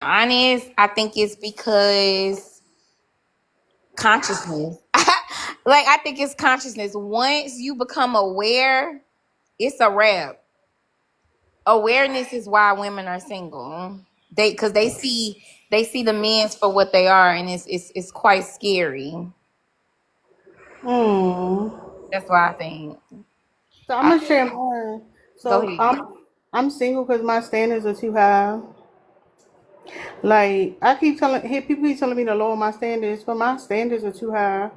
Honest, I think it's because consciousness. Like I think it's consciousness. Once you become aware, it's a wrap. Awareness is why women are single. Because they see the men's for what they are, and it's quite scary. Hmm. That's why I think. So I'm I, gonna share mine. go So ahead. I'm single because my standards are too high. Like I keep telling people keep telling me to lower my standards, but my standards are too high.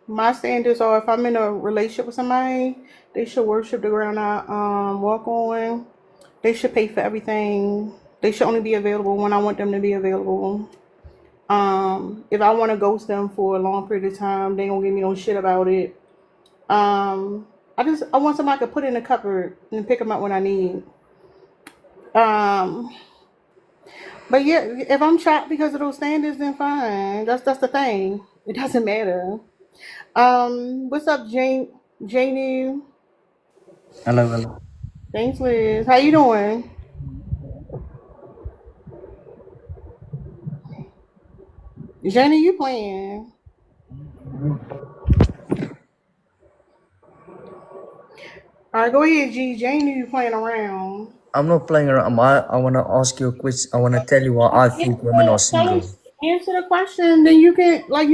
My standards are if I'm in a relationship with somebody, they should worship the ground I walk on. They should pay for everything. They should only be available when I want them to be available. If I want to ghost them for a long period of time, they don't give me no shit about it. Um, I want somebody I can put in the cupboard and pick them up when I need. Um, but yeah, if I'm trapped because of those standards, then fine. That's the thing. It doesn't matter. What's up, Janie? Hello, hello. Thanks, Liz. How you doing? Janie, you playing? All right, go ahead, G. Janie, you playing around? I'm not playing around. I want to ask you a question. I want to tell you why I think women are Tell single. us, answer the question. Then you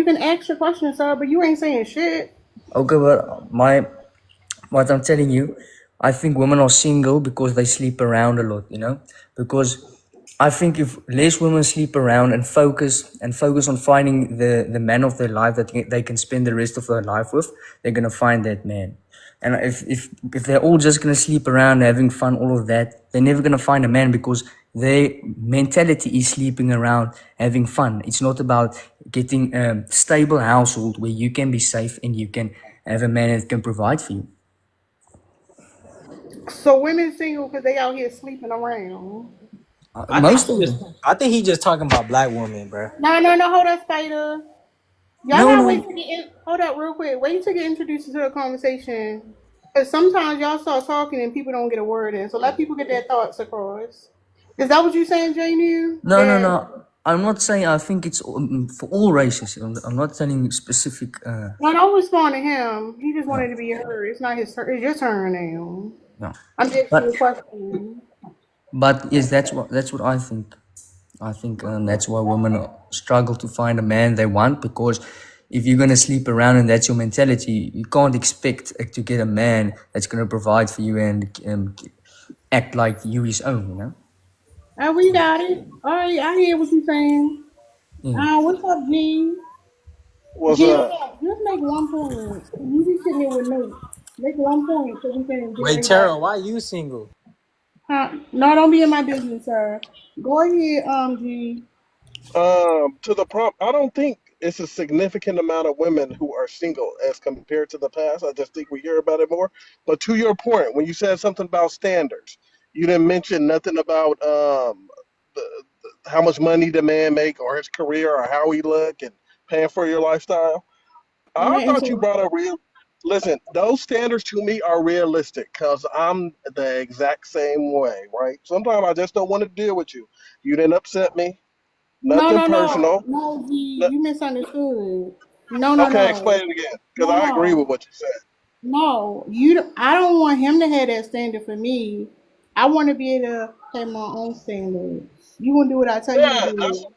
can ask your question, sir. But you ain't saying shit. Okay, but what I'm telling you, I think women are single because they sleep around a lot. Because I think if less women sleep around and focus on finding the man of their life that they can spend the rest of their life with, they're gonna find that man. And if they're all just gonna sleep around having fun, all of that, they're never gonna find a man because their mentality is sleeping around having fun. It's not about getting a stable household where you can be safe and you can have a man that can provide for you. So women single because they out here sleeping around. I think Most he of just them. I think he just talking about black women, bro. No. Hold up, Spider. Y'all No, gotta wait to no. get in. Hold up, real quick. Wait to get introduced to the conversation. Because sometimes y'all start talking and people don't get a word in. So let people get their thoughts across. Is that what you saying, J New? No, no, That no. I'm not saying I think it's for all races. I'm not telling specific. no, don't respond to him. He just wanted to be heard. It's not his turn. It's your turn now. No, I'm just asking but you a question. yes, that's what I think. I think that's why women struggle to find a man they want because if you're gonna sleep around and that's your mentality, you can't expect to get a man that's gonna provide for you and act like you his own. We got it. All right, I hear what you're saying. Yeah. What's up, G? What's G, up? just make one point. You be sitting here with notes. Make one point so we can get Wait, ready back. Tara, why you single? Huh? No, don't be in my business, sir. Go ahead, G. To the prompt, I don't think it's a significant amount of women who are single as compared to the past. I just think we hear about it more. But to your point, when you said something about standards, you didn't mention nothing about how much money the man make or his career or how he look and paying for your lifestyle. I'm I gonna thought answer. you brought a real. Listen, those standards to me are realistic because I'm the exact same way, right? Sometimes I just don't want to deal with you. You didn't upset me. No, Nothing no, no, personal. no, G. No, You misunderstood. No, no, okay, no, explain it again because no, I agree no, with what you said. no. I don't want him to have that standard for me. I want to be able to have my own standards. You want to do what I tell you to Yeah, that's do.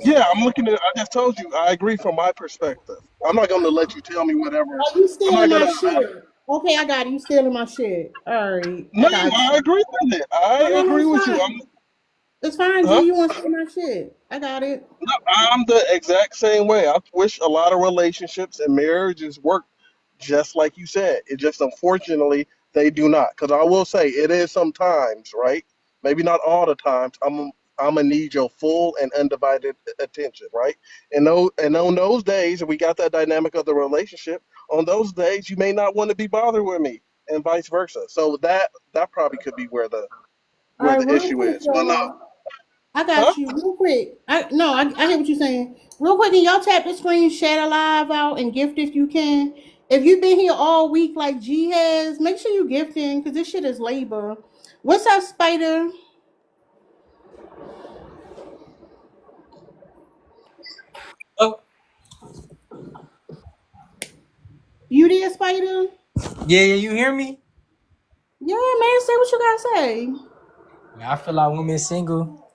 yeah. I'm looking at. I just told you. I agree from my perspective. I'm not going to let you tell me whatever. Are you I'm not stealing going my to. shit? Okay, I got it. You stealing my shit. All right, I No, got I you. agree with it. I No, no, no, agree it's with you. fine. It's fine, G. Huh? You want to steal my shit? I got it. No, I'm the exact same way. I wish a lot of relationships and marriages work just like you said. It just unfortunately they do not. Because I will say it is sometimes, right? Maybe not all the times. I'm gonna need your full and undivided attention, right? And on those days, we got that dynamic of the relationship. On those days, you may not want to be bothered with me, and vice versa. So that probably could be where the All right, real issue quick, is. But no, y'all. I huh? got you real quick. I hear what you're saying. Real quick, can y'all tap the screen, share the live out, and gift if you can. If you've been here all week like G has, make sure you gift in because this shit is labor. What's up, Spider? Oh, You there, Spider? yeah, you hear me? Yeah, man. Say what you gotta say. Man, I feel like women single.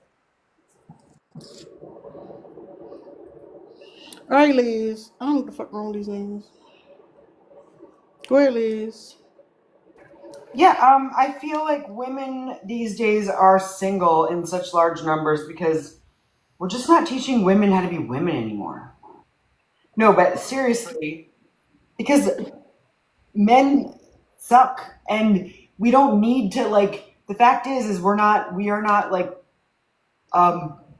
All right, Liz. I don't know what the fuck wrong with these names. Go ahead, Liz. Yeah, I feel like women these days are single in such large numbers because we're just not teaching women how to be women anymore. No, but seriously, because men suck and we don't need to like the fact is we are not like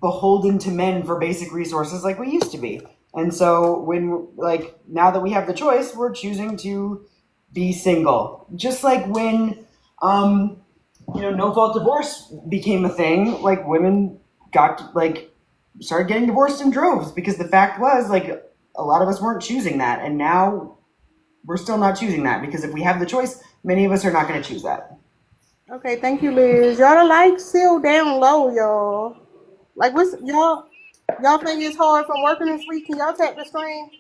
beholden to men for basic resources like we used to be. And so when like now that we have the choice, we're choosing to be single. Just like when no fault divorce became a thing, like women got like started getting divorced in droves because the fact was like a lot of us weren't choosing that, and now we're still not choosing that because if we have the choice, many of us are not going to choose that. Okay, thank you, Liz. Y'all like still down low, y'all. Like, what's y'all think it's hard from working this week? Can y'all tap the screen?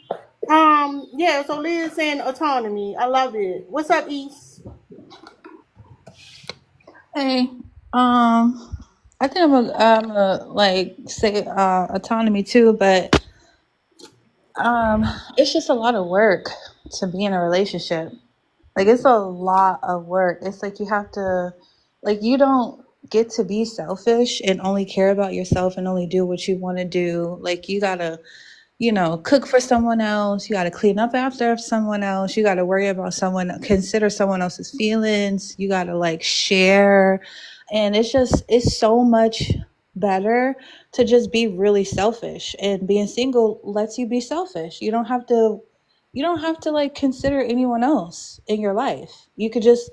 Yeah. So Liz saying autonomy. I love it. What's up, East? Hey, I think I'm a like say autonomy too, but it's just a lot of work to be in a relationship. Like it's a lot of work. It's like you have to, like you don't get to be selfish and only care about yourself and only do what you want to do. Like you gotta cook for someone else. You got to clean up after someone else. You got to worry about consider someone else's feelings. You got to like share. And it's so much better to just be really selfish. And being single lets you be selfish. You don't have to like consider anyone else in your life. You could just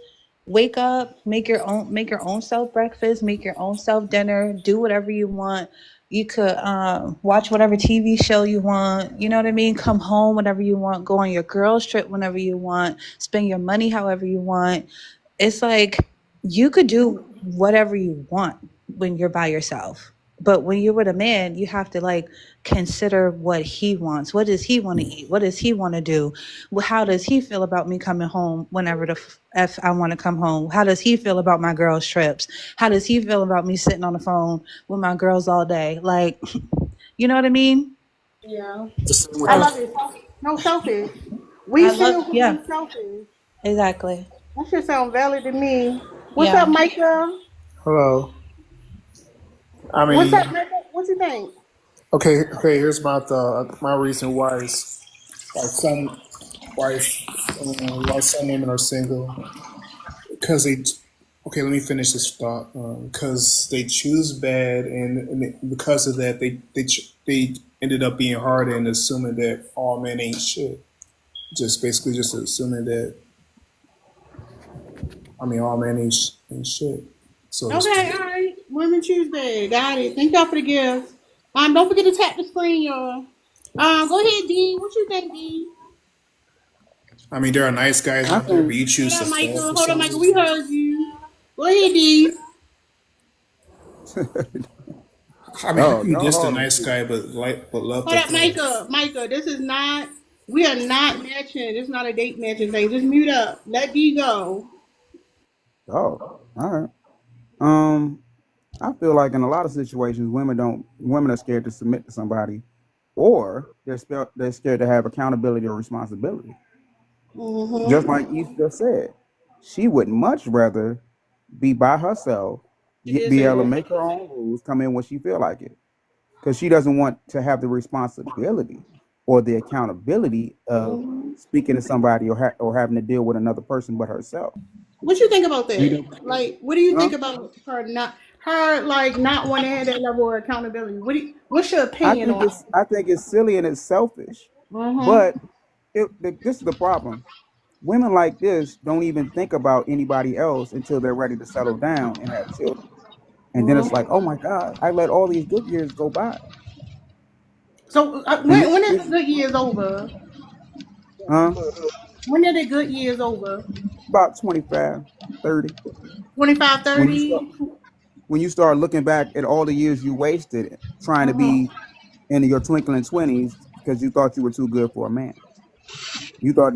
wake up, make your own self breakfast, make your own self dinner, do whatever you want. You could watch whatever TV show you want. You know what I mean? Come home whenever you want. Go on your girls trip whenever you want. Spend your money however you want. It's like you could do whatever you want when you're by yourself. But when you're with a man, you have to like consider what he wants. What does he want to eat? What does he want to do? How does he feel about me coming home whenever the f I want to come home? How does he feel about my girls' trips? How does he feel about me sitting on the phone with my girls all day? Like, you know what I mean? Yeah, The same I with love it. No selfish. We still can Yeah, be selfish. exactly. That should sound valid to me. What's up, Yeah. Micah? hello. I What's mean, up, Micah? What you think? okay. Here's my reason why some why why some women are single because they. Okay, let me finish this thought. Because they choose bad, and because of that, they ended up being hard and assuming that all men ain't shit. Just basically just assuming that all men ain't shit, so to Okay, speak. all right. Women Tuesday. Got it. Thank y'all for the gift. Don't forget to tap the screen, y'all. Go ahead, D. What you think, D? I mean, there are nice guys I out there, think but you Hold choose to up, fall Michael. for Hold up, some Michael. We reason. heard you. Go ahead, D. I mean, how oh can you y'all diss the hard on nice me. guy but love Hold the up, thug? Micah. Micah, this is not. We are not matching. This is not a date matching thing. Just mute up. Let D go. Oh, all right. Um, I feel like in a lot of situations, women are scared to submit to somebody, or they're scared to have accountability or responsibility. Just like Mm-hmm. Eve just said, she would much rather be by herself, She did be say able to that. make her own rules, come in when she feel like it, because she doesn't want to have the responsibility or the accountability of Mm-hmm. speaking to somebody or having to deal with another person but herself. What you think about You that? know, Like, what do you huh? think about her like not wanting to have that level of accountability? What's your opinion on it? I think it's silly and it's selfish. Mm-hmm. But this is the problem. Women like this don't even think about anybody else until they're ready to settle down and have children. And then it's like, Mm-hmm. oh my God, I let all these good years go by. So And when is the good years over? huh? When are the good years over? About 25, 30. 25, When you start 30? when you start looking back at all the years you wasted trying to Uh-huh. be in your twinkling 20s because you thought you were too good for a man. You thought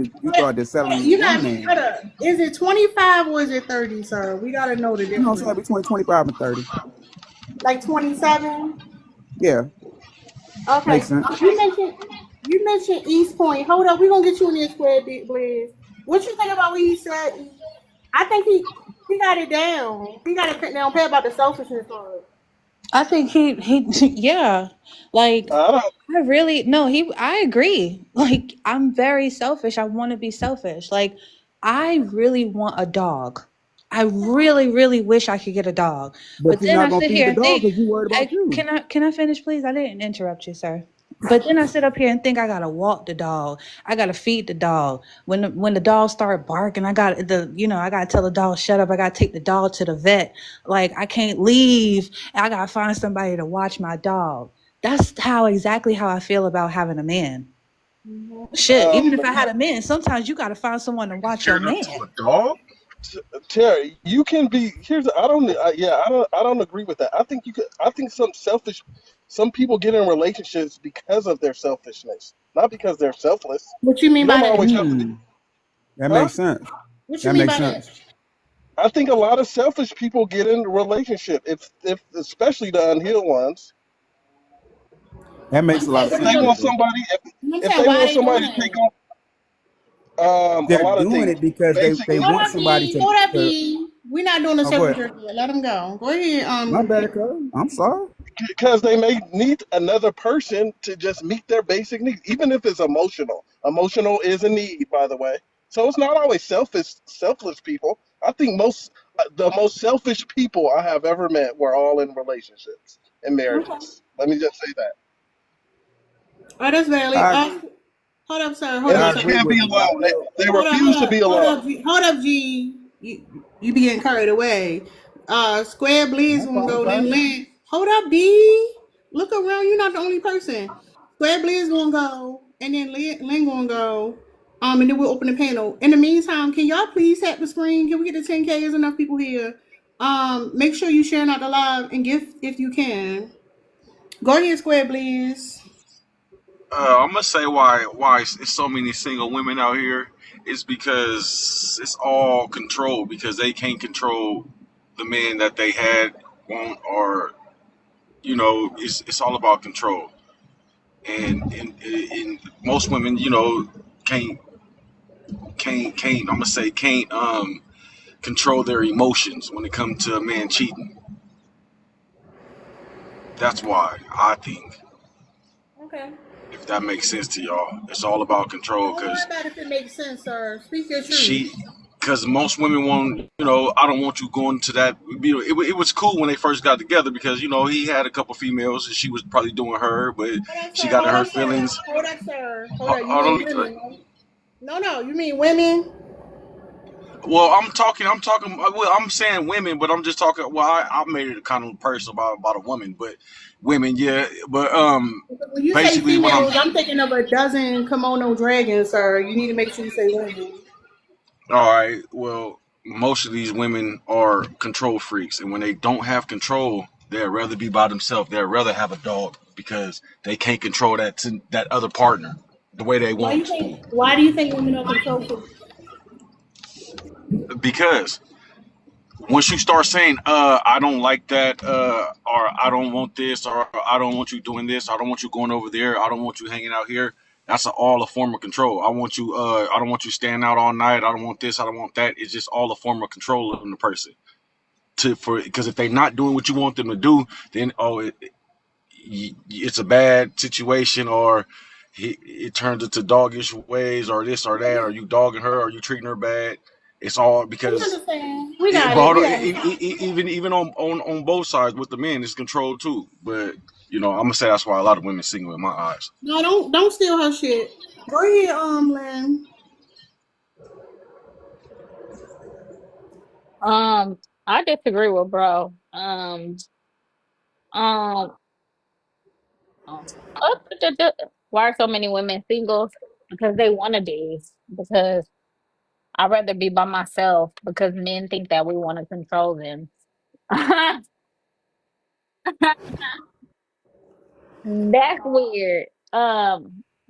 that But settling you with one got man, hold up. Is it 25 or is it 30, sir? We gotta know the you know what I'm saying, difference. between 25 and 30. Like 27? Yeah, Okay. makes sense. You mentioned East Point. Hold up, we're gonna get you in there, Square Big Blaze. What you think about what he said? I think he got it down. He got it down pat about the selfishness part. I think he yeah. Like I don't. I really no, he I agree. Like I'm very selfish. I want to be selfish. Like I really want a dog. I really, really wish I could get a dog. But But you're then not I gonna sit feed here the and dog think, because you worried about you. can I finish, please? I didn't interrupt you, sir. But then I sit up here and think I gotta walk the dog. I gotta feed the dog. When the dog start barking, I gotta tell the dog shut up. I gotta take the dog to the vet. Like I can't leave. I gotta find somebody to watch my dog. That's exactly how I feel about having a man. Shit, even if I had a man, sometimes you gotta find someone to watch your Compared up to man. a dog? Terry, you can be. Here's. I don't. Yeah, I don't. I don't agree with that. I think you could. I think some people get in relationships because of their selfishness, not because they're selfless. What you mean You by don't that? always have to be. That Huh? makes sense. What you That mean makes by that? sense. I think a lot of selfish people get in a relationship. If especially the unhealed ones. That I'm makes a lot saying, of If sense, they big want bro. somebody, I'm if saying they why want they doing somebody to take it? on a They're lot of doing things, it because they basically. Hold want up, somebody D. Hold up, to D. We're not doing the oh, go circle ahead. jerk yet. Let him go. Go ahead. My bad, cuz. I'm sorry. Because they may need another person to just meet their basic needs, even if it's emotional. Emotional is a need, by the way. So it's not always selfless people. I think the most selfish people I have ever met were all in relationships and Okay. marriages. Let me just say that, Oh, that's valid. I agree. Hold up, sir. Hold and up, I they sir. agree can't be with you. I alone. feel They Hold refuse to up, be hold alone. up, G. Hold up, G. You be getting carried away. Square I Blaze gonna go, then apologize. Lynn. Hold up, D. Look around. You're not the only person. Square Blaze gonna go, and then Lynn gonna go. And then we'll open the panel. In the meantime, can y'all please tap the screen? Can we get to 10K? There's enough people here. Make sure you sharing out the live and gift if you can. Go ahead, Square Blaze. I'm gonna say why it's so many single women out here is because it's all control because they can't control the man that they had want or it's all about control and most women can't can't I'm gonna say can't control their emotions when it comes to a man cheating. That's why I think Okay. if that makes sense to y'all, it's all about control Don't worry because about if it makes sense, sir. Speak your truth. she because most women want I don't want you going to that it was cool when they first got together because he had a couple females and she was probably doing her but Hold up, she sir. got in Hold her up, sir. feelings. Hold up, sir. Hold up. You Hold mean on. women, right? No, you mean women? Well, well, I'm saying women, but I'm just talking. Well, I made it kind of personal about a woman, but women, yeah. But When you say basically, what I'm females, I'm thinking of a dozen kimono dragons, sir. You need to make sure you say women. all right. Well, most of these women are control freaks, and when they don't have control, they'd rather be by themselves. They'd rather have a dog because they can't control that other partner the way they want. Why do you think women are control freaks? Because once you start saying, I don't like that, or I don't want this, or I don't want you doing this, I don't want you going over there, I don't want you hanging out here, that's all a form of control. I don't want you staying out all night, I don't want this, I don't want that. It's just all a form of control of the person. Because if they're not doing what you want them to do, then it's a bad situation, or it turns into doggish ways, or this or that, or you dogging her, or you treating her bad. It's all We because understand. We yeah, got but it. hold We on, understand. even on both sides with the men, it's controlled too. But I'm gonna say that's why a lot of women single in my eyes. No, don't steal her shit. Go ahead, Lynn. Um, I disagree with bro. Um, why are so many women singles? Because they want to be. Because I'd rather be by myself because men think that we want to control them. That's weird.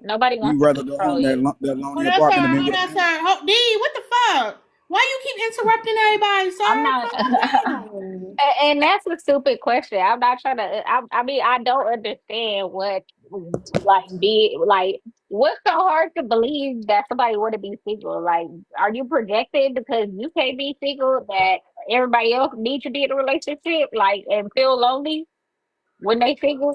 Nobody You wants to rather go control home you. that lonely Hold on, sir. apartment than be Hold with a on, man? sir. D, what the fuck? Why you keep interrupting everybody, I'm sir? not, Calm down. and that's a stupid question. I'm not trying to. I mean, I don't understand what like be like. What's so hard to believe that somebody want to be single? Like, are you projecting because you can't be single that everybody else needs to be in a relationship, like, and feel lonely when they single?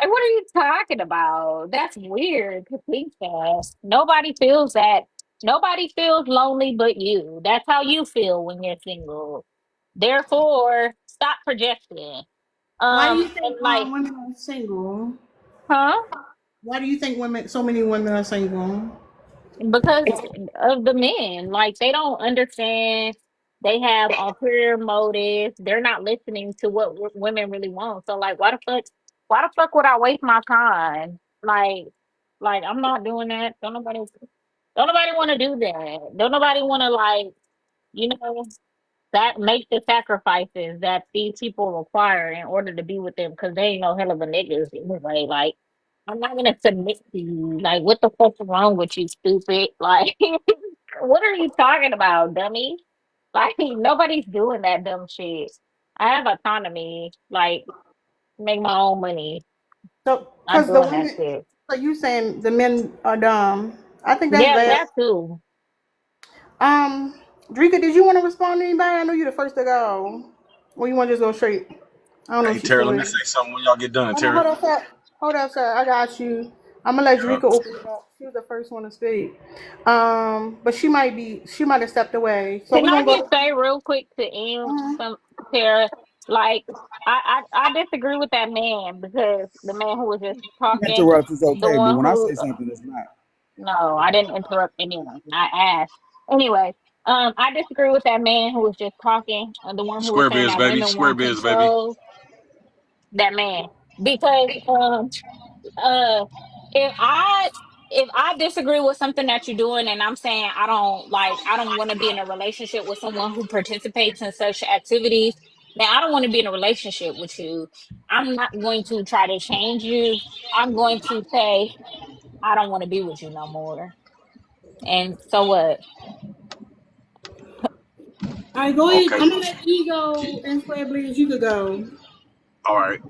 Like, what are you talking about? That's weird to think that. Nobody feels that. Nobody feels lonely but you. That's how you feel when you're single. Therefore, stop projecting. Why do you And think like, women are single? huh? Why do you think so many women are single? Because of the men. Like, they don't understand. They have ulterior motives. They're not listening to what women really want. So, like, why the fuck would I waste my time? Like I'm not doing that. Don't nobody want to do that. Don't nobody want to like, you know, that make the sacrifices that these people require in order to be with them because they ain't no hell of a niggas anyway. Like, I'm not gonna submit to you. Like, what the fuck's wrong with you, stupid? Like, what are you talking about, dummy? Like, nobody's doing that dumb shit. I have autonomy, like, make my own money. So, Not because the doing that women, shit. so you saying the men are dumb? I think that's Yeah, bad. that too. Um, Drika, did you want to respond to anybody? I know you're the first to go. Or you want to just go straight? I don't know Hey if she's Terry, still let me here. say something when y'all get done, Hold on, Terry. hold on, sir. Hold up, sir. I got you. I'm gonna let Yeah. Drika open it up. She was the first one to speak. But she might have stepped away. So Can we're I gonna go just to. say real quick to end Mhm. some Tara, like I disagree with that man because the man who was just talking, Interrupt is the okay, but one when I who say something, it's not. no, I didn't interrupt anyone. I asked. Anyway, I disagree with that man who was just talking, the one who was Square saying biz, that baby. women Square want biz, baby. control. That man, because uh if I disagree with something that you're doing and I'm saying I don't want to be in a relationship with someone who participates in such activities, then I don't want to be in a relationship with you. I'm not going to try to change you. I'm going to say I don't want to be with you no more. And so what? All right, go ahead. Okay. I'm gonna let Ego and Square Bleeds. You could go. All right.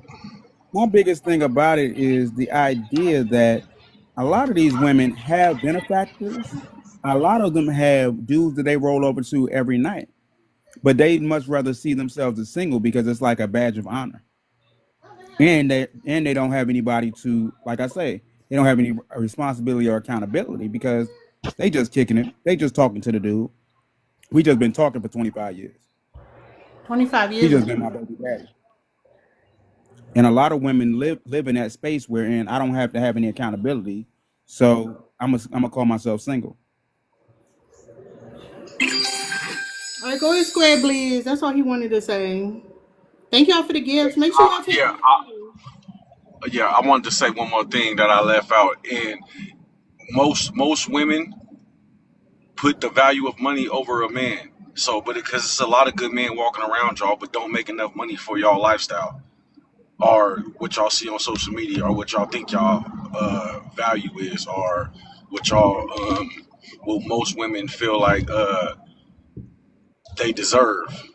My biggest thing about it is the idea that a lot of these women have benefactors. A lot of them have dudes that they roll over to every night, but they much rather see themselves as single because it's like a badge of honor. And they don't have anybody to, like I say, they don't have any responsibility or accountability because they just kicking it. They just talking to the dude. We just been talking for 25 years. 25 He years just is been my baby daddy. And a lot of women live in that space wherein I don't have to have any accountability. So I'm gonna call myself single. all right. Go ahead, Square Bleeds. That's all he wanted to say. Thank y'all for the gifts. Make sure y'all take. Yeah, yeah. I wanted to say one more thing that I left out. And most women put the value of money over a man. So, but because it's a lot of good men walking around y'all, but don't make enough money for y'all lifestyle or what y'all see on social media or what y'all think y'all value is or what y'all what most women feel like they deserve.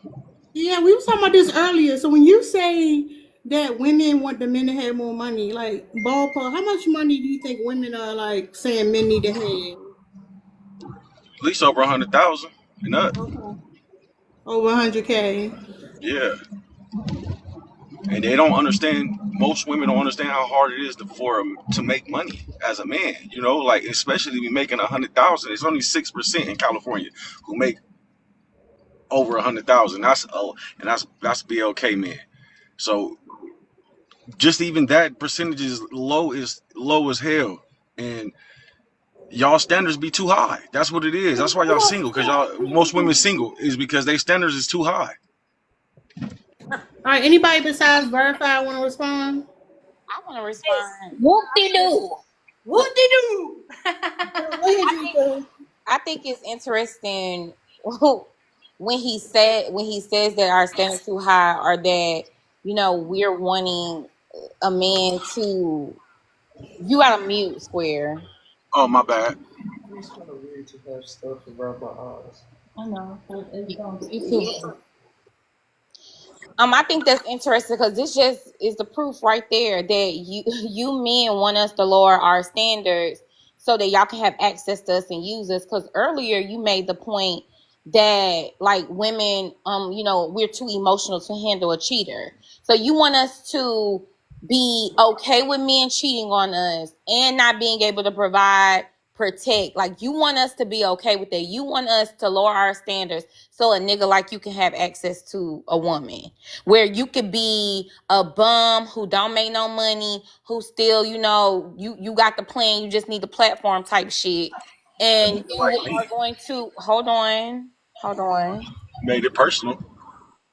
Yeah, we was talking about this earlier. So when you say that women want the men to have more money, like ballpark, how much money do you think women are like saying men need to have? At least over 100,000 and up. Okay. Over 100K. Yeah. And they don't understand. Most women don't understand how hard it is to make money as a man. You know, like especially be making 100,000. It's only 6% in California who make over 100,000. That's BLK men. So just even that percentage is low as hell. And y'all standards be too high. That's what it is. That's why y'all single. Cause most women single is because their standards is too high. All right, anybody besides Verify want to respond? I want to respond. Whoop de doo. What did you? Go ahead, Drika. I think it's interesting when he says that our standards too high, or that we're wanting a man to. You gotta mute Square. Oh, my bad. I'm just trying to read to have stuff around my eyes. I know, but it's You too. I think that's interesting because this just is the proof right there that you men want us to lower our standards so that y'all can have access to us and use us. Because earlier you made the point that like women, we're too emotional to handle a cheater. So you want us to be okay with men cheating on us and not being able to provide, protect. Like you want us to be okay with that. You want us to lower our standards so a nigga like you can have access to a woman, where you could be a bum who don't make no money, who still, you got the plan, you just need the platform type shit. And you Like me. are going to hold on. Made it personal.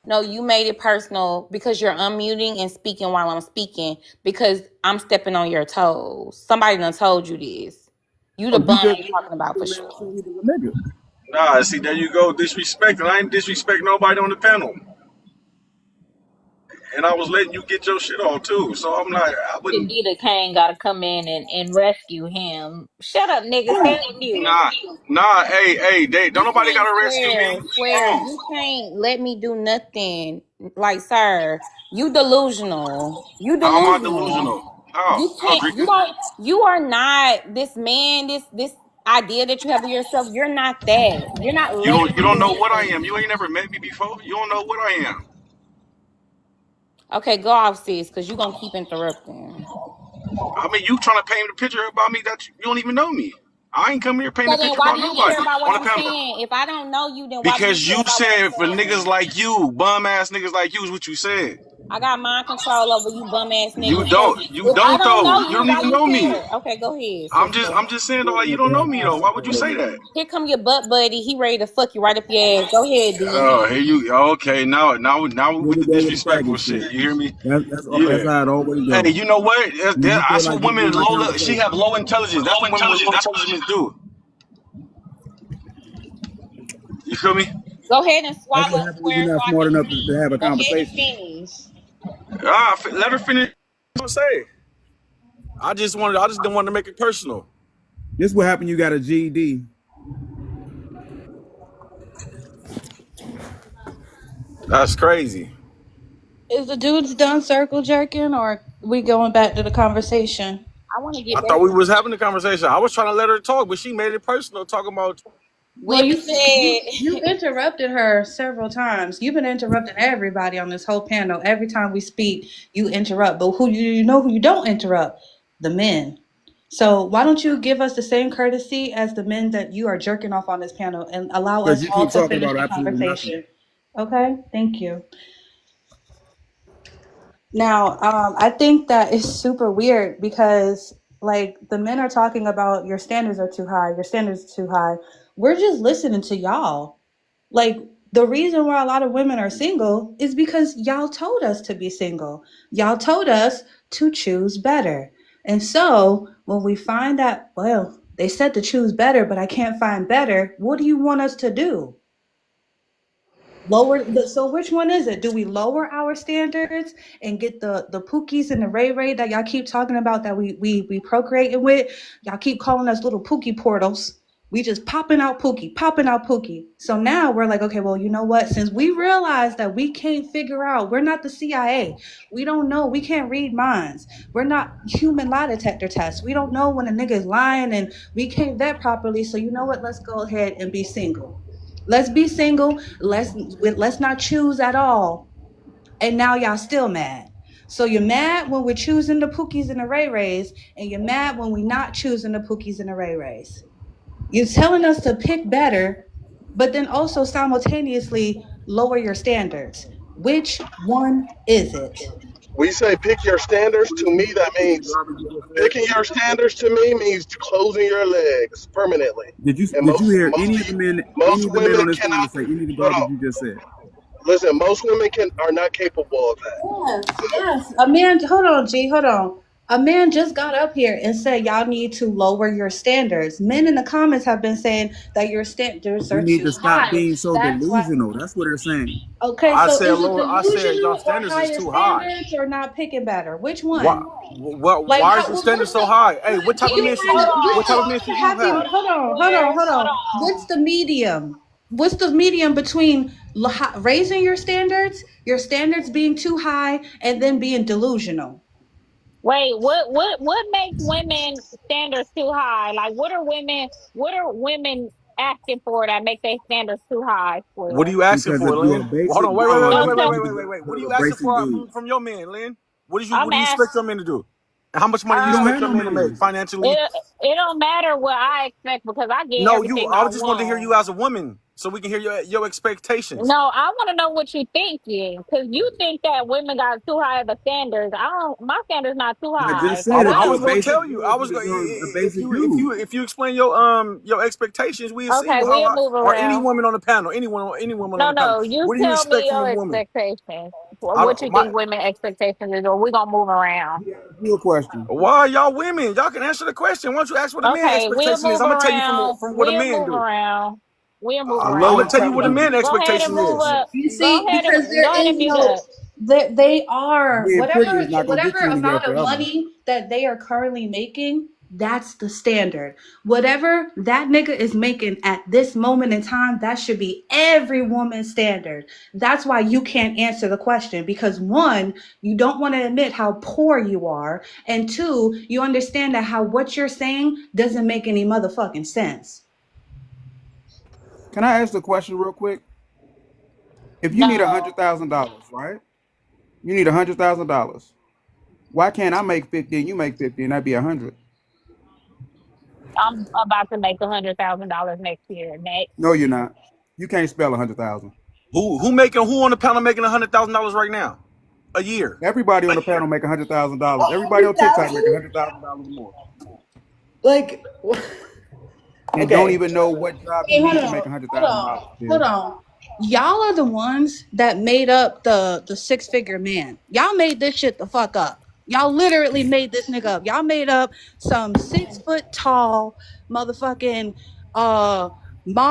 No, you made it personal because you're unmuting and speaking while I'm speaking because I'm stepping on your toes. Somebody done told you this. You the bum I'm talking about for sure. Nah, see, there you go, disrespecting. I ain't disrespect nobody on the panel. And I was letting you get your shit on too. So I'm like, I wouldn't. Nita Kane gotta come in and rescue him. Shut up, nigga. Stay on mute. Nah, hey, don't nobody gotta rescue me. Swear, you can't let me do nothing. Like, sir, you delusional. How am I delusional? You are not this man, this idea that you have of yourself. You're not that. You're not. You don't know what I am. You ain't never met me before. You don't know what I am. Okay, go off, sis, because you're going to keep interrupting. I mean, you trying to paint a picture about me that you don't even know me. I ain't come here painting a picture about nobody. If I don't know you, then because you said for niggas like you, bum ass niggas like you is what you said. I got mind control over you bum ass niggas. You don't though. You don't even know me. Okay, go ahead. I'm just saying though, like you don't know me though. Why would you say that? Here come your butt buddy. He ready to fuck you right up your ass. Go ahead, D. Oh, here you. Okay, now we with the disrespectful shit. You hear me? That's how it always goes. Hey, you know what? That's what women she have low intelligence. That's what women with low intelligence do. You feel me? Go ahead and swallow. You're not smart enough to have a conversation. Let her finish. What say? I just didn't want to make it personal. This what happened. You got a GED. That's crazy. Is the dudes done circle jerking, or we going back to the conversation? I thought we was having a conversation. I was trying to let her talk, but she made it personal, talking about. Well, you interrupted her several times. You've been interrupting everybody on this whole panel. Every time we speak, you interrupt. But who you don't interrupt? The men. So why don't you give us the same courtesy as the men that you are jerking off on this panel and allow us all to finish the conversation? Okay, thank you. Now, I think that is super weird because like the men are talking about your standards are too high. Your standards are too high. We're just listening to y'all. Like the reason why a lot of women are single is because y'all told us to be single. Y'all told us to choose better. And so when we find that, well, they said to choose better, but I can't find better. What do you want us to do? So which one is it? Do we lower our standards and get the pookies and the ray that y'all keep talking about that we procreating with? Y'all keep calling us little pookie portals. We just popping out pookie. So now we're like, okay, well, you know what? Since we realized that we can't figure out, we're not the CIA. We don't know. We can't read minds. We're not human lie detector tests. We don't know when a nigga is lying and we can't vet properly. So you know what? Let's go ahead and be single. Let's be single. Let's not choose at all. And now y'all still mad. So you're mad when we're choosing the pookies and the ray-rays, and you're mad when we're not choosing the pookies and the ray-rays. You're telling us to pick better, but then also simultaneously lower your standards. Which one is it? We say pick your standards. To me, that means picking your standards. To me, means closing your legs permanently. Did you hear any of the men? Most women on this cannot say any of the garbage you just said? Listen, most women are not capable of that. Yes. A man. Hold on, G. Hold on. A man just got up here and said y'all need to lower your standards. Men in the comments have been saying that your standards You are need too to stop high. being so That's why. delusional. That's what they're saying. Okay, I so said is it lower. I said y'all delusional or standards is higher too high. standards or not picking better? Which Why? one? Like Why is how? your standard What's so the? high? Hey, what Do type of you men should find you? it? What What's type the of men should you happy? have? Hold on, hold on, hold on. What's the medium? What's the medium between raising your standards being too high, and then being delusional? Wait, what makes women standards too high? Like what are women asking for that make their standards too high What are for? you asking Because if for, you're a Lynn? Well, hold basic on. bum, Don't you tell need to go Wait. What are to you a asking basic for dude. from your man, Lynn? I'm What do you ask expect your men to do? And how much money do you You don't um expect have your no men to make man. financially? it don't matter what I expect because I get No, you. everything I I just wanted to hear you want. as a woman, so we can hear your expectations. No, I want to know what you thinking because you think that women got too high of a standards. I don't. My standards not too I high just because said if I you're I was a gonna basic tell you. I dude, you was going deserve a if basic dude. you explain your expectations, we'll see okay. how We'll high, move or any around. woman on the panel, any woman on No, the panel. no. You What do you tell me expect from a your woman? expectations. I What don't you my. think women expectations is, or we gonna move around. Your question. Why are y'all women? Y'all can answer the question. Why don't you ask what a man Okay, we'll expectation is? move I'm gonna tell you around. from what a We'll man move do. around. We'll move I love I'm your gonna around. tell you what a man Go ahead and expectation move is. up. You Go see, ahead because and there go ahead is and mute no, up. they are Being pretty whatever is not gonna get you anywhere amount of forever. money that they are currently making. That's the standard. Whatever that nigga is making at this moment in time, that should be every woman's standard. That's why you can't answer the question because one, you don't want to admit how poor you are, and two, you understand that how what you're saying doesn't make any motherfucking sense. Can I ask the question real quick? If you need No, $100,000, right? You need $100,000. Why can't I make 50 and you make 50 and that'd be 100? I'm about to make $100,000 next year. Next. No, you're not. You can't spell 100,000. Who on the panel making $100,000 right now a year? Everybody on the panel make $100,000. Everybody on TikTok make 100,000? $100,000 or more, Like, and don't okay. even know what job you Hey, hold need to on, make hold on, $100,000. hold on. Y'all are the ones that made up the six figure man. Y'all made this shit the fuck up. Y'all literally made this nigga up. Y'all made up some 6 foot tall motherfucking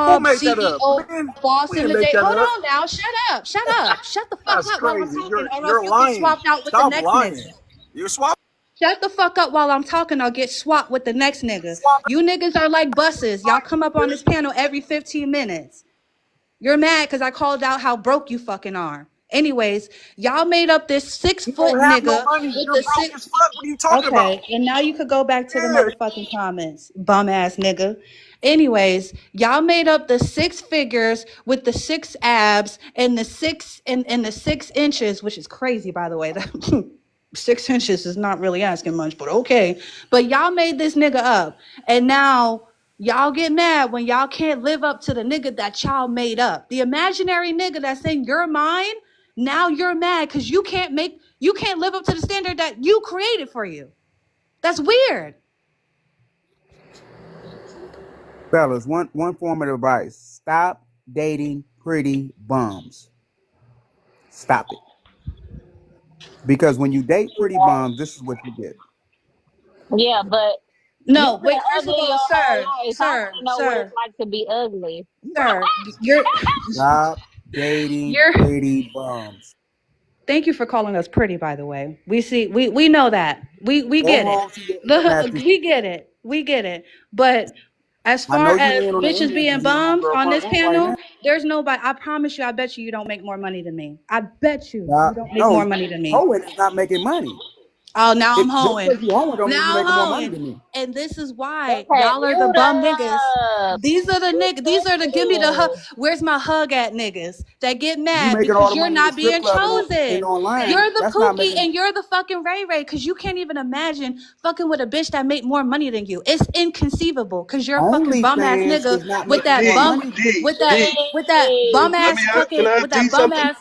Who mob made that up? CEO Man, boss we in didn't the make day. that Hold up. on now. Shut up. Shut up. Shut the fuck That's up while I'm crazy. talking, or else You're you'll get lying. swapped out with the Stop next nigga. lying. You're swapping. Shut the fuck up while I'm talking. I'll get swapped with the next nigga. You niggas are like buses. Y'all come up on this panel every 15 minutes. You're mad because I called out how broke you fucking are. Anyways, y'all made up this six You foot don't have no nigga money. with You're the broke six. as fuck. What are you talking about? Okay, and now you could go back to the Yeah. motherfucking comments, bum ass nigga. Anyways, y'all made up the six figures with the six abs and the and the 6 inches, which is crazy by the way. That 6 inches is not really asking much, but okay. But y'all made this nigga up, and now y'all get mad when y'all can't live up to the nigga that y'all made up. The imaginary nigga that's in your mind, now you're mad because you can't live up to the standard that you created for you. That's weird. Fellas, one form of advice: stop dating pretty bums. Stop it, because when you date pretty bums, this is what you get. Yeah, but you've No, been wait, first of ugly all, your whole sir, life. I want sir, to know what it's sir, like to be ugly. sir, you're Stop dating you're pretty bums. thank you for calling us pretty, by the way. We know that. We Go get it. home to your air mattress. We get it. We get it. But as I far know you as laying on the air bitches being mattress in your bums homegirl on front this room right now. panel, there's nobody. I promise you, I bet you don't make more money than me. I bet you Stop. don't make more No, money than me. hoeing is not making money. Oh, now I'm Just hoeing. because you hoeing don't mean you Now I'm making more money hoeing. than me. And this is why Okay, y'all are the mute bum niggas. up. These are the You niggas. These are the give me the hug. sensitive. Where's my hug at niggas that get You mad making all because the you're money in the not strip being club and chosen. online. You're the That's not Pookie making. and you're the fucking Ray Ray because you can't even imagine fucking with a bitch that make more money than you. It's inconceivable because you're a fucking bum ass OnlyFans nigga is not with making that more D, bum money. D, D. with that bum Let Hey, me ass ask, can fucking I ask D something?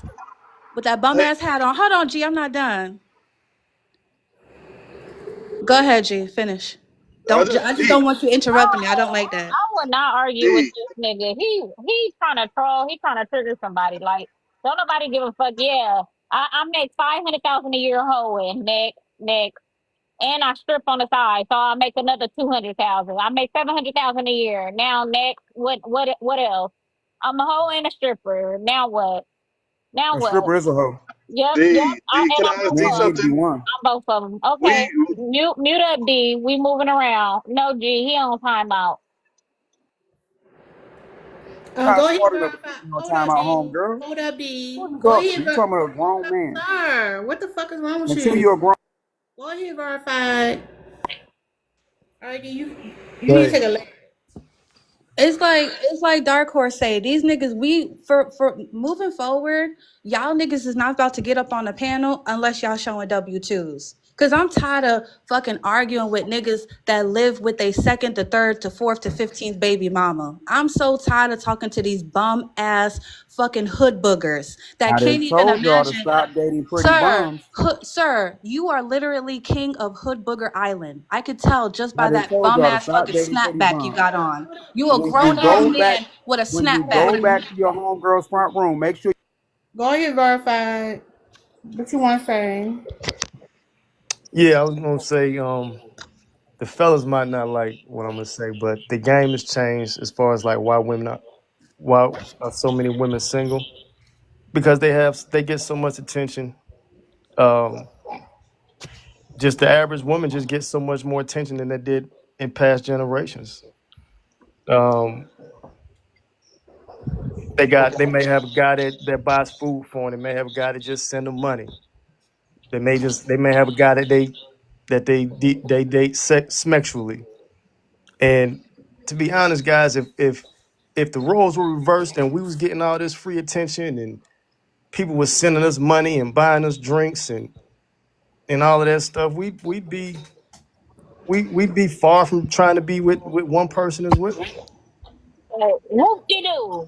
with that bum Hey, ass hat on. Hold on, G. I'm not done. Go ahead, G. Finish. I just D, don't want you interrupting me. I don't like that. I would not argue with D. this nigga. He trying to troll. He trying to trigger somebody. Like, don't nobody give a fuck. Yeah, I make 500,000 a year hoeing. Next, next. and I strip on the side, so I make another 200,000. I make 700,000 a year. Now next, what else? I'm a hoe and a stripper. Now what? Now A what? stripper is a hoe. Yep. D, And can I'm I ask You D both ain't of need them. to be something? one. I'm both of them. Okay, We mute up, D. We moving around. No, G, he on timeout. Not Go ahead, smart enough to verify. put you on Hold up, time out, home D. girl. Hold up, What D. you Go talking ahead, to? You talking about a grown man? sir. What the fuck is wrong with Until you? you're a grown. Go ahead, verified. All right, D, you need to Like, take a lap. It's like Dark Horse say, these niggas, we for moving forward, y'all niggas is not about to get up on the panel unless y'all showing W-2s. Cause I'm tired of fucking arguing with niggas that live with a second to third to fourth to 15th baby mama. I'm so tired of talking to these bum ass fucking hood boogers that I done can't even told y'all to imagine. stop dating pretty Sir, bums. sir, you are literally king of Hood Booger Island. I could tell just I by done that told bum y'all to ass stop fucking dating pretty snapback you bums. got on. You a When you grown ass go back, man with a when you go snapback. back to your homegirl's front room, make sure. Go ahead, verified. What you want to say? Yeah, I was gonna say, the fellas might not like what I'm gonna say, but the game has changed as far as like why are so many women single? Because they get so much attention. Um, just the average woman just gets so much more attention than they did in past generations. Um, they may have a guy that buys food for them. They may have a guy that just send them money. They may have a guy they date sexually. And to be honest, guys, if the roles were reversed and we was getting all this free attention and people was sending us money and buying us drinks and all of that stuff, we'd be far from trying to be with one person as well. Whoop de doo.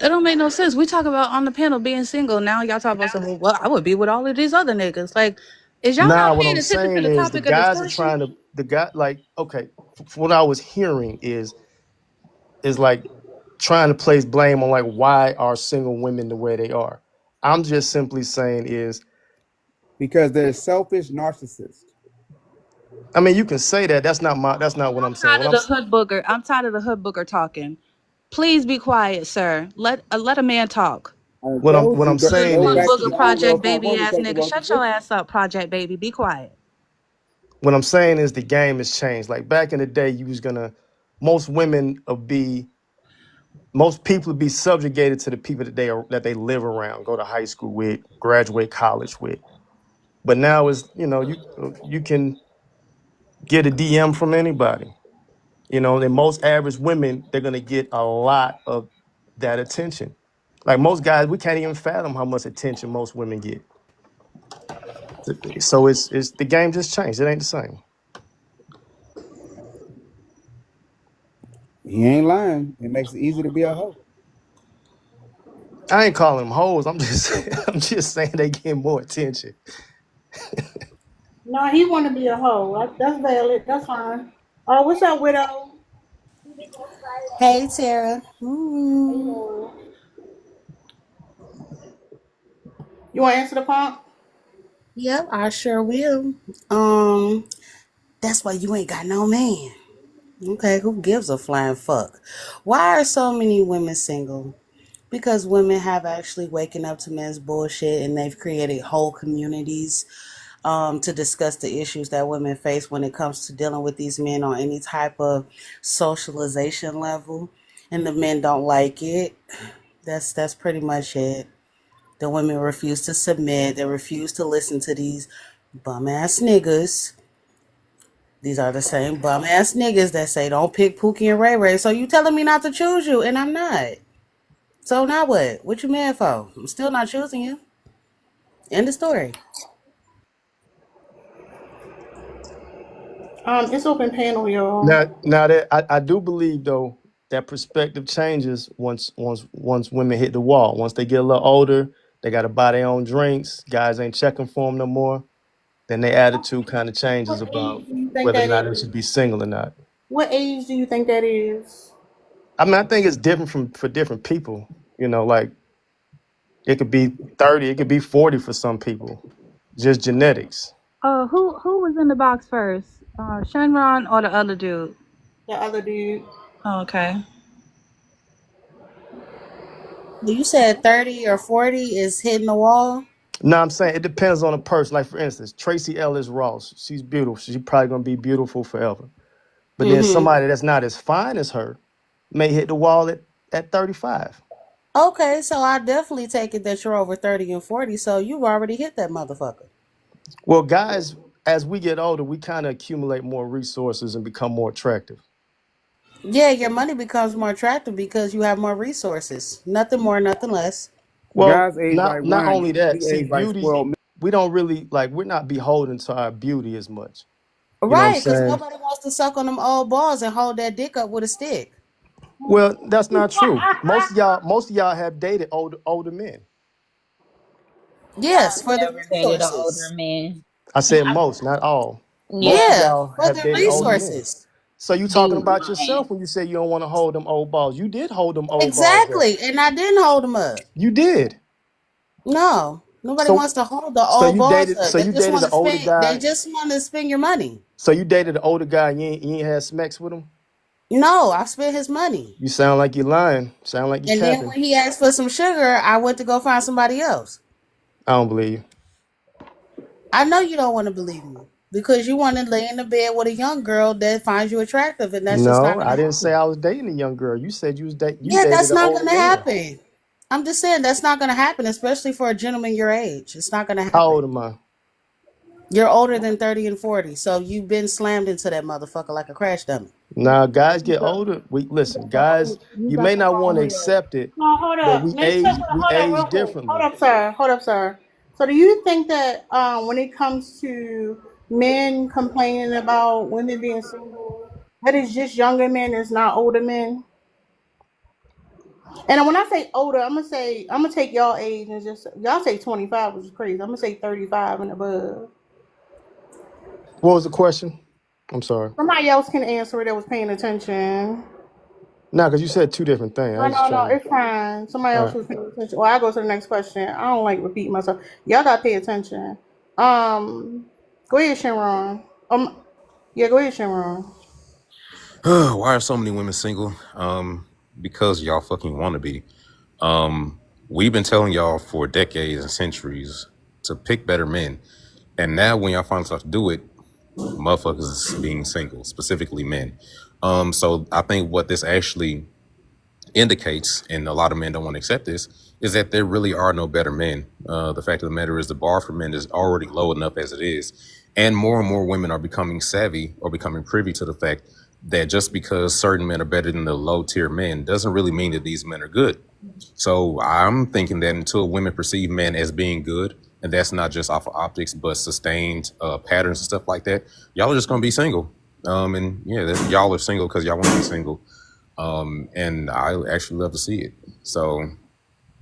It don't make no sense. We talk about on the panel being single. Now y'all talk about something. Well, I would be with all of these other niggas. Like, is y'all Nah, not what paying I'm attention to saying the is the topic of guys are discussion? trying to the guy like okay, what I was hearing is like trying to place blame on like why are single women the way they are. I'm just simply saying is Because they're selfish narcissists. I mean you can say that. That's not what I'm saying. Tired of the hood booger. I'm tired of the hood booger talking. Please be quiet, sir. Let a man talk. I done told What you, I'm saying go Hood back is to your booger project homegirl's front baby room and ass take the nigga. rest Shut of your it. ass up, project baby. Be quiet. what I'm saying is the game has changed. Like back in the day, you was gonna most women would be most people would be subjugated to the people that they live around, go to high school with, graduate college with. But now it's you can get a DM from anybody. And most average women they're gonna get a lot of that attention. Like most guys, we can't even fathom how much attention most women get. So it's the game just changed. It ain't the same. He ain't lying. It makes it easy to be a hoe. I ain't calling them hoes. I'm just I'm just saying they get more attention. No, he want to be a hoe. That's valid. That's fine. Oh, what's up, widow? Hey Tara. How you Ooh. doing? You want to answer the pump? Yep, I sure will. Um, that's why you ain't got no man. Okay, who gives a flying fuck? Why are so many women single? Because women have actually waken up to men's bullshit and they've created whole communities to discuss the issues that women face when it comes to dealing with these men on any type of socialization level. And the men don't like it. That's pretty much it. The women refuse to submit. They refuse to listen to these bum ass niggas. These are the same bum ass niggas that say don't pick Pookie and Ray Ray. So you telling me not to choose you, and I'm not. So now what? What you mad for? I'm still not choosing you. End of story. It's open panel, y'all. Now that I do believe though that perspective changes once women hit the wall. Once they get a little older, they got to buy their own drinks. Guys ain't checking for them no more. Then their attitude kind of changes What about age do you think whether or that not they is? should be single or not. What age do you think that is? I mean, I think it's different for different people. Like it could be 30, it could be 40 for some people. Just genetics. Who was in the box first? Shenron or the other dude? The other dude. Oh, okay. You said 30 or 40 is hitting the wall. No, I'm saying it depends on the person. Like, for instance, Tracy Ellis Ross. She's beautiful. She's probably going to be beautiful forever. But then Mm-hmm. somebody that's not as fine as her may hit the wall at 35. Okay, so I definitely take it that you're over 30 and 40, so you've already hit that motherfucker. Well, guys, as we get older, we kind of accumulate more resources and become more attractive. Yeah, your money becomes more attractive because you have more resources. Nothing more, nothing less. Well, Guys age like not wine. only that, We see, age like beauty, spoiled milk. we don't really, like, we're not beholden to our beauty as much. You know what I'm Right, because saying? nobody wants to suck on them old balls and hold that dick up with a stick. Well, that's not true. Most of y'all have dated older men. Yes, for the Never dated an older resources. man. I said most, not all. Most Yeah. of Yeah, y'all for have the dated older men. resources. So you talking Dude, about lying. yourself when you say you don't want to hold them old balls. You did hold them old balls. Exactly, and I didn't hold them up. You did. No, nobody So wants to hold the so old you balls dated up. so They you just dated want an to older spend. guy. They just want to spend your money. So you dated an older guy. You ain't had smacks with him. No, I spent his money. You sound like you're lying. Sound like you're And then capping. when he asked for some sugar, I went to go find somebody else. I don't believe you. I know you don't want to believe me because you want to lay in the bed with a young girl that finds you attractive, and that's just not No, going I to didn't say happen. I was dating a young girl. You said you was you Yeah, dated that's an not older going to man. happen. I'm just saying that's not going to happen, especially for a gentleman your age. It's not going to How old happen. am I? You're older than 30 and 40, so you've been slammed into that motherfucker like a crash dummy. Now, guys get older. Listen, guys, You you got may the not wrong want to head. accept it, No, hold but up. we Let me check. age Hold up, real quick. differently. Hold up, sir. Hold up, sir. So, do you think that when it comes to men complaining about women being single, that is just younger men, it's not older men? And when I say older, I'm gonna take y'all age and just y'all say 25, which is crazy. I'm gonna say 35 and above. What was the question? I'm sorry. Somebody else can answer it that was paying attention. No, because you said two different things. I No, was just no, no, trying to. it's fine. Somebody All else right. was paying attention. Well, I go to the next question. I don't like repeating myself. Y'all gotta pay attention. Go ahead, Shenron. Yeah, go ahead, Shenron. Why are so many women single? Because y'all fucking want to be. We've been telling y'all for decades and centuries to pick better men, and now when y'all finally start to do it, motherfuckers is being single, specifically men. So I think what this actually indicates, and a lot of men don't want to accept this, is that there really are no better men. The fact of the matter is the bar for men is already low enough as it is. And more women are becoming savvy or becoming privy to the fact that just because certain men are better than the low tier men doesn't really mean that these men are good. So I'm thinking that until women perceive men as being good, and that's not just off of optics, but sustained patterns and stuff like that, y'all are just going to be single. And yeah, y'all are single because y'all want to be single. And I actually love to see it. So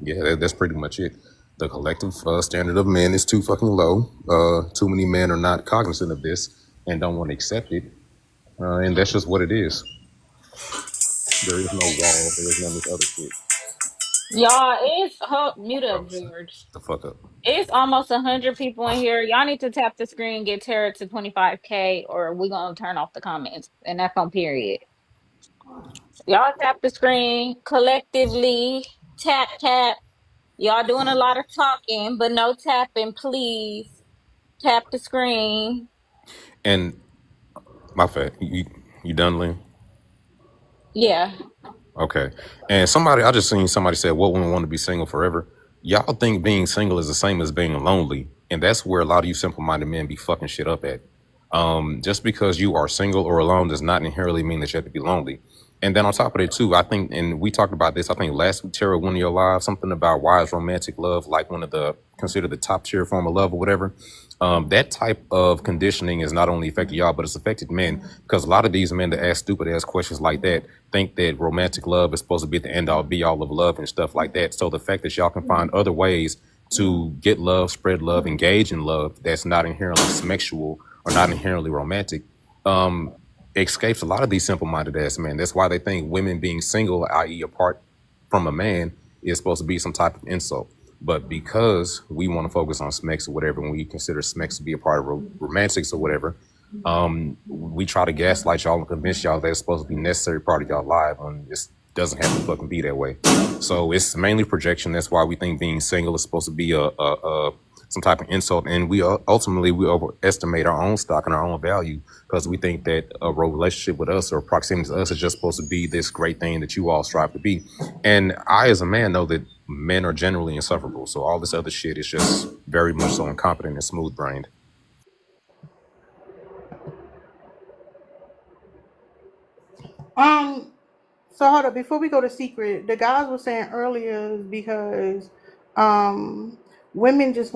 yeah, that's pretty much it. The collective standard of men is too fucking low. Too many men are not cognizant of this and don't want to accept it. And that's just what it is. There is no wall. There is none of this other shit. Y'all, mute up, Oh, George. shut the fuck up. It's almost 100 people in here. Y'all need to tap the screen, get Tara to 25K, or we're gonna turn off the comments. And that's on period. Y'all tap the screen collectively. Tap, tap. Y'all doing a lot of talking, but no tapping, please. Tap the screen. And my fat, you done, Lynn? Yeah. Okay. And I just seen somebody say, what women want to be single forever? Y'all think being single is the same as being lonely. And that's where a lot of you simple-minded men be fucking shit up at. Just because you are single or alone does not inherently mean that you have to be lonely. And then on top of it too, I think, and we talked about this, I think last week, Tara, one of your live, something about why is romantic love like considered the top tier form of love or whatever. That type of conditioning is not only affected y'all, but it's affected men, because a lot of these men that ask stupid ass questions like that think that romantic love is supposed to be the end all be all of love and stuff like that. So the fact that y'all can find other ways to get love, spread love, engage in love that's not inherently sexual or not inherently romantic, escapes a lot of these simple-minded ass men. That's why they think women being single, i.e. apart from a man, is supposed to be some type of insult. But because we want to focus on SMEX or whatever, and we consider SMEX to be a part of romantics or whatever, we try to gaslight y'all and convince y'all that it's supposed to be a necessary part of y'all life when it doesn't have to fucking be that way. So it's mainly projection. That's why we think being single is supposed to be a some type of insult, and we ultimately we overestimate our own stock and our own value because we think that a relationship with us or proximity to us is just supposed to be this great thing that you all strive to be. And I, as a man, know that men are generally insufferable. So all this other shit is just very much so incompetent and smooth brained. Um, so hold up, before we go to secret, the guys were saying earlier is because women just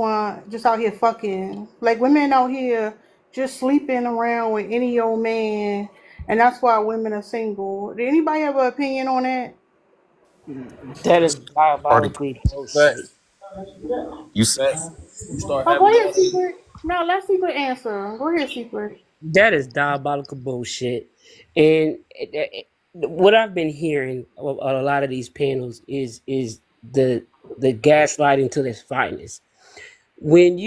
out here fucking. Like women out here just sleeping around with any old man, and that's why women are single. Did anybody have an opinion on that? That is Party. diabolically bullshit. Facts. You Facts. You start Oh, go having ahead, brothers. secret. No, let secret answer. Go ahead, secret. That is diabolical bullshit. And what I've been hearing on a lot of these panels is the gaslighting to its finest. When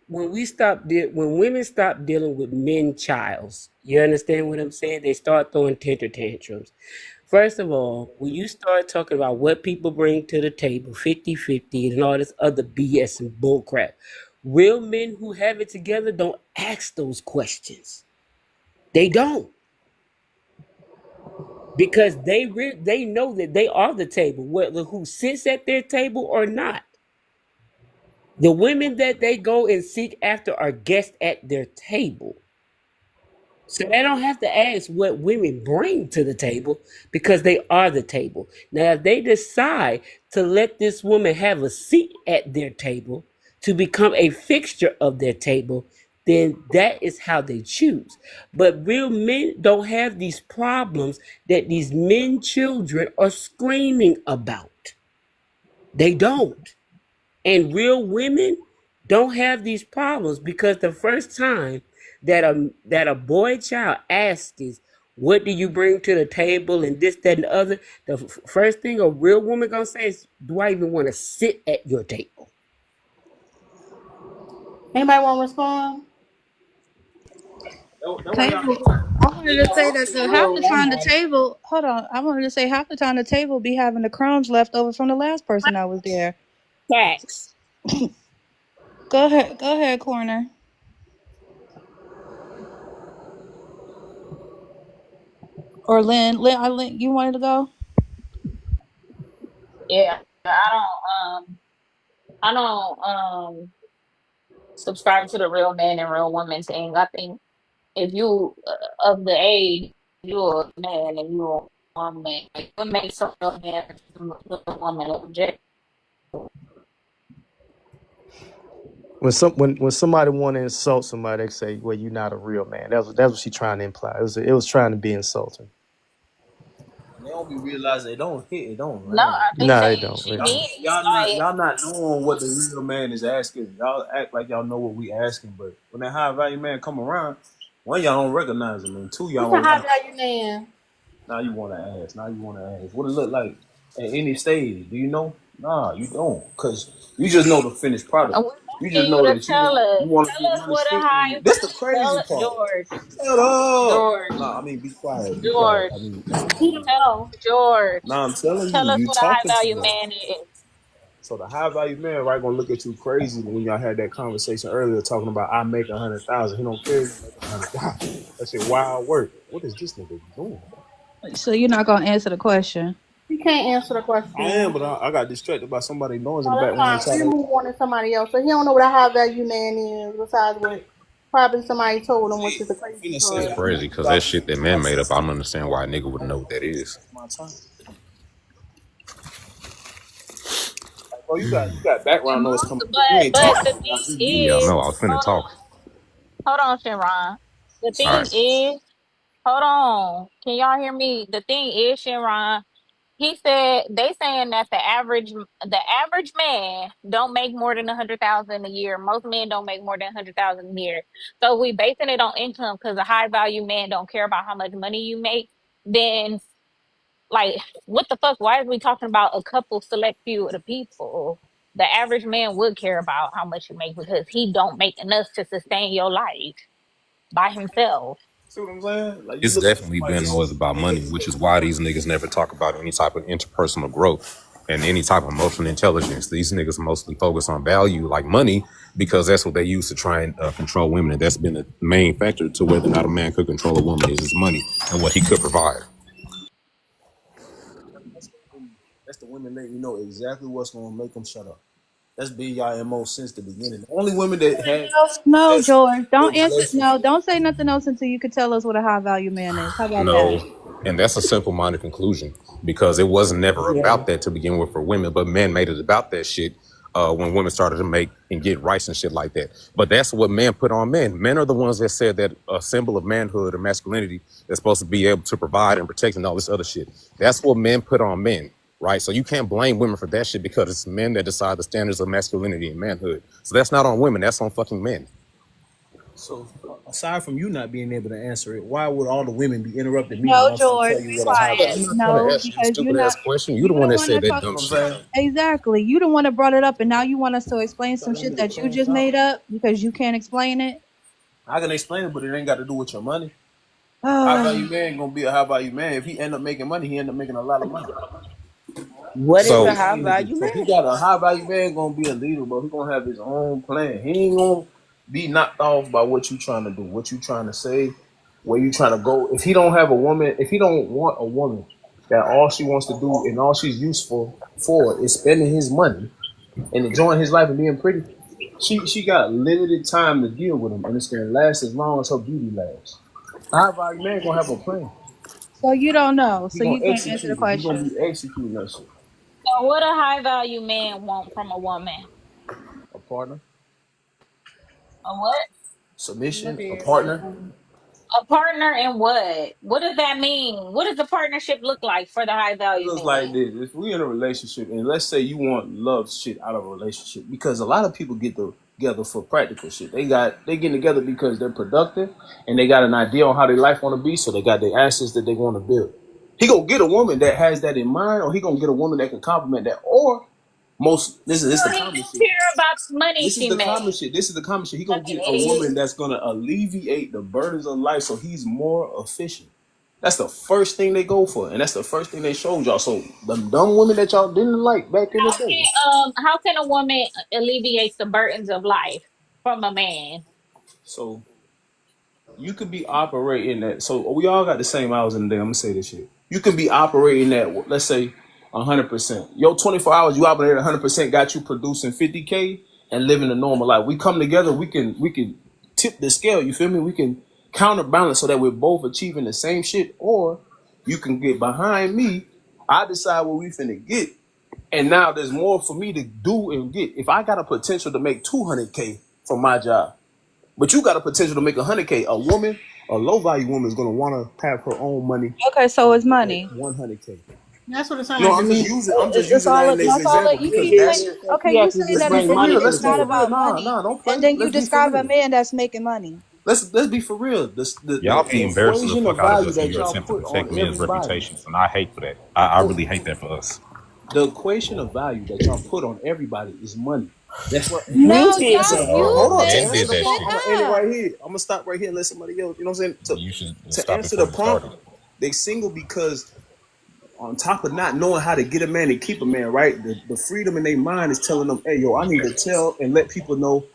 women stop dealing with men childs, you understand what I'm saying? They start throwing temper tantrums. First of all, when you start talking about what people bring to the table, 50-50, and all this other BS and bullcrap, real men who have it together don't ask those questions. They don't. Because they know that they are the table, whether who sits at their table or not. The women that they go and seek after are guests at their table. So they don't have to ask what women bring to the table because they are the table. Now, if they decide to let this woman have a seat at their table to become a fixture of their table, then that is how they choose. But real men don't have these problems that these men children are screaming about. They don't. And real women don't have these problems because the first time that a boy child asks is, what do you bring to the table and this, that, and the other, the first thing a real woman gonna say is, do I even want to sit at your table? Anybody want to respond? That why y'all. Table. I wanted to say that half Real the time the woman. table. Hold on. I wanted to say half the time the table be having the crumbs left over from the last person that was there. Facts. Go ahead. Go ahead, corner. Or Lynn. Lynn, you wanted to go? Yeah, I don't subscribe to the real man and real woman thing. I think if you of the age, you're a man and you're a woman. Like, what makes a real man and a woman object? When somebody want to insult somebody, they say, "Well, you're not a real man." That's what she's trying to imply. It was trying to be insulting. They don't be realizing it don't hit. It don't No, land. I think No, that they don't. she means like Y'all not knowing what the real man is asking. Y'all act like y'all know what we asking, but when that high value man come around, one y'all don't recognize him, and two y'all What's a don't high want. value man? Now you want to ask. Now you want to ask. What it look like at any stage? Do you know? Nah, you don't, cause you just know the finished product. we're You just asking you know to that you want to tell get us money what a spent on high you. That's the crazy tell part. George, Shut up. George, Nah, I mean be quiet. Be quiet. George, I mean, He don't tell know. George, nah, I'm telling you, tell us you what a high talking too value much. man is. So the high value man, right, gonna look at you crazy when y'all had that conversation earlier talking about I make 100,000. He don't care if you make 100,000. That shit wild work. What is this nigga doing? So you're not gonna answer the question. He can't answer the I am, question. but I got distracted by somebody noise in Oh, the that's background fine. trying We'll to move on to somebody else. So he don't know what a high value man is, besides what probably somebody told him, which is the I'm crazy finna That's say part. I'm crazy finna because that drop shit that man made up, I don't understand why a nigga would know what that is. my time. Like, bro, you got background noise coming through. You ain't But talking the right now. thing Just mute Yeah, I is, know. I was finna talk. hold on, Shinron. The All thing right. is, hold on. Can y'all hear me? The thing is, Shinron. He said they saying that the average man don't make more than 100,000 a year. Most men don't make more than 100,000 a year. So if we basing it on income because a high value man don't care about how much money you make, then like what the fuck? Why are we talking about a couple select few of the people? The average man would care about how much you make because he don't make enough to sustain your life by himself. See what I'm saying? Like you It's look at definitely somebody been just always about money, which is why these niggas never talk about any type of interpersonal growth and any type of emotional intelligence. These niggas mostly focus on value, like money, because that's what they use to try and control women. And that's been the main factor to whether or not a man could control a woman is his money and what he could provide. that's the women letting you know exactly what's gonna make them shut up. That's been y'all MO since the beginning. The only women that had No, that's George. Don't good answer. No, relationship. don't say nothing else until you can tell us what a high value man is. How about that? No, and that's a simple-minded conclusion because it wasn't never Yeah. about that to begin with for women, but men made it about that shit when women started to make and get rights and shit like that. But that's what men put on men. Men are the ones that said that a symbol of manhood or masculinity is supposed to be able to provide and protect and all this other shit. That's what men put on men, right? So you can't blame women for that shit because it's men that decide the standards of masculinity and manhood. So that's not on women, that's on fucking men. So aside from you not being able to answer it, why would all the women be interrupting me when No, I'm trying to George. tell you Be what a high quiet. value? I'm not trying to No, ask you a because you're stupid not. ass question. You You the one the that one said that that talk. dumb You know shit. what I'm saying? Exactly. You the one that brought it up, and now you want us to explain Thought some that shit nigga that you closed just out. made up because you can't explain it. I can explain it, but it ain't got to do with your money. High value man ain't gonna be a high value man. If he end up making money, he end up making a lot of money. What He is gonna a So be high leading niggas. value So if he man? got a high value man, gonna be a leader, but he gonna have his own plan. He ain't gonna be knocked off by what you trying to do, what you trying to say, where you trying to go. If he don't have a woman, if he don't want a woman that all she wants to do and all she's useful for is spending his money and enjoying his life and being pretty, she got limited time to deal with him, and it's gonna last as long as her beauty lasts. A high value man gonna have a plan. So you don't know. He So gonna you can't answer the execute it. He gonna question. be executing that shit. So what a high value man want from a woman? A partner, A what? submission, a partner. A partner in what? What does that mean? What does the partnership look like for the high It value looks like man? this. If we in a relationship, and let's say you want love shit out of a relationship, because a lot of people get together for practical shit. They getting together because they're productive and they got an idea on how their life want to be, so they got their assets that they want to build. He gonna get a woman that has that in mind, or he gonna get a woman that can complement that. Or most this is So the he common don't shit. care about the money This is she the common makes. shit. This is the common shit. He gonna Fucking get a idiot. woman that's gonna alleviate the burdens of life, so he's more efficient. That's the first thing they go for, and that's the first thing they showed y'all. So the dumb women that y'all didn't like back in the day. How can a woman alleviate the burdens of life from a man? So you could be operating that. So we all got the same hours in the day. I'm gonna say this shit. You can be operating that. Let's say 100%. Your 24 hours you operate at 100% got you producing 50K and living a normal life. We come together. We can tip the scale. You feel me? We can counterbalance so that we're both achieving the same shit. Or you can get behind me. I decide what we finna get. And now there's more for me to do and get. If I got a potential to make 200K from my job, but you got a potential to make 100K, a woman, a low value woman is gonna want to have her own money Okay, so it's at money. 100K. That's what it sounds No, like to I'm just me. using. I'm just It's using all. that as an That's all. example You because keep saying. that's. Okay, you say Let's that be it's for money, real. but Let's it's be not for real. about Nah, money. nah, don't And play. then you Let's be for describe a real. man that's making money. Let's be for real. y'all The be embarrassing the equation of fuck out of value us in that your y'all attempt to put protect on men's everybody. reputations, and I hate for that. I Hold really on. hate that for us. The equation of value that y'all put on everybody is money. That's what. You No, can't y'all say Oh, you Hold that. on. To men making answer did the that shit prompt, shit. I'm gonna end it up. right here. I'm gonna stop right here and let somebody else. You know what I'm saying? You should To stop answer before the you prompt, started. they single because on top of not knowing how to get a man and keep a man, right? The freedom in their mind is telling them, hey, yo, I need to tell and let people know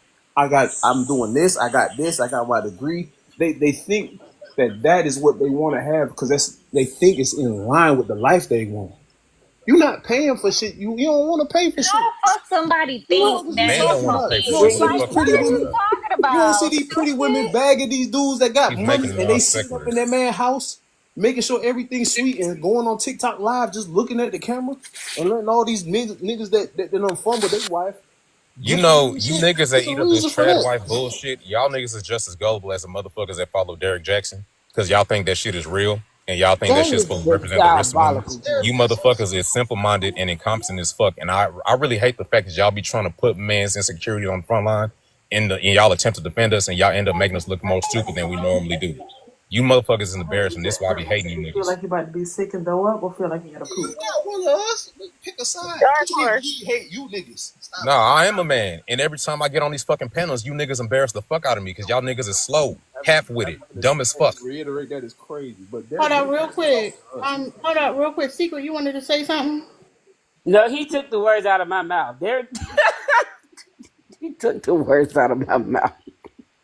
I'm doing this, I got this, I got my degree. They think that is what they want to have because they think it's in line with the life they want. You're not paying for shit. You don't want to pay for shit. How the fuck somebody You think know what that we Men don't it's talking want to about? pay for You want to shit. efficient? What see the Like, these fuck are you what pretty are talking you women? about? talking You want to see about? these pretty women Stupid. bagging these dudes that got He's money making it and they all sitting up in secular. that man's house, making sure everything's sweet and going on TikTok live, just looking at the camera and letting all these niggas that done fun with their wife You gift them know, free you shit. niggas that It's a eat up this reason for trad that. wife bullshit, y'all niggas is just as gullible as the motherfuckers that follow Derek Jackson. Cause y'all think that shit is real and y'all think that That shit's is supposed to the represent the rest of women. diabolical You too. motherfuckers is simple minded and incompetent as fuck. And I really hate the fact that y'all be trying to put man's insecurity on the front line in y'all attempt to defend us and y'all end up making us look more stupid than we normally do. You motherfuckers is embarrassing. This is why I be hating you You feel niggas. like you about to be sick and throw up, or feel like you gotta poop? Not one of us. Pick a side. Dark What you mean? horse. You hate you niggas. Stop No, it. I am a man. And every time I get on these fucking panels, you niggas embarrass the fuck out of me because y'all niggas is slow, half-witted, dumb as fuck. Reiterate that is crazy. But Hold that up, real quick. Hold up, real quick. Secret, you wanted to say something? No, he took the words out of my mouth. There, he took the words out of my mouth.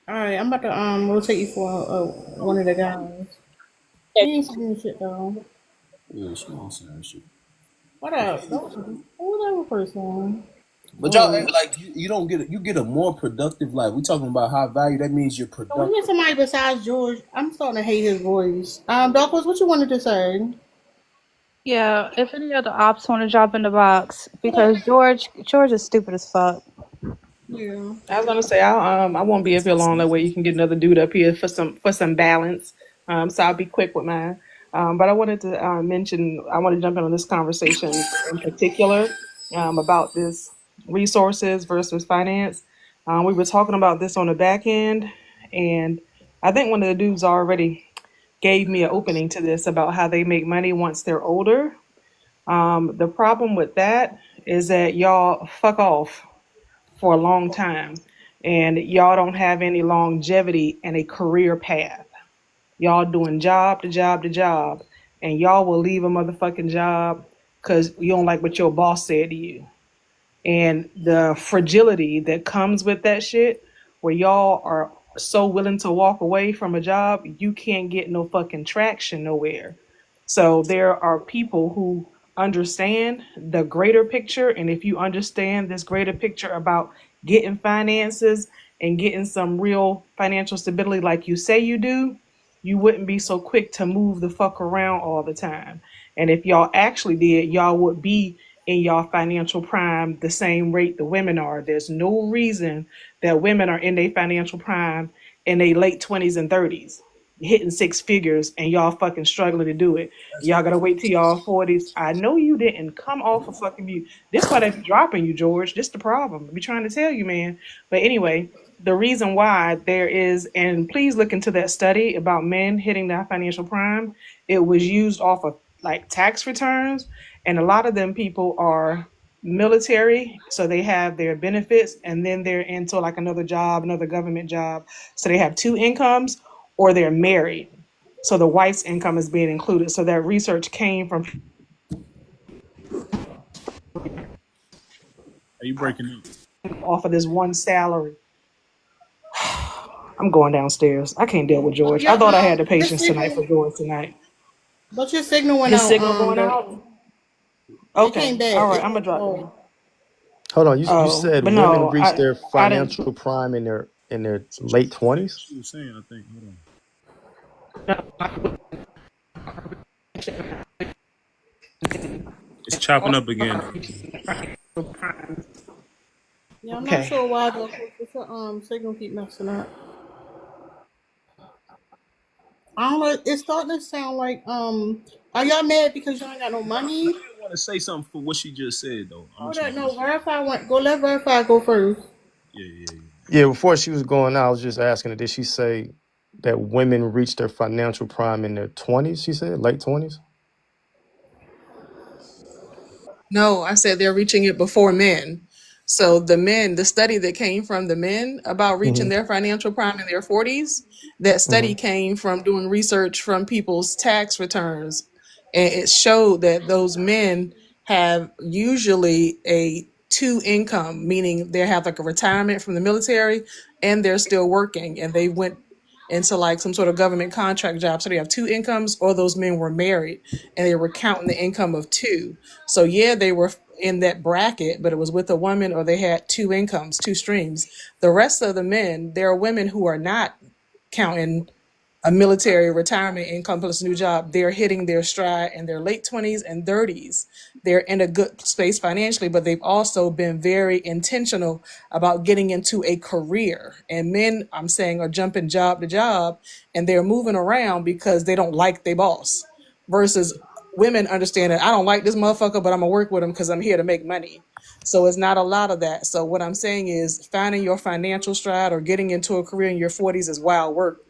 All right, I'm about to rotate you for one of the guys. He ain't saying shit though. yeah, she don't say that shit. What up? Don't whatever person. But y'all act like you don't get it. You get a more productive life. We talking about high value. That means you're So we productive. get somebody besides George. I'm starting to hate his voice. Darkness, what you wanted to say? Yeah, if any other ops want to drop in the box, because George is stupid as fuck. Yeah. I was gonna say I won't be up here long. That way you can get another dude up here for some balance. So I'll be quick with mine. But I wanted to mention I want to jump in on this conversation in particular about this resources versus finance. We were talking about this on the back end, and I think one of the dudes already gave me an opening to this about how they make money once they're older. The problem with that is that y'all fuck off for a long time and y'all don't have any longevity and a career path. Y'all doing job to job to job, and y'all will leave a motherfucking job because you don't like what your boss said to you. And the fragility that comes with that shit, where y'all are so willing to walk away from a job, you can't get no fucking traction nowhere. So there are people who understand the greater picture. And if you understand this greater picture about getting finances and getting some real financial stability like you say you do, you wouldn't be so quick to move the fuck around all the time. And if y'all actually did, y'all would be in y'all financial prime the same rate the women are. There's no reason that women are in their financial prime in their late 20s and 30s, hitting six figures, and y'all fucking struggling to do it. Y'all gotta wait till y'all 40s. I know you didn't come off of fucking mute. This why they be dropping you, George. This the problem. I be trying to tell you, man. But anyway, the reason why there is, and please look into that study about men hitting that financial prime. It was used off of like tax returns, and a lot of them people are military, so they have their benefits, and then they're into like another job, another government job, so they have two incomes, or they're married, so the wife's income is being included. So that research came from Are you breaking up? off of this one salary. I'm going downstairs. I can't deal with George. I Yeah, thought I had the your patience tonight for signal, George tonight. but your signal went His out. signal going out? It came Okay. back. All right, I'm gonna drop Oh, down. Hold on, you Oh, said but women no, reach their I didn't. financial prime in their late 20s? She was saying, I think. Hold on. It's chopping up again. yeah, I'm not Okay. sure why the signal keep messing up. I don't know. It's starting to sound like are y'all mad because y'all ain't got no money? I want to say something for what she just said, though. I'm Hold trying up, to no. listen. Verify went. Go let verify go first. Yeah. Yeah, before she was going out, I was just asking her, did she say that women reach their financial prime in their 20s, she said? Late 20s? No, I said they're reaching it before men. So the men, the study that came from the men about reaching Mm-hmm. their financial prime in their 40s, that study Mm-hmm. came from doing research from people's tax returns. And it showed that those men have usually a two income, meaning they have like a retirement from the military and they're still working, and they went into like some sort of government contract job. So they have two incomes, or those men were married and they were counting the income of two. So yeah, they were in that bracket, but it was with a woman, or they had two incomes, two streams. The rest of the men, there are women who are not counting a military retirement income plus a new job. They're hitting their stride in their late 20s and 30s. They're in a good space financially, but they've also been very intentional about getting into a career. And men, I'm saying, are jumping job to job, and they're moving around because they don't like their boss. Versus women understand that I don't like this motherfucker, but I'm gonna work with him because I'm here to make money. So it's not a lot of that. So what I'm saying is finding your financial stride or getting into a career in your 40s is wild work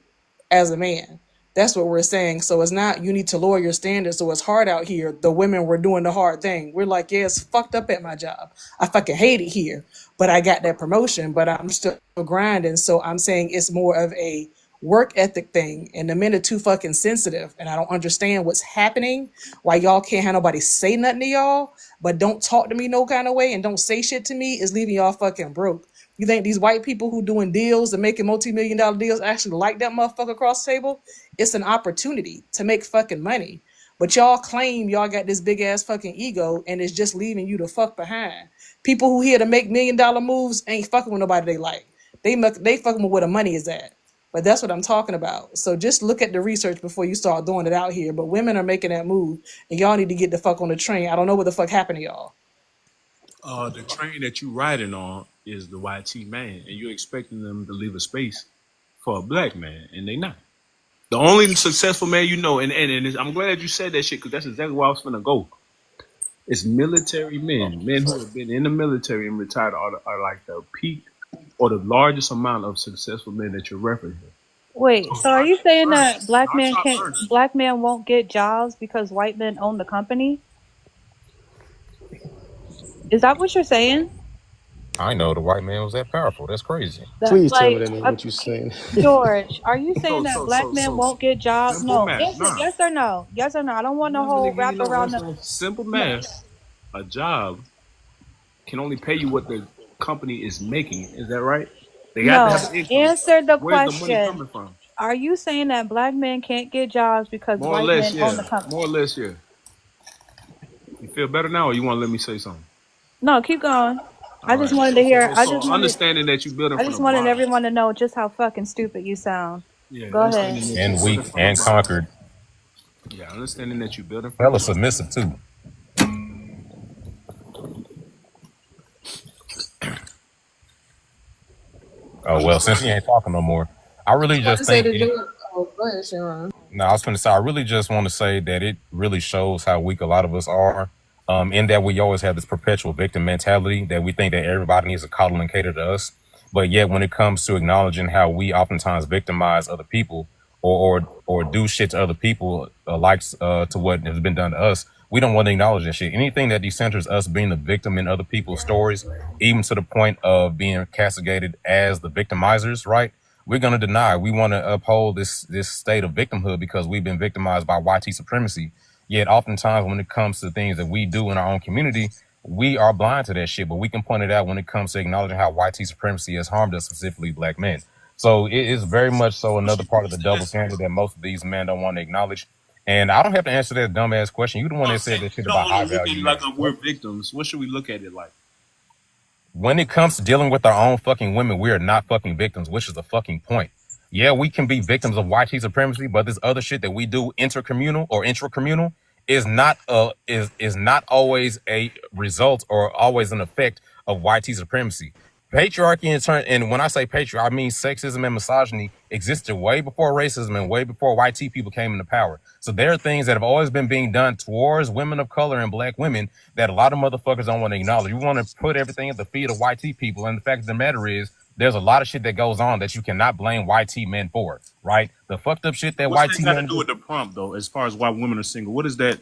as a man. That's what we're saying. So it's not you need to lower your standards so it's hard out here. The women were doing the hard thing. We're like, yeah, it's fucked up at my job. I fucking hate it here. But I got that promotion, but I'm still grinding. So I'm saying it's more of a work ethic thing. And the men are too fucking sensitive. And I don't understand what's happening. Why y'all can't have nobody say nothing to y'all, but don't talk to me no kind of way and don't say shit to me is leaving y'all fucking broke. You think these white people who doing deals and making multi-million-dollar deals actually like that motherfucker across the table? It's an opportunity to make fucking money. But y'all claim y'all got this big ass fucking ego and it's just leaving you the fuck behind. People who here to make $1 million moves ain't fucking with nobody they like. They fucking with where the money is at. But that's what I'm talking about. So just look at the research before you start doing it out here. But women are making that move and y'all need to get the fuck on the train. I don't know what the fuck happened to y'all. The train that you riding on is the YT man, and you're expecting them to leave a space for a black man, and they not. The only successful man you know, and I'm glad you said that shit because that's exactly where I was finna go. It's military men who have been in the military and retired are like the peak or the largest amount of successful men that you're referencing. Wait, so are you saying that black Our men top can't, earners. black men won't get jobs because white men own the company? Is that what you're saying? I know the white man was that powerful. That's crazy. Please tell me Like, that ain't what you're saying. George, are you saying that So, black so, men so, won't get jobs? simple No, math. Nah, yes or no? Yes or no? I don't want no I'm whole gonna give wrap you no around the. answer. Simple No. math. A job can only pay you what the company is making. Is that right? They have to No. have an income. Answer the Where's the money question. coming from? Are you saying that black men can't get jobs because More or white less, men own yeah. the company? More or less, yeah. You feel better now, or you want to let me say something? No, keep going. I All just right. wanted to hear. So understanding that you're building I from just the wanted bottom. everyone to know just how fucking stupid you sound. Yeah, Go ahead. understanding that And you're weak building from the and bottom. conquered. Yeah, understanding that you're building from the Hella bottom. submissive too. Oh well, since he ain't talking no more, I really What just to say think to it. George? Oh, go ahead, Sharon. No, I was going to say I really just want to say that it really shows how weak a lot of us are. In that we always have this perpetual victim mentality that we think that everybody needs to coddle and cater to us. But yet, when it comes to acknowledging how we oftentimes victimize other people or do shit to other people, to what has been done to us, we don't want to acknowledge that shit. Anything that decenters us being the victim in other people's stories, even to the point of being castigated as the victimizers, right? We're going to deny. We want to uphold this state of victimhood because we've been victimized by YT supremacy. Yet oftentimes when it comes to things that we do in our own community, we are blind to that shit. But we can point it out when it comes to acknowledging how YT supremacy has harmed us, specifically black men. So it is very much so another part of the double standard that most of these men don't want to acknowledge. And I don't have to answer that dumbass question. You the one that said that shit You about don't high want to look at value it men. like we're victims. What should we look at it like? When it comes to dealing with our own fucking women, we are not fucking victims, which is the fucking point. Yeah, we can be victims of YT supremacy, but this other shit that we do intercommunal or intracommunal is not is not always a result or always an effect of YT supremacy. Patriarchy in turn, and when I say patriarchy, I mean sexism and misogyny existed way before racism and way before YT people came into power. So there are things that have always been being done towards women of color and black women that a lot of motherfuckers don't want to acknowledge. You want to put everything at the feet of YT people, and the fact of the matter is, there's a lot of shit that goes on that you cannot blame YT men for, right? The fucked up shit that What's YT that got to men do with the prompt, though, as far as why women are single? What is that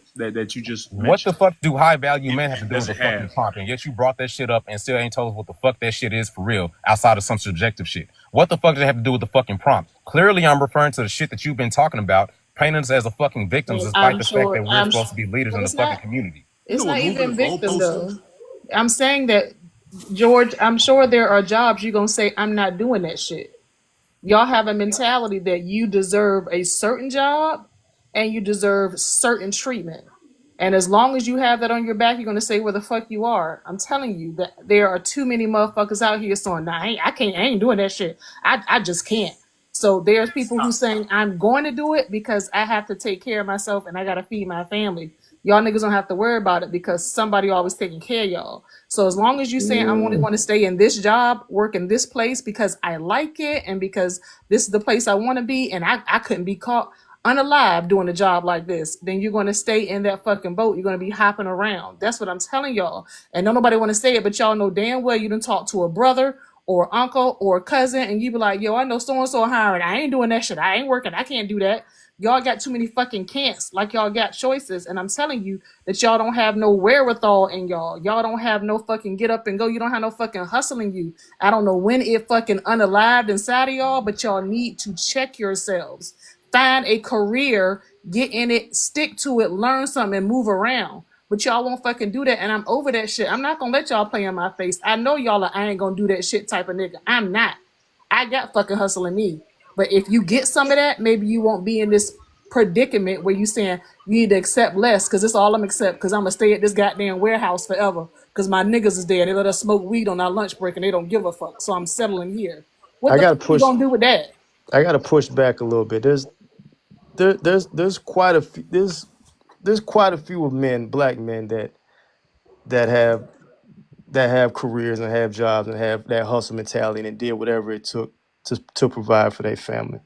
you just What mentioned? the fuck do high value men have to do Does with it the fucking have? prompt? And yet you brought that shit up and still ain't told us what the fuck that shit is for real, outside of some subjective shit. What the fuck does it have to do with the fucking prompt? Clearly, I'm referring to the shit that you've been talking about, painting us as a fucking victims, despite the fact that we're supposed to be leaders in the It's fucking not. community. It's You know not what moving even the victim goalpost though. is? I'm saying that, George. I'm sure there are jobs you're gonna say I'm not doing that shit. Y'all have a mentality that you deserve a certain job and you deserve certain treatment. And as long as you have that on your back, you're gonna say where the fuck you are. I'm telling you that there are too many motherfuckers out here saying, "Nah, I ain't doing that shit. I just can't." So there's people who saying I'm going to do it because I have to take care of myself and I gotta feed my family. Y'all niggas don't have to worry about it because somebody always taking care of y'all. So as long as you say I only want to stay in this job, work in this place because I like it and because this is the place I want to be, and I couldn't be caught unalive doing a job like this, then you're going to stay in that fucking boat. You're going to be hopping around. That's what I'm telling y'all. And don't nobody want to say it, but y'all know damn well you done talk to a brother or uncle or cousin, and you be like, yo, I know so and so hiring. I ain't doing that shit. I ain't working. I can't do that. Y'all got too many fucking can'ts, like y'all got choices. And I'm telling you that y'all don't have no wherewithal in y'all. Y'all don't have no fucking get up and go. You don't have no fucking hustling you. I don't know when it fucking unalived inside of y'all, but y'all need to check yourselves. Find a career, get in it, stick to it, learn something, and move around. But y'all won't fucking do that, and I'm over that shit. I'm not gonna let y'all play in my face. I know y'all are I ain't gonna do that shit type of nigga. I'm not. I got fucking hustle in me. But if you get some of that, maybe you won't be in this predicament where you saying you need to accept less because it's all I'm accept because I'm gonna stay at this goddamn warehouse forever because my niggas is there. They let us smoke weed on our lunch break and they don't give a fuck. So I'm settling here. What I the gotta fuck you push. gonna do with that? I gotta push back a little bit. There's quite a few. There's quite a few of men, black men that have careers and have jobs and have that hustle mentality and did whatever it took to provide for their family.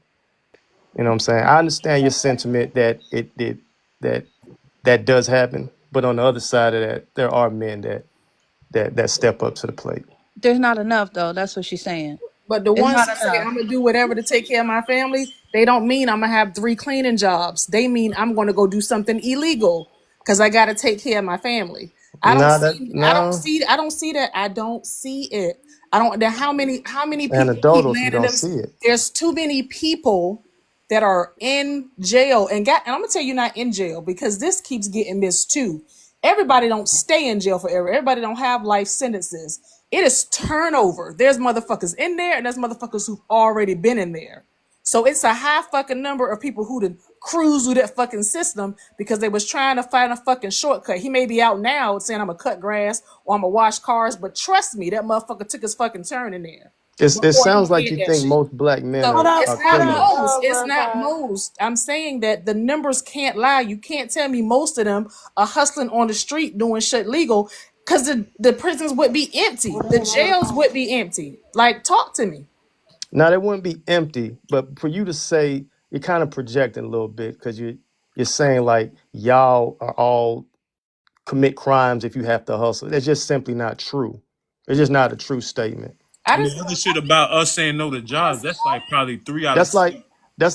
You know what I'm saying? I understand your sentiment that it did that does happen, but on the other side of that, there are men that step up to the plate. There's not enough though. That's what she's saying. But the It's ones not who say enough. I'm gonna do whatever to take care of my family, they don't mean I'm gonna have 3 cleaning jobs. They mean I'm gonna go do something illegal because I gotta take care of my family. I don't Nah, that see I don't no see I don't see that. I don't see it. I don't how many people keep anecdotal if you landing don't them. see it. There's too many people that are in jail and I'm gonna tell you not in jail because this keeps getting missed too. Everybody don't stay in jail forever. Everybody don't have life sentences. It is turnover. There's motherfuckers in there and there's motherfuckers who've already been in there. So it's a high fucking number of people who did cruise through that fucking system because they was trying to find a fucking shortcut. He may be out now saying I'm gonna cut grass or I'm gonna wash cars, but trust me, that motherfucker took his fucking turn in there It before he sounds like did you that think shit. most black men So Hold on, are it's not hold on, criminals. most. It's not Verify. most. I'm saying that the numbers can't lie. You can't tell me most of them are hustling on the street doing shit legal because the prisons would be empty. The jails would be empty. Like, talk to me. Now they wouldn't be empty, but for you to say you're kind of projecting a little bit because you're saying like y'all are all commit crimes if you have to hustle. That's just simply not true. It's just not a true statement. I And the just other shit about us saying no to jobs, that's like probably 3 out of That's 10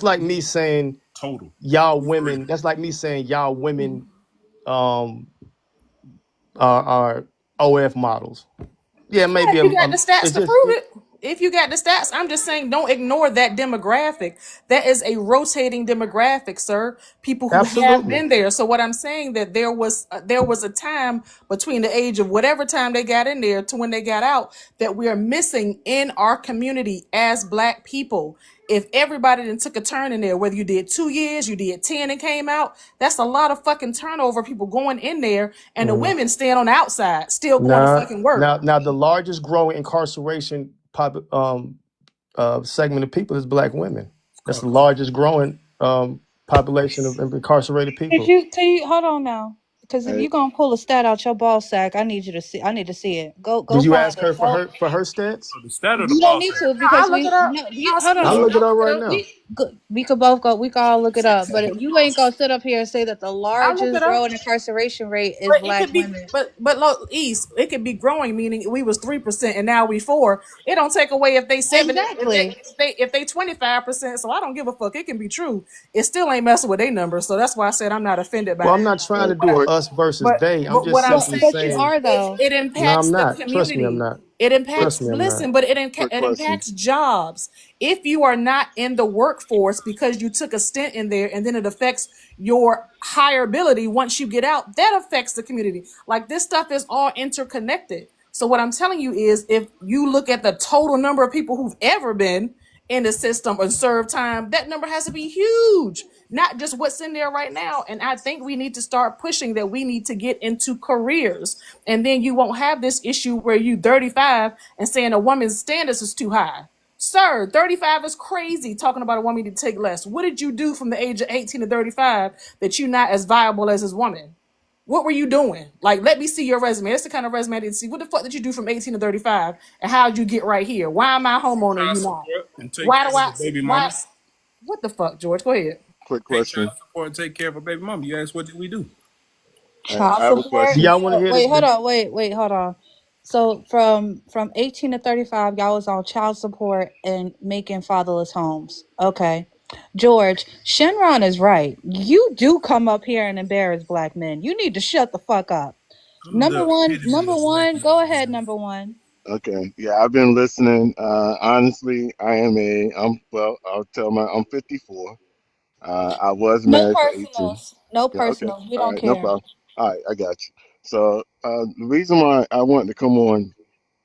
like me saying total. y'all women. That's like me saying y'all women um are OF models. Yeah, maybe if you got the stats it's to just prove it. If you got the stats, I'm just saying don't ignore that demographic. That is a rotating demographic, sir. People who have absolutely. been there. So what I'm saying that there was a time between the age of whatever time they got in there to when they got out that we are missing in our community as black people. If everybody then took a turn in there, whether you did 2 years, you did 10 and came out, that's a lot of fucking turnover. People going in there and the Mhm. women staying on the outside, still going to Now, fucking work. now, the largest growing incarceration segment of people is black women. That's the largest growing population of incarcerated Could people. you hold on now? Because if Hey, you're gonna pull a stat out your ball sack, I need you to see. I need to see it. Go Did you find ask it. her for Go. her stats? So the stat of the You don't ball need sack. to I'll because look it we up. no. You I'll hold I'll on. screenshot. look it up right No, now. we could both go. We could all look it up. But you ain't gonna sit up here and say that the I'll look it largest up. growing incarceration rate is But it black could be, women. but look, East, it could be growing, meaning we was 3% and now we 4. It don't take away if they 7, Exactly. if they 25%. So I don't give a fuck. It can be true. It still ain't messing with their numbers. So that's why I said I'm not offended by Well, I'm that. not trying to do a But quick, us versus but they. I'm but just what I'm simply saying But you is saying, are though. it no, impacts I'm the not. Trust me, I'm community. not. It impacts, Trust me, I'm not. listen, but quick it question. impacts jobs. If you are not in the workforce because you took a stint in there and then it affects your hireability once you get out, that affects the community. Like, this stuff is all interconnected. So what I'm telling you is if you look at the total number of people who've ever been in the system or served time, that number has to be huge, not just what's in there right now. And I think we need to start pushing that we need to get into careers. And then you won't have this issue where you 35 and saying a woman's standards is too high. Sir, 35 is crazy talking about a woman to take less. What did you do from the age of 18 to 35 that you're not as viable as this woman? What were you doing? Like, let me see your resume. That's the kind of resume I didn't see. What the fuck did you do from 18 to 35? And how'd you get right here? Why am I a homeowner and Child you not? support and take Why care do of I, a baby why, mama. what the fuck, George? Go ahead. Quick Pay question. child support and take care of a baby mama. You asked what did we do? Child I have a support. Do question. y'all want to hear Wait, hold the on. Wait, hold on. So from 18 to 35, y'all was on child support and making fatherless homes. Okay. George, Shenron is right. You do come up here and embarrass black men. You need to shut the fuck up. I'm the Number pigeons black one, people. go ahead, number one. Okay. Yeah, I've been listening. Honestly, I'm 54. I was No married for 18. personals. No Yeah, okay. personals. We All don't right, no care. problem. All right, I got you. So, the reason why I wanted to come on,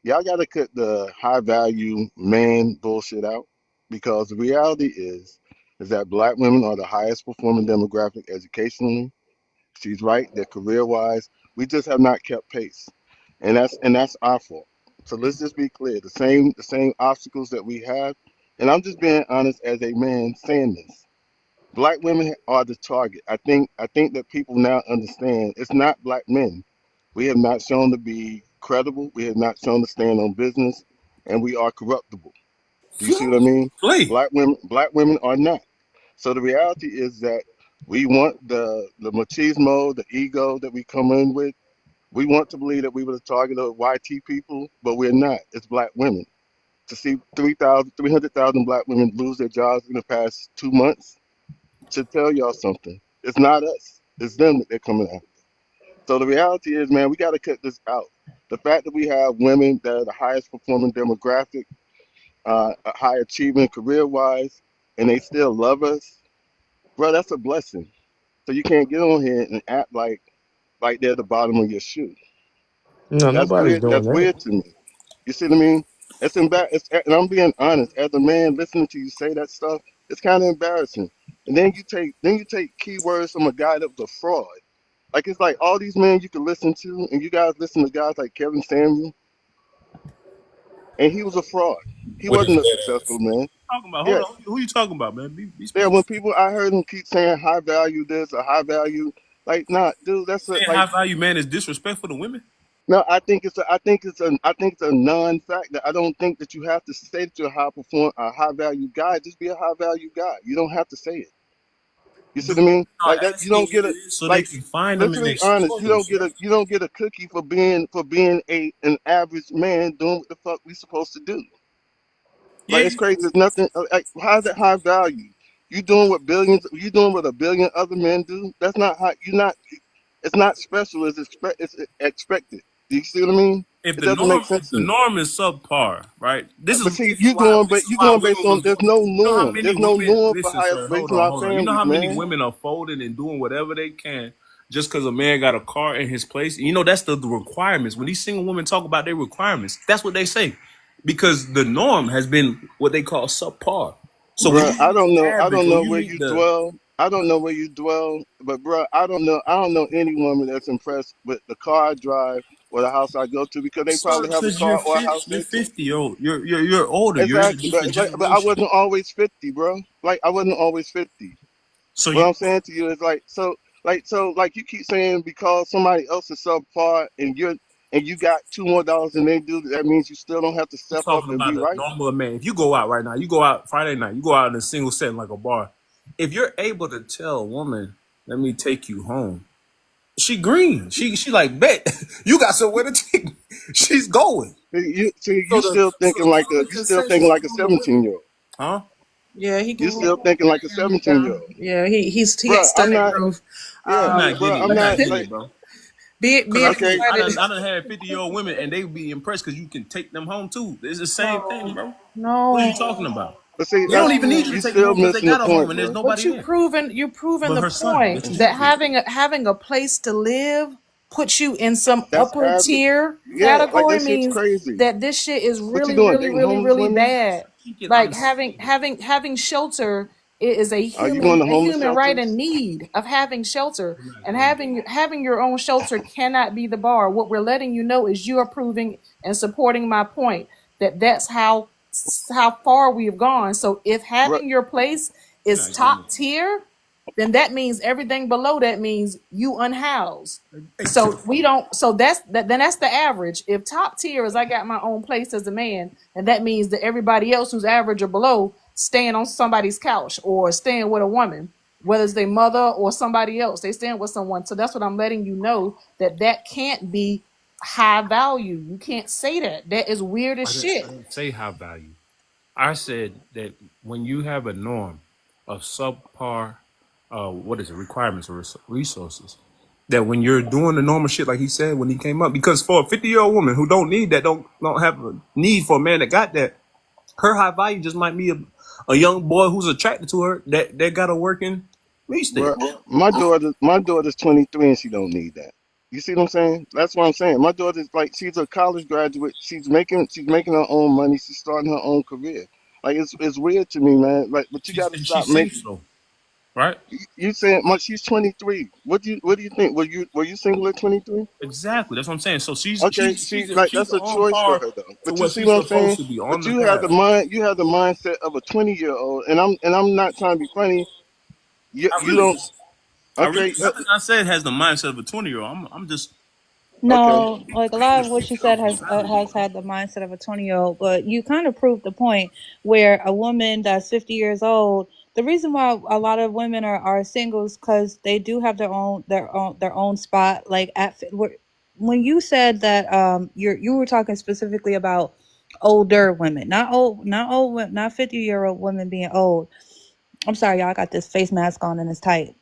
y'all got to cut the high value man bullshit out, because the reality is that black women are the highest performing demographic educationally. She's right that career wise, we just have not kept pace. And that's our fault. So let's just be clear. The same obstacles that we have, and I'm just being honest as a man saying this. Black women are the target. I think that people now understand it's not black men. We have not shown to be credible. We have not shown to stand on business, and we are corruptible. Do you see what I mean? Play. Black women are not. So the reality is that we want the machismo, the ego that we come in with. We want to believe that we were the target of YT people, but we're not. It's black women. To see 300,000 black women lose their jobs in the past 2 months should tell y'all something. It's not us. It's them that they're coming after. So the reality is, man, we got to cut this out. The fact that we have women that are the highest performing demographic, high achievement career wise, and they still love us, bro, that's a blessing. So you can't get on here and act like they're the bottom of your shoe. No, That's nobody's weird. doing That's that. weird to me. You see what I mean? And I'm being honest. As a man, listening to you say that stuff, it's kind of embarrassing. And then you take keywords from a guy that was a fraud. Like it's like all these men you can listen to, and you guys listen to guys like Kevin Samuel, and he was a fraud. He With his wasn't a dead successful ass. man. Talking about, hold Yeah, on. Who you talking about, man? Be yeah. specific. When people, I heard him keep saying high value this or high value, like, nah, dude, that's a, Saying like. high value man is disrespectful to women. No, I think it's a non-factor. I don't think that you have to say that you're a high value guy. Just be a high value guy. You don't have to say it. You see The what I women mean? are Like that. You asking don't you get a this so they like. can find them Let's and be honest. You expose don't get a themselves. you don't get a cookie for being an average man doing what the fuck we supposed to do. Yeah, Like it's crazy. There's nothing. Like how's that high value? You doing what billions? You doing what a billion other men do? That's not how. You're not. It's not special. It's expected. Do you see what I mean? if It the doesn't make norm sense if to the me. norm is subpar, right? This is But see, this is why this but is you why going based women on was there's no you know how norm. many There's no women norm for listen, higher sir, hold raising on, our hold on. You know families, how many man. women are folding and doing whatever they can just because a man got a car in his place? You know, that's the requirements. When these single women talk about their requirements, that's what they say. Because the norm has been what they call subpar. So when Bruh, you I meet don't know. the I average don't or know you where meet you the dwell. I don't know where you dwell, but bruh, I don't know. I don't know any woman that's impressed with the car I drive or the house I go to because they sir, probably have a because you're car or a 50, house you're there too. 50 old. You're older. You're in a Exactly, different but I generation. wasn't always 50, bro. Like I wasn't always 50. So What you I'm saying to you is like you keep saying because somebody else is subpar and you got $2 more than they do, that means you still don't have to I'm step up talking and about be the right. normal man. If you go out right now, you go out Friday night, you go out in a single setting like a bar. If you're able to tell a woman, "Let me take you home," she green. She like bet you got somewhere to take. Me. She's going. You So still the thinking like common you still consensus thinking like a among the women, 17-year-old. huh? Yeah, he You can. still thinking like a There you 17-year-old. go. Yeah, he got Bruh, I'm stunning not. growth. Yeah, You're not bruh, getting it. I'm You're not not getting like. it, bro. Cause Being Okay, excited. I done had 50-year-old women and they be impressed because you can take them home too. It's the same thing, No, bro. What are you no, talking about? but see, They don't that's even need no. you to you take them still home because they missing the got a home point, and there's bro. But nobody there. you've proven But the her son point that you that took care of. having a place to live puts you in some That's upper average. tier Yeah, like category that shit's means crazy. that this shit is What you really, doing? really, Dating really, homeless really women? bad. Thinking Like I'm having shelter is Are you going to a homeless human right and shelters? need of having shelter. I'm not And going there. having your own shelter cannot be the bar. What we're letting you know is you are proving and supporting my point that that's how far we've gone. So if Bruh, having your place I'm is not going top tier, then that means everything below that means you unhoused. there. So we don't. So then that's the average. If top tier is I got my own place as a man, and that means that everybody else who's average or below staying on somebody's couch or staying with a woman, whether it's their mother or somebody else, they staying with someone. So that's what I'm letting you know that can't be high value. You can't say that. That is weird as I shit. didn't say high value. I said that when you have a norm of subpar, what is it, requirements or resources, that when you're doing the normal shit like he said when he came up, because for a 50-year-old woman who don't need that, don't have a need for a man that got that, her high value just might be a young boy who's attracted to her that got a working meat stick. Well, my daughter's 23 and she don't need that. You see what I'm saying? That's what I'm saying. My daughter's like, she's a college graduate. She's making her own money. She's starting her own career. Like it's weird to me, man. Like, but you got to stop She's making. single, right? You saying she's 23? What do you think? Were you single at 23? Exactly. That's what I'm saying. So Okay, she's like she's that's a on choice for par her though. to But you what see she's what I'm supposed saying? to be on But the you have the path. mindset of a 20-year-old, and I'm not trying to be funny. I You really, don't. Okay, nothing I said has the mindset of a 20-year-old. I'm just okay. No, like a lot of what you said has had the mindset of a 20-year-old, but you kind of proved the point where a woman that's 50 years old, the reason why a lot of women are singles because they do have their own spot. Like when you said that you were talking specifically about older women, not 50-year-old women being old. I'm sorry, y'all, I got this face mask on and it's tight.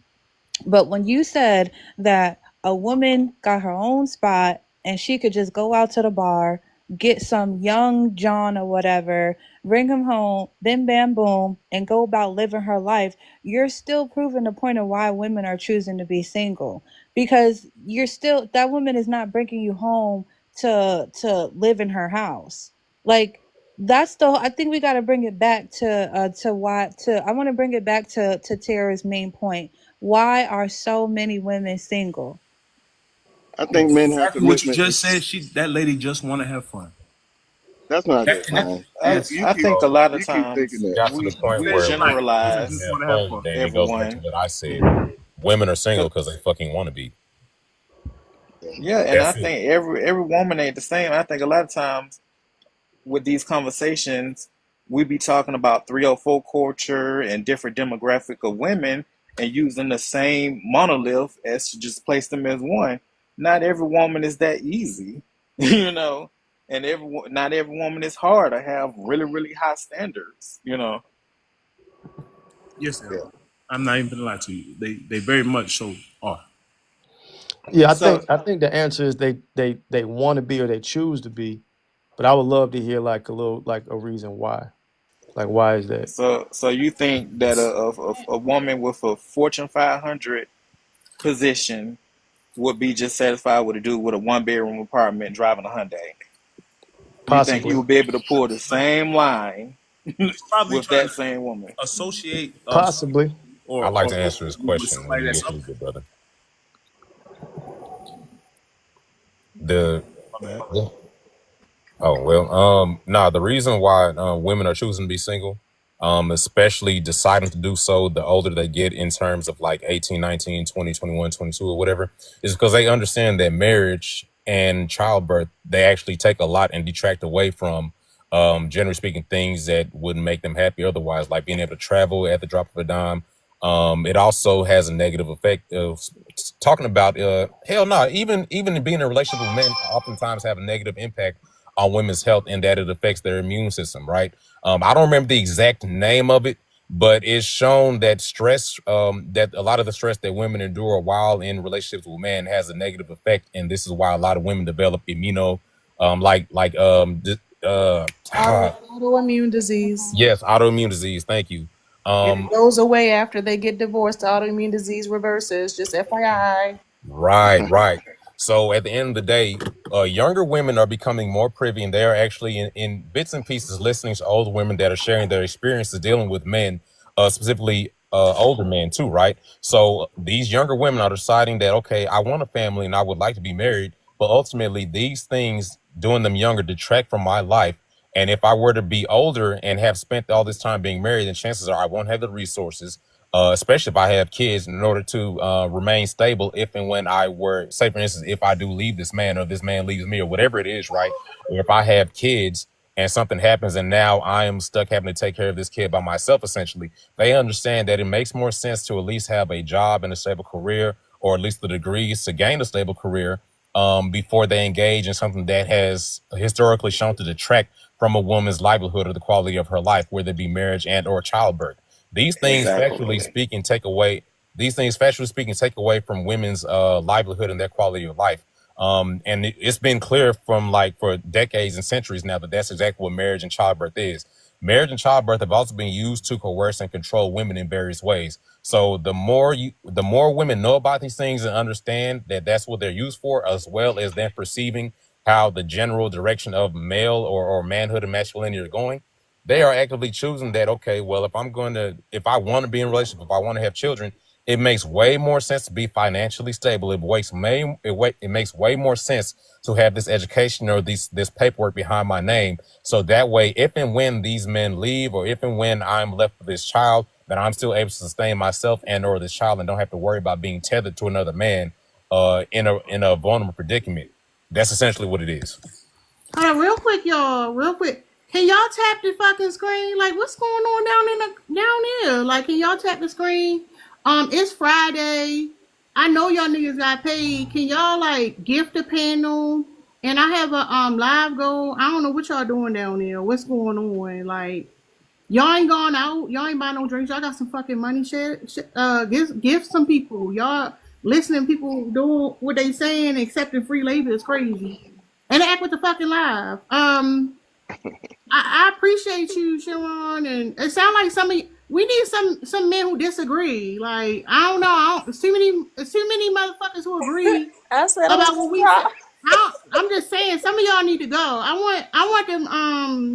But when you said that a woman got her own spot and she could just go out to the bar, get some young John or whatever, bring him home, bim bam boom, and go about living her life, you're still proving the point of why women are choosing to be single. Because that woman is not bringing you home to live in her house. Like I think we got to bring it back I want to bring it back to Tara's main point. Why are so many women single? I think men have exactly what you commitment just said. issues. That lady just want to have fun. That's not That, it, and that, man. yes, You I keep think a lot of you keep thinking times that. got to the point you where said it right. women Women want to just have want to have fun, fun. then it goes back to what I said. Women are single because they fucking want to be. Yeah, and I That's it. think every woman ain't the same. I think a lot of times with these conversations, we be talking about 304 culture and different demographic of women and using the same monolith as to just place them as one. Not every woman is that easy, you know, and not every woman is hard or have really, really high standards, you know. Yes, they are. I'm not even gonna lie to you. They very much so are. Yeah, So I think the answer is they want to be or they choose to be, but I would love to hear like a reason why. Like why is that? so you think that a woman with a Fortune 500 position would be just satisfied with a dude with a one-bedroom apartment driving a Hyundai? You think he Possibly. would be able to pull the same line He's probably with trying that to same woman? associate Possibly. or I'd like or to answer his with question when somebody you that's get up through, good brother. The there. Oh well, nah, the reason why women are choosing to be single, especially deciding to do so the older they get in terms of like 18, 19, 20, 21, 22, or whatever, is because they understand that marriage and childbirth, they actually take a lot and detract away from, generally speaking, things that wouldn't make them happy otherwise, like being able to travel at the drop of a dime. It also has a negative effect of talking about, hell no, even being in a relationship with men oftentimes have a negative impact on women's health in that it affects their immune system, right? I don't remember the exact name of it, but it's shown that stress, that a lot of the stress that women endure while in relationships with men has a negative effect, and this is why a lot of women develop Autoimmune disease. yes, autoimmune disease. Thank you. And it goes away after they get divorced. The autoimmune disease reverses. Just FYI. Right. So at the end of the day, younger women are becoming more privy, and they are actually in bits and pieces listening to older women that are sharing their experiences dealing with men, specifically older men too, right? So these younger women are deciding that, okay, I want a family and I would like to be married, but ultimately these things doing them younger detract from my life. And if I were to be older and have spent all this time being married, then chances are I won't have the resources, especially if I have kids, in order to remain stable if and when I were, say for instance, if I do leave this man or this man leaves me or whatever it is, right? Or if I have kids and something happens and now I am stuck having to take care of this kid by myself, essentially, they understand that it makes more sense to at least have a job and a stable career, or at least the degrees to gain a stable career, before they engage in something that has historically shown to detract from a woman's livelihood or the quality of her life, whether it be marriage and or childbirth. These things Exactly. factually speaking take away from women's livelihood and their quality of life. And it's been clear from like for decades and centuries now that that's exactly what marriage and childbirth is. Marriage and childbirth have also been used to coerce and control women in various ways. So the more women know about these things and understand that that's what they're used for, as well as them perceiving how the general direction of male or manhood and masculinity are going, they are actively choosing that, okay, well, if I want to be in a relationship, if I want to have children, it makes way more sense to be financially stable. It makes way more sense to have this education or this paperwork behind my name. So that way, if and when these men leave, or if and when I'm left with this child, that I'm still able to sustain myself and or this child and don't have to worry about being tethered to another man in a vulnerable predicament. That's essentially what it is. Hold on, real quick, y'all. Real quick. Can y'all tap the fucking screen? Like, what's going on down there? Like, can y'all tap the screen? It's Friday. I know y'all niggas got paid. Can y'all like gift the panel? And I have a live goal. I don't know what y'all doing down there. What's going on? Like, y'all ain't gone out. Y'all ain't buying no drinks. Y'all got some fucking money. Give some people. Y'all listening. People doing what they saying, accepting free labor is crazy. And act with the fucking live. I appreciate you, Sharon, and it sounds like we need some men who disagree. Like I don't know, too many motherfuckers who agree I said I'm about what we say. I'm just saying, some of y'all need to go. I want them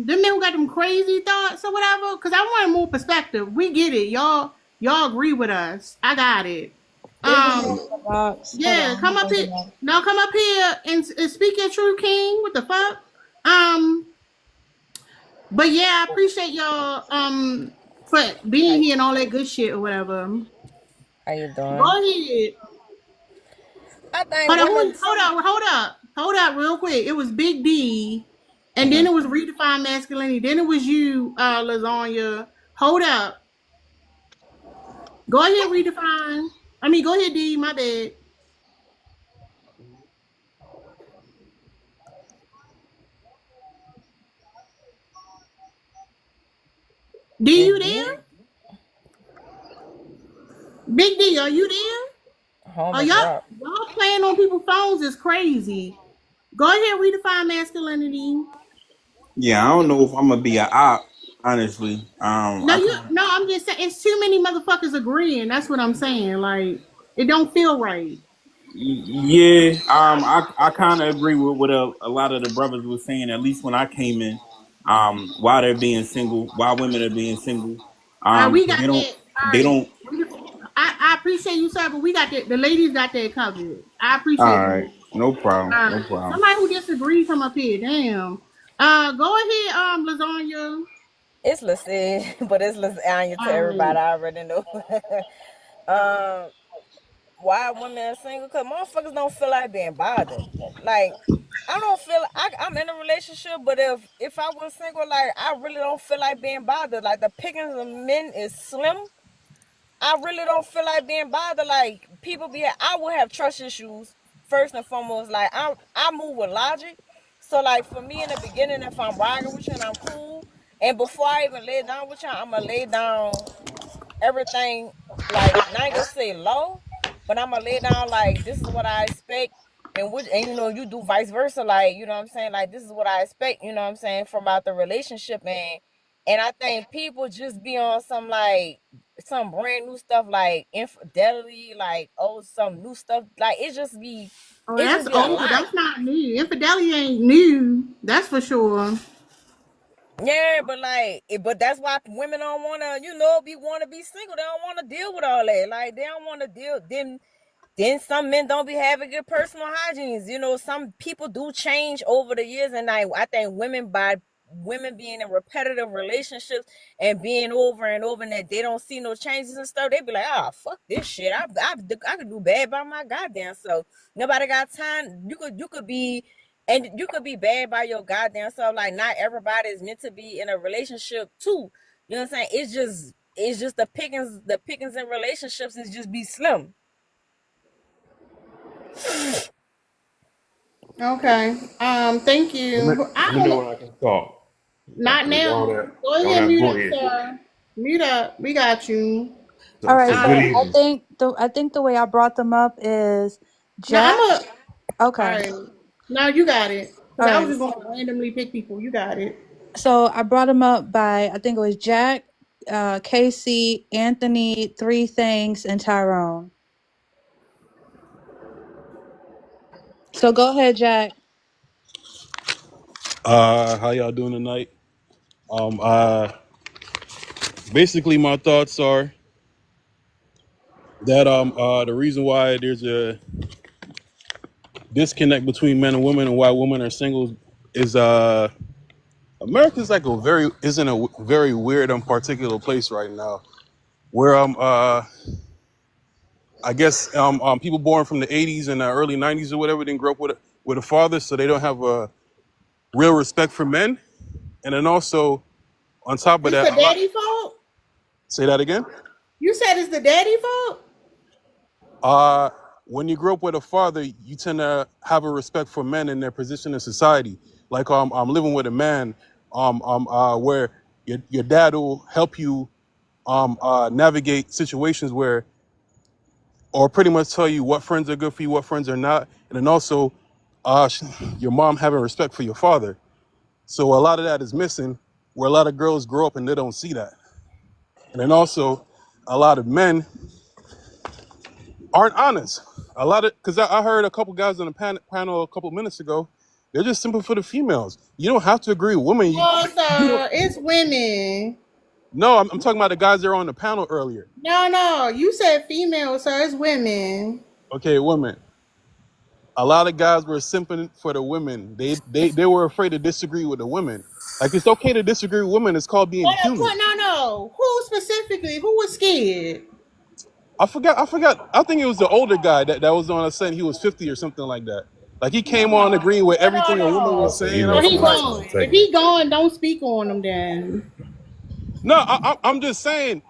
men who got them crazy thoughts or whatever, because I want more perspective. We get it, y'all agree with us. I got it. Yeah, come up here. No, come up here and speak your true king. What the fuck? But yeah, I appreciate y'all for being here and all that good shit or whatever. How you doing? Go ahead. I think Hold up, real quick. It was Big D, and then it was Redefined Masculinity. Then it was you, Lasagna. Hold up. Go ahead, Redefine. Go ahead, D. My bad. D, you there? Big D, are you there? Y'all playing on people's phones is crazy. Go ahead, Redefine Masculinity. Yeah, I don't know if I'm gonna be a op, honestly. I'm just saying it's too many motherfuckers agreeing. That's what I'm saying. Like, it don't feel right. Yeah, I kind of agree with what a lot of the brothers were saying. At least when I came in, why they're being single, why women are being single. We got they don't, that. they don't. I appreciate you, sir, but we got that. The ladies got that covered. I appreciate All that. right, no problem, no problem. Somebody who disagrees come up here. Damn. Go ahead, Lasagna. It's Lasagna, but it's Lasagna to everybody. I already know. Why women are single? Because motherfuckers don't feel like being bothered. Like, I don't feel I'm in a relationship, but if I was single, like, I really don't feel like being bothered. Like, the pickings of men is slim. I really don't feel like being bothered. Like, I will have trust issues first and foremost. Like, I move with logic. So, like, for me in the beginning, if I'm riding with you and I'm cool, and before I even lay down with you, I'm gonna lay down everything. Like, I ain't gonna say low, but I'm gonna lay down like, this is what I expect, and you do vice versa. Like, you know what I'm saying? Like, this is what I expect. You know what I'm saying, from out the relationship. And I think people just be on some brand new stuff, like infidelity, like some new stuff. Like, it just be. Oh, that's old. That's not new. Infidelity ain't new. That's for sure. Yeah, but that's why women don't want to, want to be single. They don't want to deal with all that. Like, they don't want to deal. Then some men don't be having good personal hygiene. Some people do change over the years, and I think women being in repetitive relationships and being over and over, and that they don't see no changes and stuff, they be like, oh, fuck this shit. I could do bad by my goddamn self. Nobody got time. You could be bad by your goddamn self. Like, not everybody is meant to be in a relationship too. You know what I'm saying? It's just the pickings in relationships is just be slim. Okay. Thank you. I Let me don't know know. when I can talk. Not Cause now. Go ahead, mute go up, ahead. sir. Mute up. We got you. All right, So so good Um. evening. I think the way I brought them up is Now I'm Jack. a. All Okay. right. Now you got it. Cause All I was right. just gonna randomly pick people. You got it. So I brought them up by I think it was Jack, Casey, Anthony, Three Things, and Tyrone. So go ahead, Jack. How y'all doing tonight? Um, uh, Basically, my thoughts are that the reason why there's a disconnect between men and women and why women are single is America's like is in a very weird and particular place right now where I guess people born from the 80s and the early 90s or whatever didn't grow up with a father, so they don't have a real respect for men. And then also on top of It's that, the a lot. daddy fault. Say that again. You said it's the daddy fault. Uh, when you grow up with a father, you tend to have a respect for men and their position in society. Like I'm living with a man, where your dad will help you navigate situations where, or pretty much tell you what friends are good for you, what friends are not, and then also, your mom having respect for your father. So a lot of that is missing, where a lot of girls grow up and they don't see that, and then also, a lot of men aren't honest. A lot of because I heard a couple guys on the panel a couple minutes ago. They're just simple for the females. You don't have to agree with women. No, You don't. sir. It's women. No, I'm talking about the guys that were on the panel earlier. No. You said female, sir. It's women. Okay, women. A lot of guys were simping for the women. They were afraid to disagree with the women. Like it's okay to disagree with women. It's called being human. What? No. Who specifically? Who was scared? I forgot. I think it was the older guy that was on. Saying he was 50 or something like that. Like he came on agreeing with everything a woman was No. saying. So Or he something like gone. If he gone, don't speak on him then. no, I'm just saying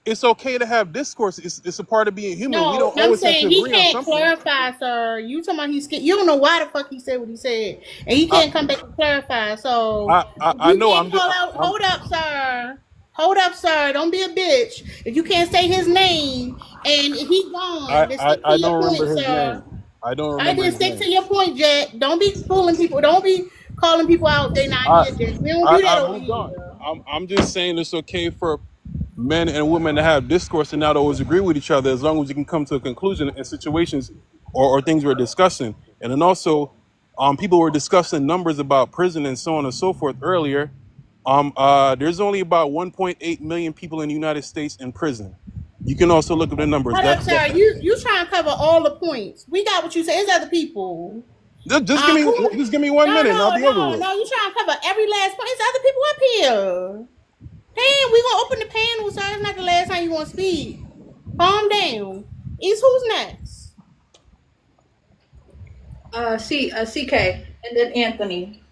it's okay to have discourse. It's a part of being human. We No, don't I'm always have to saying he agree on can't something. clarify, sir. You talking about he's scared. You don't know why the fuck he said what he said. And he I can't come back and clarify. So if I you know. can't call out, hold up, sir. Hold up, sir. Don't be a bitch. If you can't say his name and he gone, then stick to I your don't remember point, his sir. name. I don't I remember just his stick name. to your point, Jack. Don't be fooling people. Don't be calling people out. They not I here, Jack. We don't do that I over moved on. here. I'm just saying it's okay for men and women to have discourse and not always agree with each other as long as you can come to a conclusion in situations or things we're discussing. And then also, people were discussing numbers about prison and so on and so forth earlier. There's only about 1.8 million people in the United States in prison. You can also look at the numbers. Hold up, sir. You trying to cover all the points. We got what you say. It's other people. Just give me Who? just give me 1 minute and I'll be over with. No. You trying to cover every last point. It's other people up here. Damn, we gonna open the panel, so it's not the last time you gonna speak. Calm down. Who's next? CK, and then Anthony.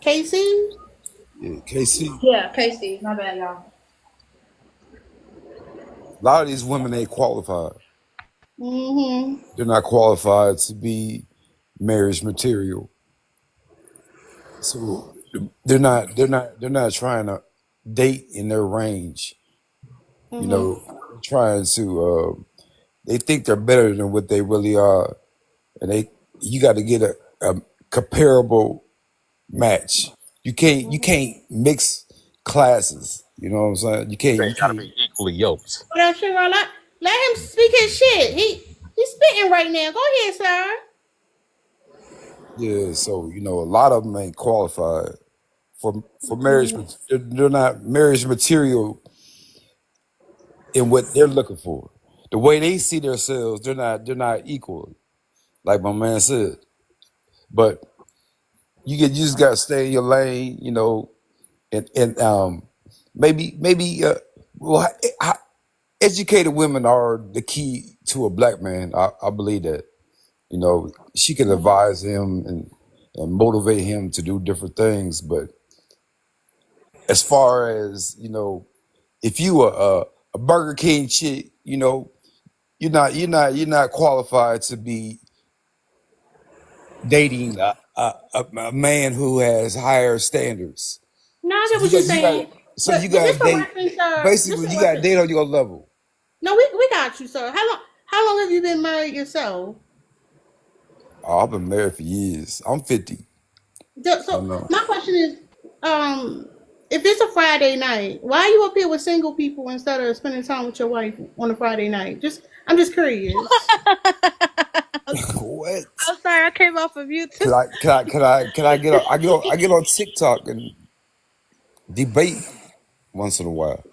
Casey? Yeah, KC. Yeah, Casey. My bad, y'all. A lot of these women ain't qualified. Mm-hmm. They're not qualified to be marriage material. So they're not trying to date in their range. You know, trying to they think they're better than what they really are. And you got to get a comparable match. You can't mix classes. You know what I'm saying? You They can't. gotta be equally yoked. What up, Sugar? Let him speak his shit. He's spitting right now. Go ahead, sir. Yeah. So a lot of them ain't qualified for marriage. They're not marriage material in what they're looking for. The way they see themselves, they're not equal. Like my man said. But you just got to stay in your lane. And maybe well, educated women are the key to a black man. I believe that. She can advise him and motivate him to do different things. But as far as if you are a Burger King chick, you're not qualified to be dating a man who has higher standards. No, I So get what you're saying. you But gotta just a date. reference, sir. Just Basically, a you gotta reference. date on your level. No, we got you, sir. How long have you been married yourself? Oh, I've been married for years. I'm 50. I So know. my question is, if it's a Friday night, why are you up here with single people instead of spending time with your wife on a Friday night? I'm just curious. What? I'm sorry, I came off of you too. Can I get on? I get on TikTok and debate once in a while.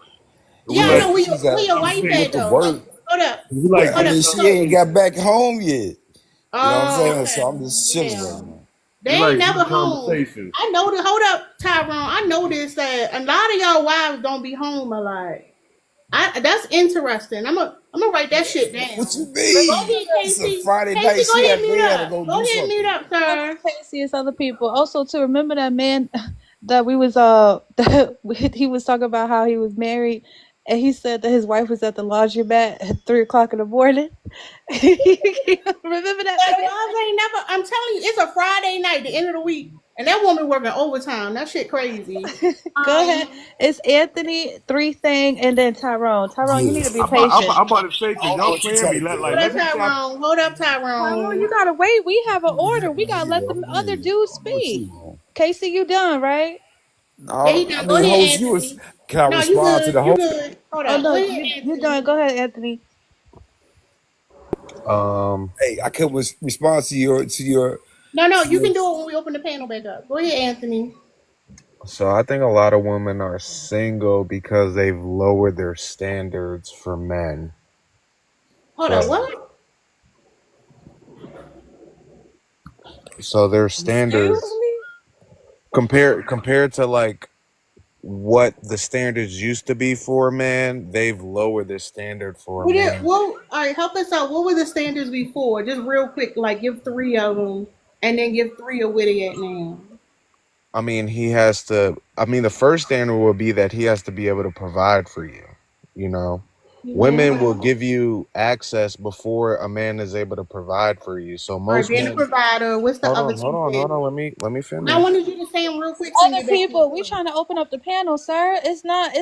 Yeah, We I like know But she's where at your wife with at the though. work. Hold up, we like I hold up. mean, getting she ain't got back home yet. You know what I'm Oh, saying? So okay. I'm just chilling right Damn. now. They we ain't like never deep home. conversations. I know that. Hold up, Tyrone. I noticed that a lot of y'all wives don't be home a lot. That's interesting. I'm gonna write that shit What you down. Go mean? ahead, It's a Casey. Friday night. Casey, go ahead, mute They had to up. go Go do ahead, mute something. up, Not sir. Casey, it's other people. Also, to remember that man that we was he was talking about how he was married, and he said that his wife was at the laundromat at 3 o'clock in the morning. Remember that That man? wives ain't never. I'm telling you, it's a Friday night, the end of the week, and that woman working overtime. That shit crazy. Go ahead. It's Anthony, Three Thing, and then Tyrone. Tyrone, you Yeah. need to be I'm about, I'm patient. about, I'm about to say I because don't know y'all what you're playing me. talking Hold Like, up, let me stop. Tyrone. Hold up, Tyrone, Tyrone. you gotta wait. We have an order. We gotta let about. the Yeah, other dudes I'm with speak. you, man. Casey, you done, right? Yeah, he No, I done. Go mean, ahead, host, Anthony. can I No, you respond to good. the You host? good. Hold Oh up. Go no, ahead, you Anthony. done. Go ahead, Anthony. Um, Hey, I could respond to your. No, you can do it when we open the panel back up. Go ahead, Anthony. so I think a lot of women are single because they've lowered their standards for men. Hold up. So, What? so their Excuse standards me? compared to like what the standards used to be for a man, they've lowered their standard for a man. All right, help us out. What were the standards before? Just real quick, like give three of them, and then give three of where they at now. I mean, he has to. I mean, the first standard will be that he has to be able to provide for you. You know, women will Mm-hmm. give you access before a man is able to provide for you. So All right, most being a men. provider. What's the other two Hold on. things? Let me I finish. wanted you to say them real quick, send Other it back to people, we you. trying to open up the panel, sir. It's not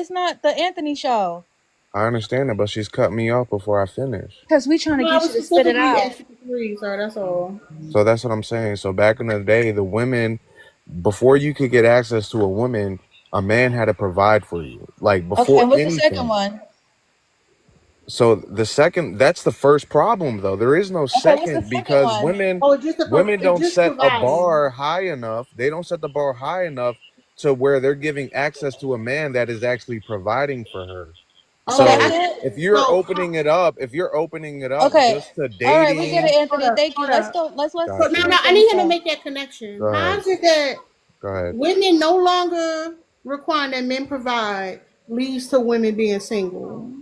the Anthony show. I understand it, but she's cut me off before I finish. Cause we trying to No, I get was you to spit it specifically out. asking for three, sir. That's all. So that's what I'm saying. So back in the day, the women, before you could get access to a woman, a man had to provide for you, like Okay, before and what's the second anything. one? So that's the first problem though. There is no Okay, what's the second second because one? Oh, women it's don't just set a providing. bar high enough. They don't set the bar high enough to where they're giving access to a man that is actually providing for her. So Okay, that's I So get it? it. if you're So, opening it up Okay. just to All right, we get it, dating, hold Anthony. up, Thank you. hold Let's up. go. Let's So let now, gotcha. Three I Things need him to go. make that connection. Go How ahead. is it that Go ahead. women no longer require that men provide leads to women being single?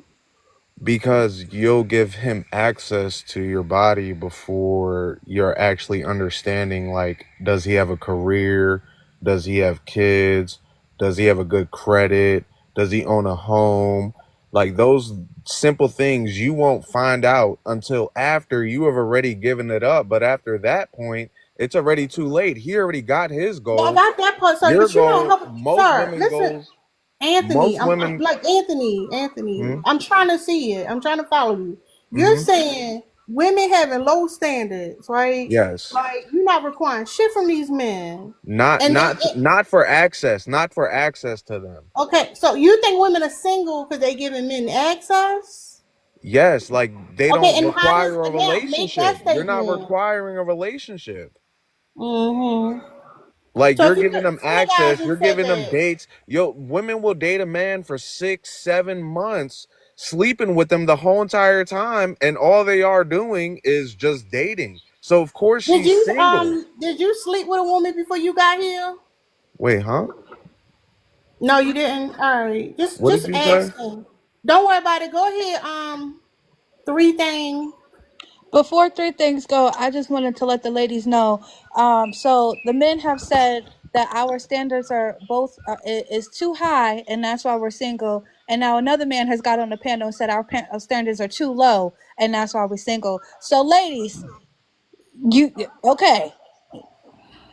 Because you'll give him access to your body before you're actually understanding, like, does he have a career? Does he have kids? Does he have a good credit? Does he own a home? Like those simple things you won't find out until after you have already given it up. But after that point, it's already too late. He already got his Yeah, I goal. got that part, sir. Your But you know, goal, most sir, women's listen, goals, Anthony. most I'm women. like Anthony. Hmm? I'm trying to see it. I'm trying to follow you. You're Hmm. saying women having low standards, right? Yes. Like you're not requiring shit from these men, Not and not not for access, not for access to them. okay. So you think women are single because they giving men access? Yes, like they Okay, don't and how does require a now make that relationship. You're not statement? requiring a relationship. Mm-hmm. Like So you're if you giving them some of the guys access, you're just said giving them that. dates. Yo, women will date a man for 6, 7 months, sleeping with them the whole entire time, and all they are doing is just dating. So of course she's single. Did you sleep with a woman before you got here? Wait, huh? No, you didn't. All right, What did just you say? asking. Don't worry about it. Go ahead. Three thing. Before Three Things go, I just wanted to let the ladies know. So the men have said that our standards are both is too high, and that's why we're single. And now another man has got on the panel and said our standards are too low, and that's why we're single. So ladies, you okay?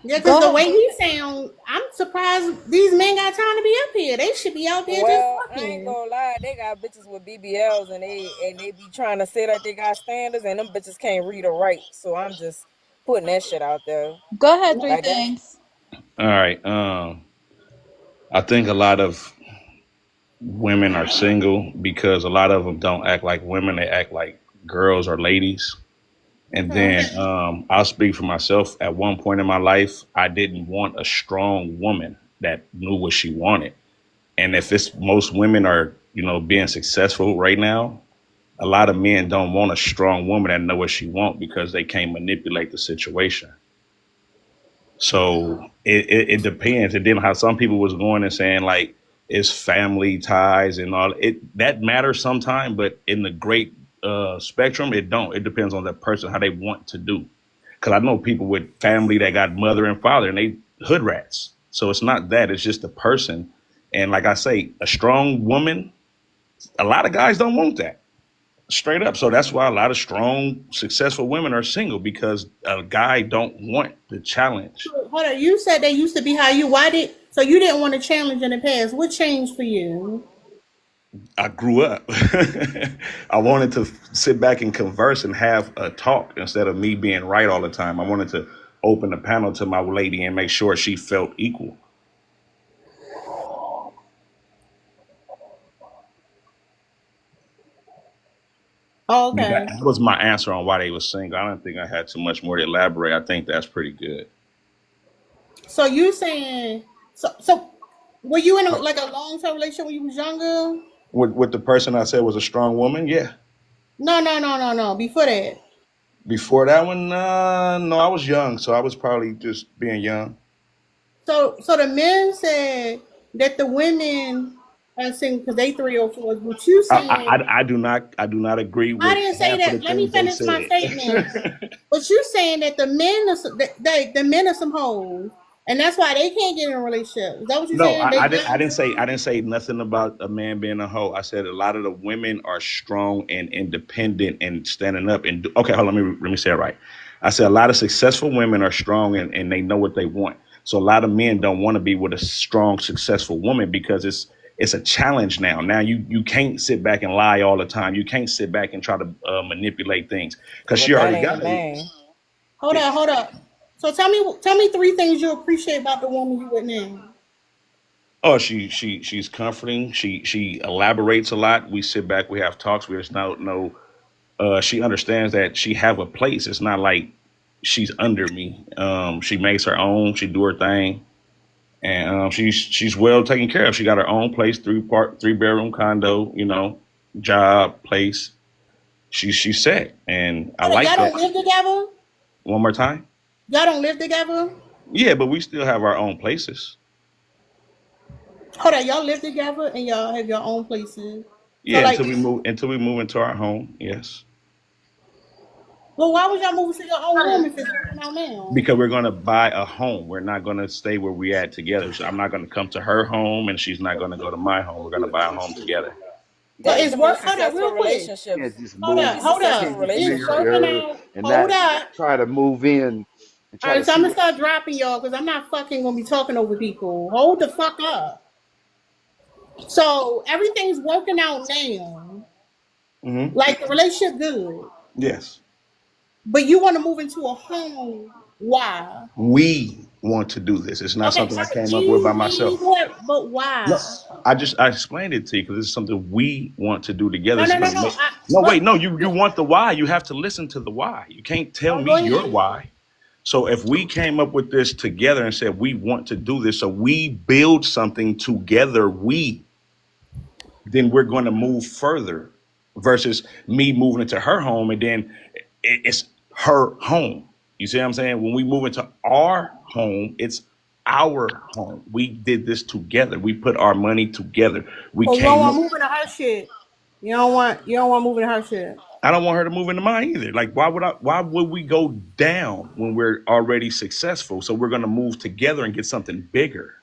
Yeah, because Go the ahead. way he sound, I'm surprised these men got time to be up here. They should be out there just Well, I ain't fucking. gonna lie, they got bitches with BBLs and they be trying to say that they got standards and them bitches can't read or write. So I'm just putting that shit out there. Go ahead, three Like that's things. All right. I think a lot of women are single because a lot of them don't act like women; they act like girls or ladies. And then I'll speak for myself. At one point in my life, I didn't want a strong woman that knew what she wanted. And if it's most women are, being successful right now, a lot of men don't want a strong woman that know what she want because they can't manipulate the situation. So it depends. And then how some people was going and saying like it's family ties and all it that matters sometime, but in the great spectrum, it don't. It depends on the person how they want to do. Because I know people with family that got mother and father and they hood rats. So it's not that. It's just the person. And like I say, a strong woman. A lot of guys don't want that. Straight up. So that's why a lot of strong, successful women are single because a guy don't want the challenge. Hold on, you said they used to be how you. So you didn't want to challenge in the past? What changed for you? I grew up. I wanted to sit back and converse and have a talk instead of me being right all the time. I wanted to open the panel to my lady and make sure she felt equal. Oh, okay. That was my answer on why they were single. I don't think I had too much more to elaborate. I think that's pretty good. So you saying so? Were you in like a long term relationship when you was younger? With the person I said was a strong woman, yeah. No. Before that. Before that one, no, I was young, so I was probably just being young. So the men said that the women are single because they 304s. What you saying? I do not agree I with didn't say half of that. the Let me things they finish my statement. said. But you saying that the men the men are some hoes, and that's why they can't get in a relationship. Is that what you're No, saying? I didn't say nothing about a man being a hoe. I said a lot of the women are strong and independent and standing up and okay, hold on, let me say it right. I said a lot of successful women are strong and they know what they want. So a lot of men don't want to be with a strong, successful woman because it's a challenge now. Now you can't sit back and lie all the time. You can't sit back and try to manipulate things because but she that already ain't the got it. name. Hold up. So tell me 3 things you appreciate about the woman you with now. Oh, she's comforting. She elaborates a lot. We sit back, we have talks. There's no. She understands that she have a place. It's not like she's under me. She makes her own. She do her thing, and she's well taken care of. She got her own place, 3-bedroom condo. Job, place. She's set, and I Hold up, like y'all that. don't live together? One more time. Y'all don't live together? Yeah, but we still have our own places. Hold on, y'all live together and y'all have your own places. So Yeah, like, until we move into our home. Yes. well, why would y'all move to your own home if it's working out now? Because we're going to buy a home. We're not going to stay where we at together. So I'm not going to come to her home and she's not going to go to my home. We're going to buy a home together. So That it's can be work. Hold up, successful real quick. relationships. Can't just Hold Can move. be up, hold You up. successful can't just It's marry relationships. working her out. and Hold not up. try to move in and All try to right, so I'm see gonna what. start dropping y'all because I'm not fucking gonna be talking over people. Hold the fuck up. So everything's working out now. Hmm. Like the relationship good. Yes. But you want to move into a home. Why? We want to do this. It's not Okay, something I all right, came up with by myself. but No, why? I explained it to you because it's something we want to do together. No, It's no, no, gonna no. make, no, But wait, no, you want the why. You have to listen to the why. You can't tell oh, me go your ahead. why. So if we came up with this together and said we want to do this, so we build something together, then we're going to move further versus me moving into her home and then it's her home. You see what I'm saying? When we move into our home, it's our home. We did this together. We put our money together. We Oh, you don't came want up. to move into her shit. You don't want to move into her shit. I don't want her to move into mine either. Like, why would we go down when we're already successful? So we're going to move together and get something bigger.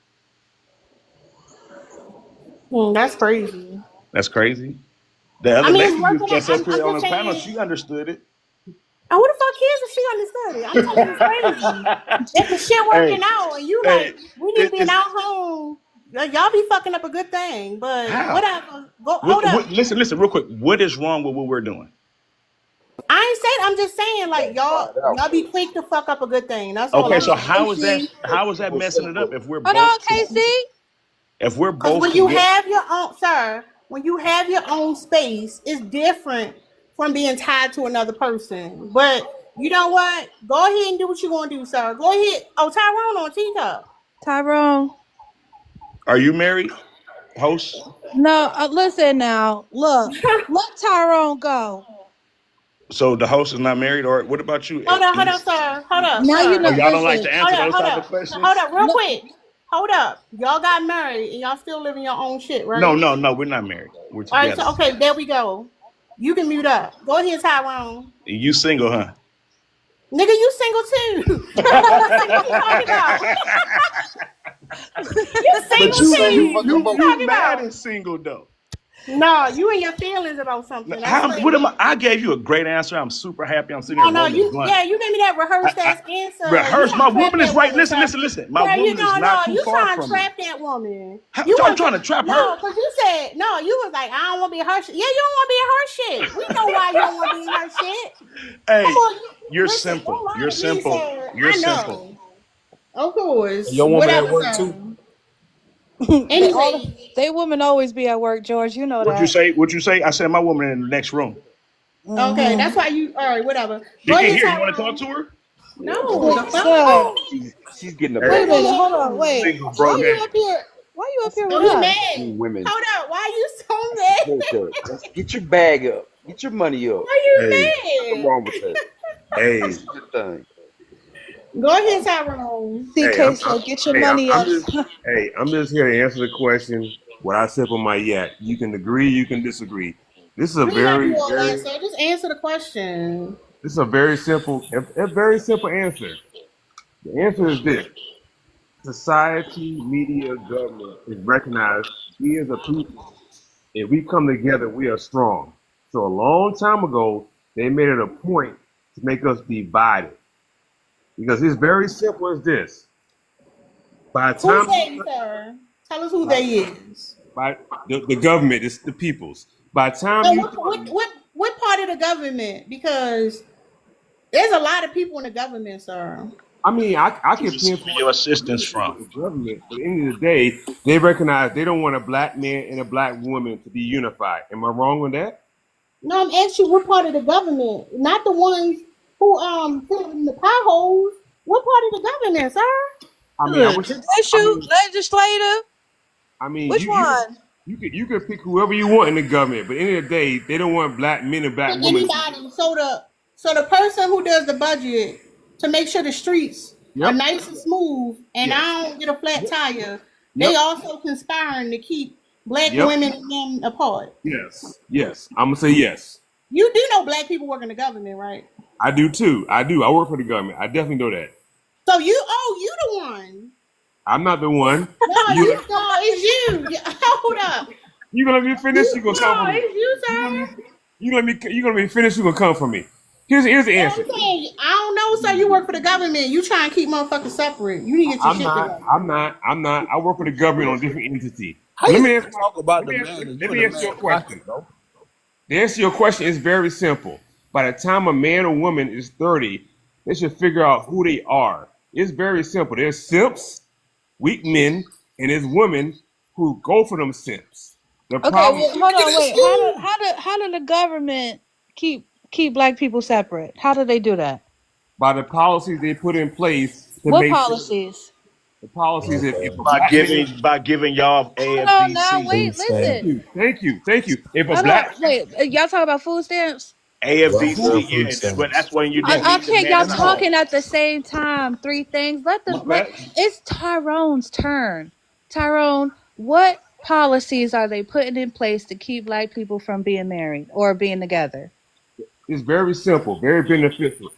That's crazy. That's crazy. The I other mean, it's lady working out. that's up I'm here on just the panel, saying. she understood it. And who the fuck cares if she understood it? I'm telling you, it's crazy. If the shit working out and you like, we need to be in our home. Y'all be fucking up a good thing, but How? whatever. Hold up. Listen, real quick. What is wrong with what we're doing? I ain't saying. I'm just saying, like y'all be quick to fuck up a good thing. That's all. Okay, I'm so saying. how is that messing it up if we're Hold both on, Casey. if we're Because both when you together- have your own, sir, when you have your own space, it's different from being tied to another person. But you know what? Go ahead and do what you're gonna do, sir. Go ahead. Oh, Tyrone on T-Cup. Tyrone. Are you married, host? No, listen now. Look, let Tyrone go. So the host is not married, or what about you? Hold up, sir. Hold up, Now sir. you know. Oh, y'all don't like Listen, to answer those Hold type of up. questions? Hold up, real Look. quick. Hold up. Y'all got married and y'all still living your own shit, right? No, we're not married. We're All right, together. so okay, there we go. You can mute up. Go ahead, Tyrone. You single, huh? Nigga, you single too. What you talking about? You single too. You mad and single though. No, you in your feelings about something. What am I? I gave you a great answer. I'm super happy. I'm sitting here rolling you blunt. you gave me that rehearsed ass answer. Rehearse. My woman is right. Listen. My Yeah, woman is not too you far trying to from me. trap that woman. How, You I'm was- trying to trap No, her. because you said no. You was like, I don't want to be in her shit. Yeah, you don't want to be in her shit. We know why you don't want to be in her shit. Hey, Come on, you're listen, simple. don't lie You're to me, simple. sir. You're I know. simple. Of course. Your woman at Whatever, work sir. too. They women always be at work, George. You know What'd that. you say? What'd you say? I said my woman in the next room. Okay, that's why you. All right, whatever. She Go can ahead, hear. You want to Tyrone. talk to her? No, the fuck. Sir, She's getting a wait a bag. minute. Hold on. Wait. Single, bro. Why you up here? Why you up here Oh, with he us? mad. Women. Hold up. Why you so mad? Let's get your bag up. Get your money up. Why you What's mad? wrong with that? Hey, That's a good thing. Go ahead, Tyrone. CK said, "Get your money up." I'm just here to answer the question. What I said on my yak. You can agree, you can disagree. This is a We ain't gotta very, do all very, that, sir. Just answer the question. this is a very simple answer. The answer is this: society, media, government is recognized. We as a people, if we come together, we are strong. So a long time ago, they made it a point to make us divided. Because it's very simple as this. By the Who's time they, sir? Tell us who they is. by the government, it's the people's. By the time So you what part of the government? Because there's a lot of people in the government, sir. I mean, I can where's pinpoint your assistance from? the government, but at the end of the day, they recognize they don't want a black man and a black woman to be unified. Am I wrong on that? No, I'm asking you what part of the government, not the ones who fill in the potholes. What part of the government, sir? I mean, I wish, Legislative. I mean, Which one? You could pick whoever you want in the government, but at the end of the day, they don't want black men and black Pick women. anybody. So the person who does the budget to make sure the streets are nice and smooth and I don't get a flat tire, they also conspiring to keep black women and men apart. Yes. I'm gonna say yes. You do know black people work in the government, right? I do too. I do. I work for the government. I definitely know that. So you the one. I'm not the one. No, it's you. Hold up. You gonna let me finish? You gonna come for me? It's you, sir. You gonna let me finish? You gonna come for me? Here's the answer. I don't know, sir. You work for the government. You try and keep motherfuckers separate. You need to get your shit together. I'm not. I work for the government on a different entity. How Let you me gonna talk about the man? Let me answer your question. The answer to your question is very simple. By the time a man or woman is 30, they should figure out who they are. It's very simple. There's simps, weak men, and there's women who go for them simps. The Okay, problem. hold on, wait. How did the government keep black people separate? How do they do that? By the policies they put in place to What make policies? the policies if a By black man, giving y'all A Hold and on B, now, C. wait, listen. Thank you. If a Hold black on, wait. Y'all talking about food stamps? A and B, C, yeah. But that's when you don't I need the can't. man Y'all in the home. talking at the same time. Three things. It's Tyrone's turn. Tyrone, what policies are they putting in place to keep black people from being married or being together? It's very simple, very beneficial.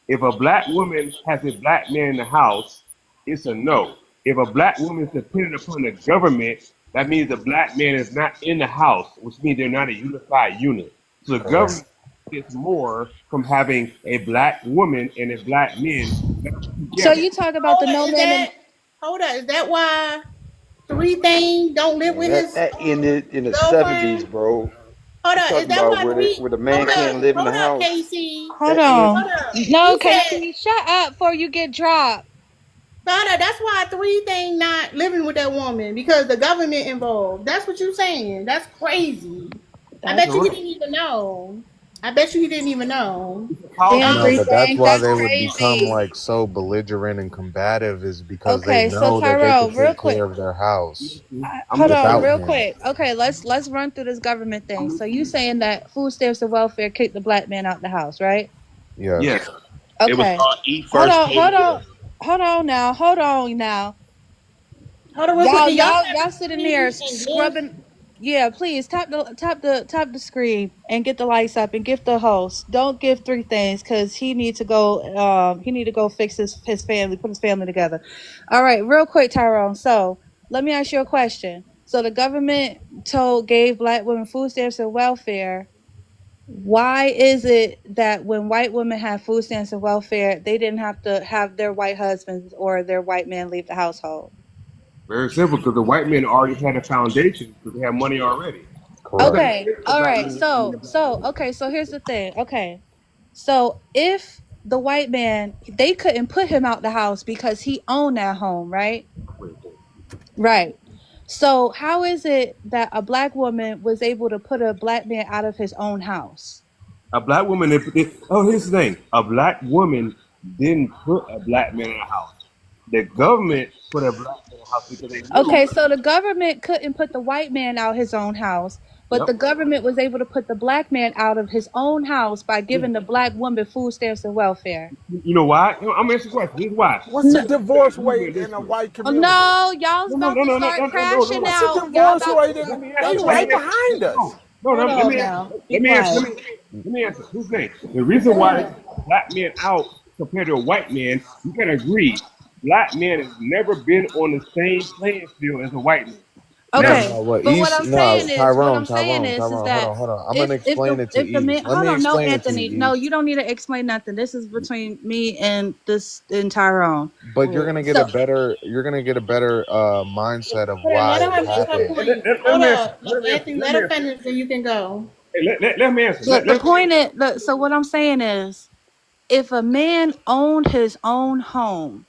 If a black woman has a black man in the house, it's a no. If a black woman is dependent upon the government, that means the black man is not in the house, which means they're not a unified unit. So the government benefits more from having a black woman and a black man So together. you talk about Hold the up, no is man and that hold up? Is that why Three Thing don't live Man, with his that ended in the '70s, girlfriend? bro. Hold You up, is talking that about why Three? where the man can't live in the Hold up, house? Casey. hold That end. on. Hold up. No, You said Casey, shut up before you get dropped. hold up. That's why Three Thing not living with that woman because the government involved. That's what you saying. That's crazy. I That's bet you he correct. didn't even know. I bet you he didn't even know. It's a powerful Damn, No, three but government. that's things. why That's they would become crazy. like so belligerent and combative is because they Okay, so know that they Tyrell, could real take quick. care of their house I'm Hold on, listening. without real him. quick. Okay, let's run through this government thing. I'm So you listening. saying that food stamps and welfare kicked the black man out the house, right? Yes. Yes. It was Okay. called Eat First, Pay Last. Hold on now. Hold on now. Hold on real quick. Y'all, Can y'all y'all, stop y'all sitting there screaming and give? scrubbing. Yeah, please tap the screen and get the lights up and give the host. Don't give three things because he need to go. He need to go fix his family, put his family together. All right, real quick, Tyrone. So let me ask you a question. So the government gave black women food stamps and welfare. Why is it that when white women have food stamps and welfare, they didn't have to have their white husbands or their white man leave the household? Very simple, because the white men already had a foundation because they have money already. It's Correct. not Okay. the All black right. men and the black women. Okay. So here's the thing. Okay. So if the white man, they couldn't put him out the house because he owned that home, right? Wait, wait. Right. So how is it that a black woman was able to put a black man out of his own house? A black woman, oh, here's the thing. A black woman didn't put a black man in a house. The government put a black man in a house because they knew. Okay, so the government couldn't put the white man out his own house, but Yep. the government was able to put the black man out of his own house by giving the black woman food stamps and welfare. You know why? I'm gonna answer the question. Here's why. What's the No, divorce You do it rate this in a way. white oh, community? no, y'all's No, no, about no, to no, no, start no, no, no, crashing no. What's the out. Y'all divorce about rate in Let me they answer. okay. right behind us. No, Hold no. Let on me answer. now. Be Let me answer. quiet. Let me answer. Here's the thing. The reason why they put black men out compared to a white man, you gotta agree. Black man has never been on the same playing field as a white man. No, Never. Okay, no, what but what East I'm no, saying is, Tyrone, Tyrone, Tyrone, hold that on, hold on. I'm gonna explain it to if the E. man, Let hold me on, no, explain it to Anthony, you, no, E. you don't need to explain nothing. This is between me and this and Tyrone. But So you're gonna get a better mindset of Hold on. why Let it her make her happened. point. Let Hold me answer. up. Anthony, Let let me her answer. finish, then you can go. Hey, let me answer. the point is, so what I'm saying is, if a man owned his own home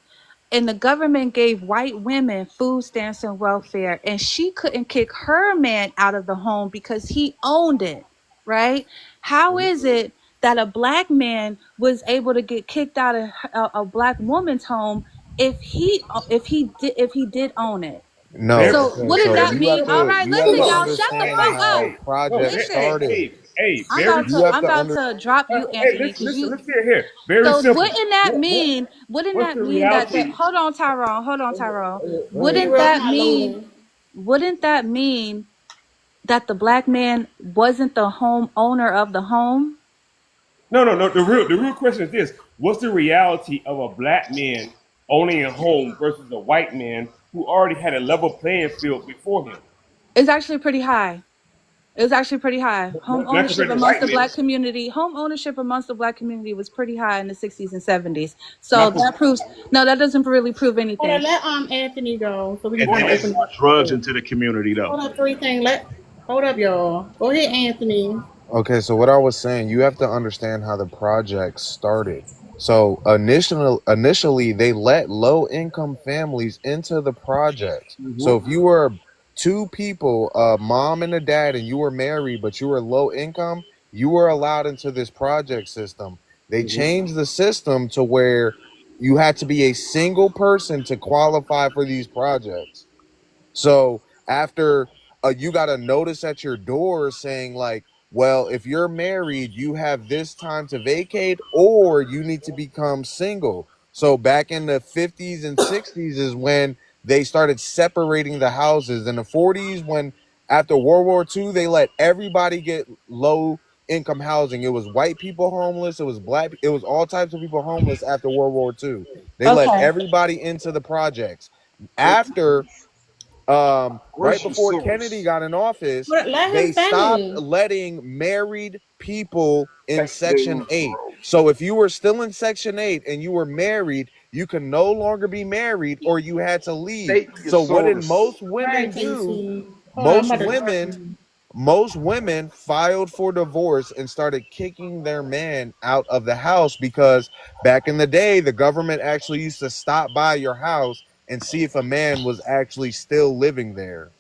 and the government gave white women food stamps and welfare and she couldn't kick her man out of the home because he owned it, right? How is it that a black man was able to get kicked out of a black woman's home if he did own it? No, Very, So okay, what did so very that mean? All right, you have listen, to simple. y'all, shut the understand fuck up. how No, projects Listen, started. very You have I'm to about under to drop you, Hey, Anthony, listen, because you. let's see it here. Very So simple. wouldn't What's that the mean that reality? hold on, Tyrone, Be wouldn't real that hot, mean Lola. wouldn't that mean that the black man wasn't the home owner of the home? No. The real question is this: what's the reality of a black man owning a home versus a white man who already had a level playing field before him? It's actually pretty high. It was actually pretty high. Not compared to white men. Home ownership amongst the black community was pretty high in the 60s and 70s. So Not that compared. proves no, that doesn't really prove Hold on. anything. Let Anthony go so we can And kind then of they open it brought up. drugs into the community, though. Hold up, Three Thing. Hold up, y'all. Go ahead, Anthony. Okay, so what I was saying, you have to understand how the project started. So initially they let low income families into the projects. So if you were two people, a mom and a dad, and you were married but you were low income, you were allowed into this project system. They changed the system to where you had to be a single person to qualify for these projects. So after you got a notice at your door saying like, well, if you're married, you have this time to vacate or you need to become single. So back in the 50s and 60s is when they started separating the houses. In the 40s, when after World War II, they let everybody get low income housing. It was white people homeless, it was black, it was all types of people homeless after World War II. They let Okay. everybody into the projects. After Right Where's your before Kennedy source? got in office, Let him they stopped finish. letting married people in Section News, 8. bro. So if you were still in Section 8 and you were married, you can no longer be married or you had to leave. State your So what did source. most All right, women do? Casey. Hold on, I'm Most about to. women most women filed for divorce and started kicking their man out of the house because back in the day the government actually used to stop by your house and see if a man was actually still living there,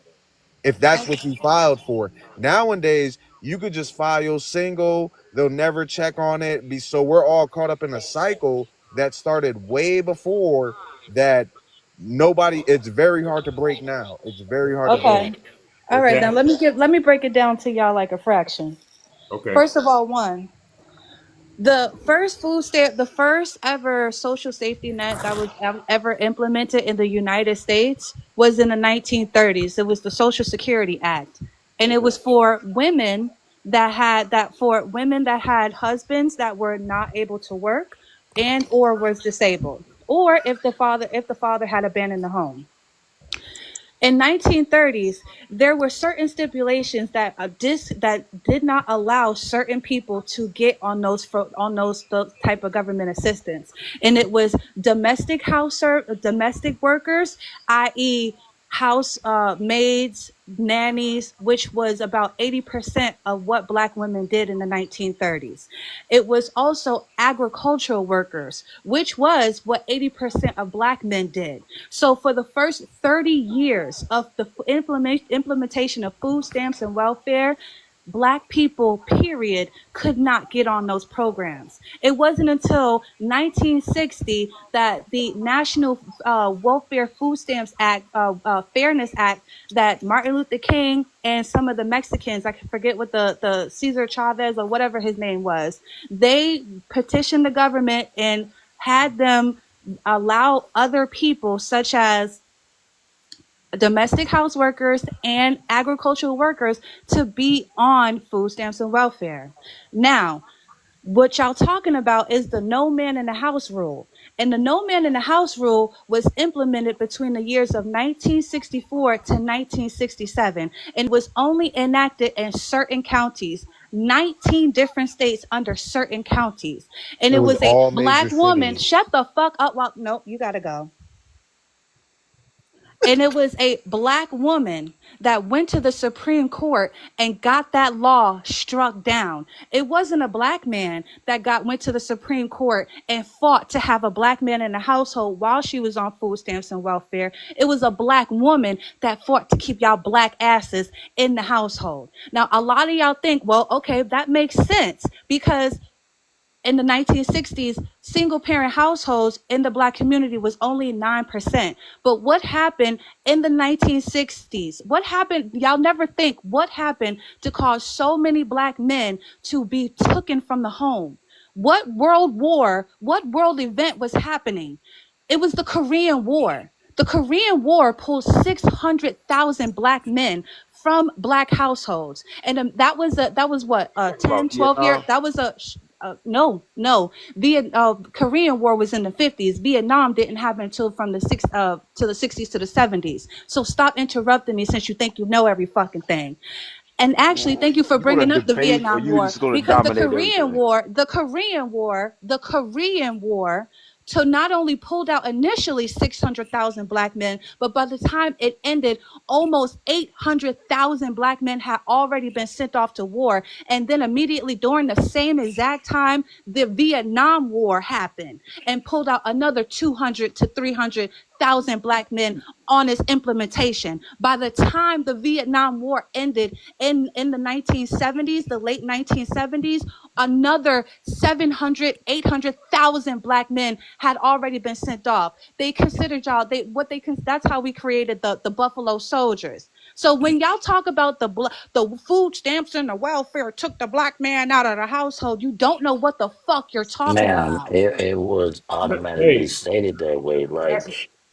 if that's what you filed for. Nowadays you could just file single, they'll never check on it. So we're all caught up in a cycle that started way before that. Nobody, it's very hard to break now. It's very hard to break. Okay. All right, now Okay. let me break it down to y'all like a fraction. Okay. First of all, the first ever social safety net that was ever implemented in the United States was in the 1930s. It was the Social Security Act, and it was for women that had husbands that were not able to work and or was disabled, or if the father had abandoned the home. In 1930s, there were certain stipulations that did not allow certain people to get on those type of government assistance, and it was domestic workers, i.e., house maids, nannies, which was about 80% of what Black women did in the 1930s. It was also agricultural workers, which was what 80% of Black men did. So for the first 30 years of the implementation of food stamps and welfare, Black people, period, could not get on those programs. It wasn't until 1960 that the National Welfare Food Stamps Act, Fairness Act, that Martin Luther King and some of the Mexicans, I can forget what the Cesar Chavez or whatever his name was, they petitioned the government and had them allow other people, such as domestic house workers and agricultural workers, to be on food stamps and welfare. Now, what y'all talking about is the no man in the house rule. And the no man in the house rule was implemented between the years of 1964 to 1967 and was only enacted in certain counties, 19 different states under certain counties. And It it was was a all major Black woman. cities. Shut the fuck up. Well, nope, you gotta go. And it was a Black woman that went to the Supreme Court and got that law struck down. It wasn't a Black man that went to the Supreme Court and fought to have a Black man in the household while she was on food stamps and welfare. It was a Black woman that fought to keep y'all Black asses in the household. Now, a lot of y'all think, well, okay, that makes sense because in the 1960s, single parent households in the Black community was only 9%. But what happened in the 1960s? What happened? Y'all never think what happened to cause so many Black men to be taken from the home. What world event was happening? It was the Korean War. The Korean War pulled 600,000 Black men from Black households. And that was what, Talking 10, about 12 year, Vietnam. that was no. Korean War was in the 50s. Vietnam didn't happen until from the 60s to the 70s. So stop interrupting me since you think you know every fucking thing. And actually, thank you for You want bringing to up the debate or Vietnam you War, just going to because dominate everything? the Korean War, to not only pulled out initially 600,000 Black men, but by the time it ended, almost 800,000 Black men had already been sent off to war. And then immediately during the same exact time, the Vietnam War happened and pulled out another 200 to 300,000 Black men on its implementation. By the time the Vietnam War ended in the 1970s, the late 1970s, another 700, 800,000 Black men had already been sent off. They considered y'all, that's how we created the Buffalo Soldiers. So when y'all talk about the food stamps and the welfare took the Black man out of the household, you don't know what the fuck you're talking Man, about. it was automatically Hey, stated that way. Like,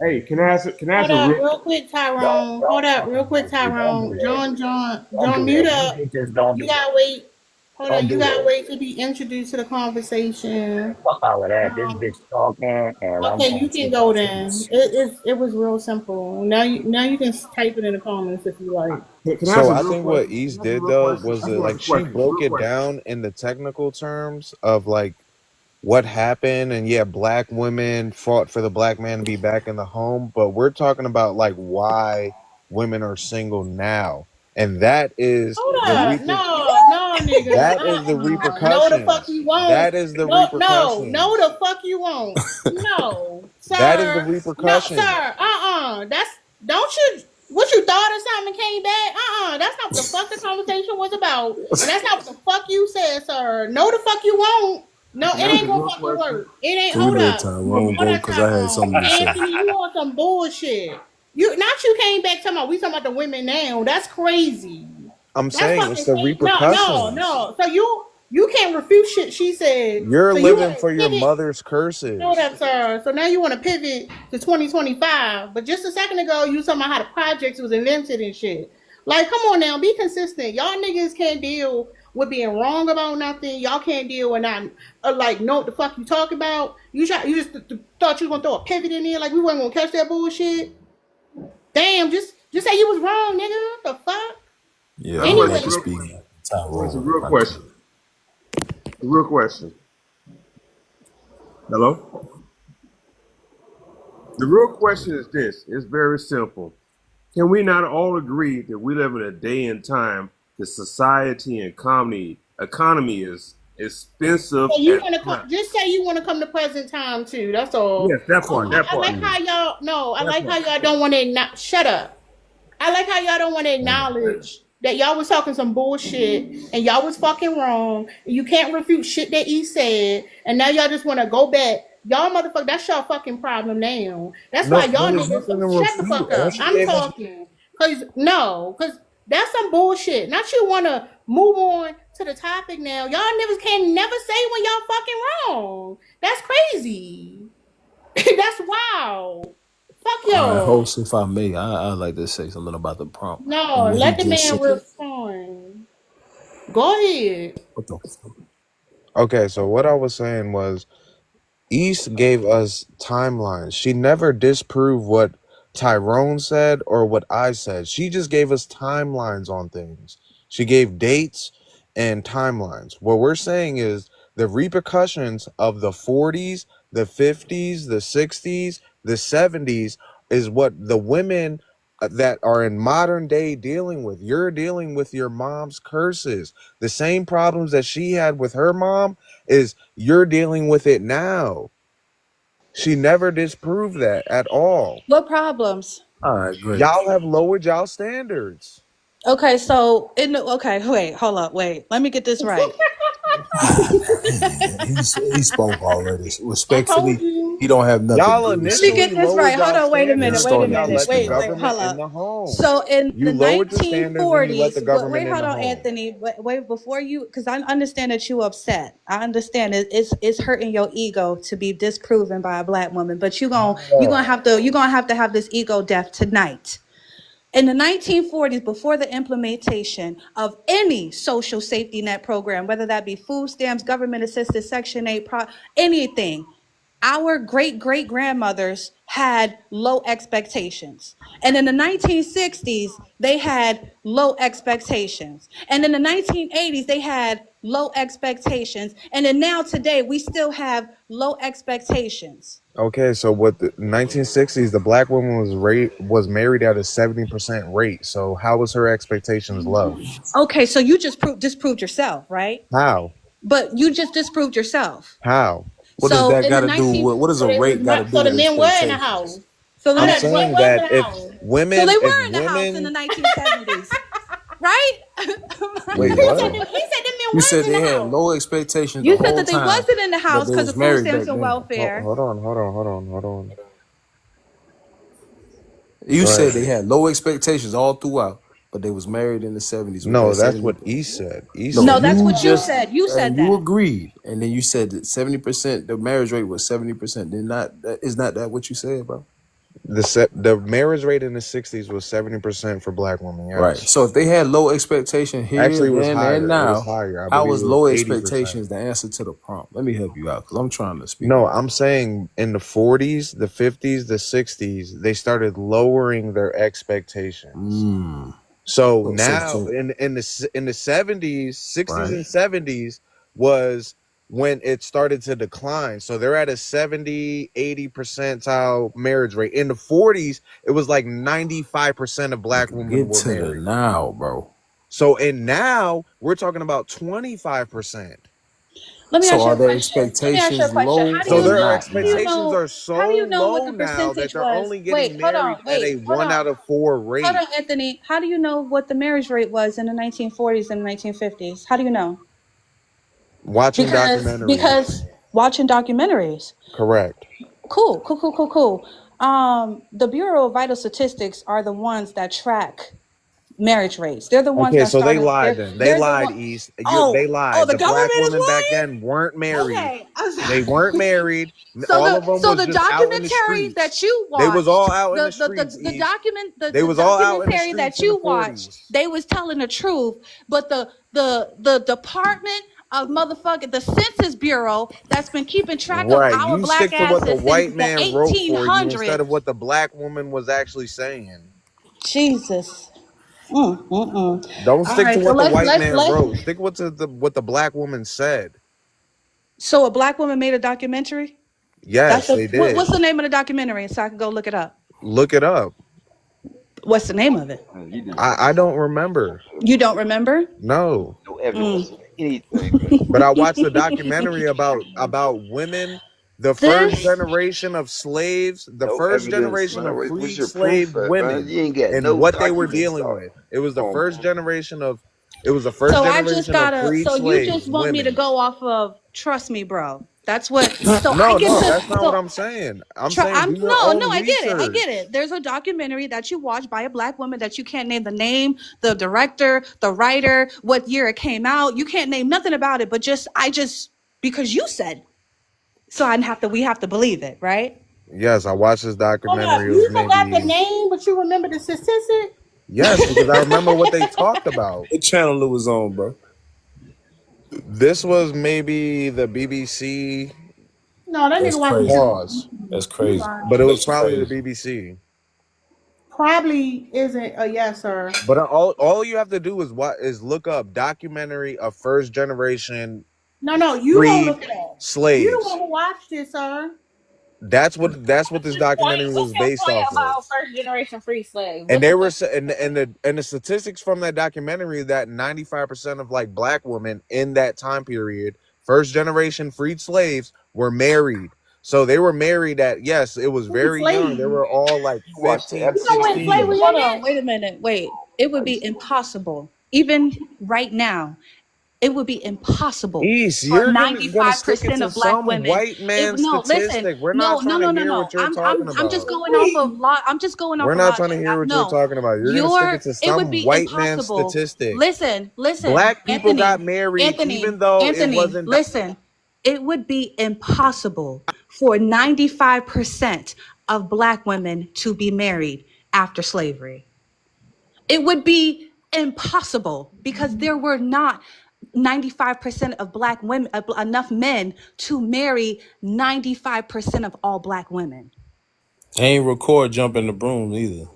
hey, can I Hold ask a up, real? real quick, don't Tyrone. Hold don't up, don't real do quick, that, G. Don't do Tyrone. that. John, Don't do mute that. up. You just don't You do that. gotta wait. Hold Don't on, you do gotta that. wait to be introduced to the conversation. Fuck all of that. This bitch talking, and I'm Okay, you gonna can speak go my then. piece. It was real simple. Now you can type it in the comments if you like. Can I ask So a I real think what question? East Can I ask a did real though question? was I just want to ask like a she question. broke Real it question. down in the technical terms of like what happened, and yeah, black women fought for the black man to be back in the home, but we're talking about like why women are single now, and that is Hold the up. No, nigga. that is the No, the fuck repercussions. you won't. That is the No, repercussions. the fuck you won't. No, That is the sir. No, repercussions. sir. That's don't you. What you thought or something came back? That's not what the fuck the conversation was about, and that's not what the fuck you said, sir. No, the fuck you won't. No, Can it I ask ain't a gonna real fucking question? work. It ain't. Can we Hold let up. Tyrone Hold go? up, Because I had something Tyrone. to say. Anthony, you on some bullshit. You came back talking about we talking about the women now. That's crazy. I'm That's saying it's fucking the crazy. repercussions. No. So you can't refute shit she said. You're So you living want to for your pivot. mother's Hold curses. up, sir. So now you want to pivot to 2025. But just a second ago, you talking about how the projects was invented and shit. Like, come on now, be consistent. Y'all niggas can't deal with being wrong about nothing. Y'all can't deal with not like know what the fuck you talk about. You just thought you were gonna throw a pivot in there like we weren't gonna catch that bullshit. Damn, just say you was wrong, nigga. The fuck. Yeah, I Anyway, want to speak. It's a real question. A real question. Hello? The real question is this. It's very simple. Can we not all agree that we live in a day and time that society and economy is expensive so you as want to come? crap? Just say you want to come to present time too. That's all. Yes, that part. That I part. like how y'all. No, I That like how part. y'all don't want to. Shut up. I like how y'all don't want to acknowledge that y'all was talking some bullshit and y'all was fucking wrong. And you can't refute shit that he said, and now y'all just want to go back. Y'all motherfucker, that's your fucking problem now. That's why No, y'all there's nothing to niggas shut the refute. fuck All up. she I'm gave us. talking. Cause that's some bullshit. Not you wanna move on to the topic now. Y'all niggas can never say when y'all fucking wrong. That's crazy. That's wild. Fuck All right, y'all. host, if I may, I like to say something about the prompt. No, And what he let the just man said. respond. Go ahead. What the fuck? Okay, so what I was saying was East gave us timelines. She never disproved what Tyrone said or what I said. She just gave us timelines on things. She gave dates and timelines. What we're saying is the repercussions of the 40s, the 50s, the 60s, the 70s is what the women that are in modern day dealing with. You're dealing with your mom's curses. The same problems that she had with her mom is you're dealing with it now. She never disproved that at all. What problems? All right, great. Y'all have lowered y'all standards. Okay, so wait, hold up, wait. Let me get this right. He spoke already. I told Respectfully, you. he don't have nothing Y'all to Let me say. get initially this right. lowered Hold y'all on, wait a He minute, standards wait a when started y'all minute. let the Wait, speaking. wait, hold government in up. the home. So in You the lowered the standards when you let 1940s, the government wait, in hold the on, home. Anthony. Wait before you, because I understand that you upset. I understand it's hurting your ego to be disproven by a black woman, but you're gonna have to have this ego death tonight. In the 1940s, before the implementation of any social safety net program, whether that be food stamps, government assisted Section 8, anything, our great grandmothers had low expectations. And in the 1960s, they had low expectations. And in the 1980s, they had low expectations. And then now today, we still have low expectations. Okay, so what the 1960s, the black woman was married at a 70% rate. So how was her expectations low? Okay, so you just disproved yourself, right? How? But you just disproved yourself. How? What does So that in got the to do 19 with? What does So a they was rate got to not. do So the with men were in the expectations? house. so let So I'm me that men saying was in that the if house. so women, they if were in the house in the women, 1970s, right? wait, He said what? the men You was said in they the had house. low expectations the You said whole that they time, wasn't in the but house they because was of food married stamps back and then. welfare. Hold on. You Go said ahead. they had low expectations all throughout, but they was married in the 70s with that No, that's 70. what East said. East No, No, said that's that. you what you just said. You said you that. agreed, and then you said that 70%. The marriage rate was 70%. Then not is not that what you said, bro? The marriage rate in the 60s was 70% for black women. Right. Yes. So if they had low expectation here, Actually, it was then, higher. and It now, was higher. I how believe was it low was 80%. expectations the answer to the prompt? Let me help you out because I'm trying to speak. No, I'm saying in the 40s, the 50s, the 60s, they started lowering their expectations. So now in the 70s, 60s and 70s was when it started to decline. So they're at a 70, 80 percentile marriage rate. In the 40s, it was like 95% of black women Get were to the married. now, bro. So and now we're talking about 25%. Let me So ask you are a their question. Let me ask you a expectations question. low How do So you or their know? not How do you expectations know? are so How do you know what low the now that percentage they're was? only Wait, getting hold married on. at a Wait, hold 1 out on. of 4 Hold rate. on, Anthony. How do you know what the marriage rate was in the 1940s and the 1950s? How do you know? Watching Because documentaries. watching documentaries. Correct. Cool. The Bureau of Vital Statistics are the ones that track marriage rates. They're the ones Okay, that so they started. lied then. They They're the lied, one. East. They Oh, lied. the The black government is women back lying. then weren't married. Okay, I'm They sorry. weren't married. So All of them the was just out in the documentary streets. that you They was watched, all out in the streets, East. They was all out in the documentary that streets in the you watched, 40s. they was telling the truth. But the Department of motherfucking the Census Bureau that's been keeping track of Right. our You black stick to what the asses since white the man wrote for you instead 1800s. of what the black woman was actually saying. Jesus. All Don't stick to right, so what the let's white let's man let's. wrote. Stick what what the black woman said. So a black woman made a documentary. Yes, they did. What's the name of the documentary so I can go look it up? Look it up. What's the name of it? I don't remember. You don't remember? No. No evidence of anything. But I watched a documentary about women, the first generation of slaves, the No first evidence, generation man. of What's freed your proof slave at, man? women, You ain't got and no what they were documents, dealing dog. with. It was the Come first on. generation of of So you freed just want me to women. go off of trust me, bro. That's what. So I No, get no, to. that's not what So I'm saying. I'm saying I'm do your own I get it. I research. get it. There's a documentary that you watch by a black woman that you can't name the name, the director, the writer, what year it came out. You can't name nothing about it, but I just because you said. So we have to believe it, right? Yes, I watched this Hold up. documentary. It was You forgot the maybe name, but you remember the statistic? yes, because I remember what they talked about. What channel it was on, bro? This was maybe the BBC. No, that That's nigga watching crazy. channel. Pause. That's You crazy. lying. But it was That's probably the crazy. BBC. Probably isn't a yes, sir. But all you have to do is look up documentary of first generation No, you gonna freed look at that. You the slaves. one who watched it, sir. That's what this documentary What's was your based point off of. about first generation free slaves? And What's they the were point? and the statistics from that documentary that 95% of like black women in that time period, first generation freed slaves, were married. So they were married at yes, it was Free very young. They slaves. were all like You watch the 15, You know when 16. slavery Hold ended? on, wait a minute. Wait. It would be impossible. Even right now, it would be impossible East, for you're gonna stick it 95% to of black some women. white man No, listen. statistic. We're not No, trying to hear no. what you're talking I'm just about. going off of I'm just going off We're of not trying to logic. hear what you're No. talking about. You're gonna stick it to It would some be white man impossible. statistic. Listen, Black people got married Anthony, even though it wasn't. listen. It would be impossible for 95% of black women to be married after slavery. It would be impossible because there were not 95% of black women, enough men to marry 95% of all black women. They ain't record jumping the broom either.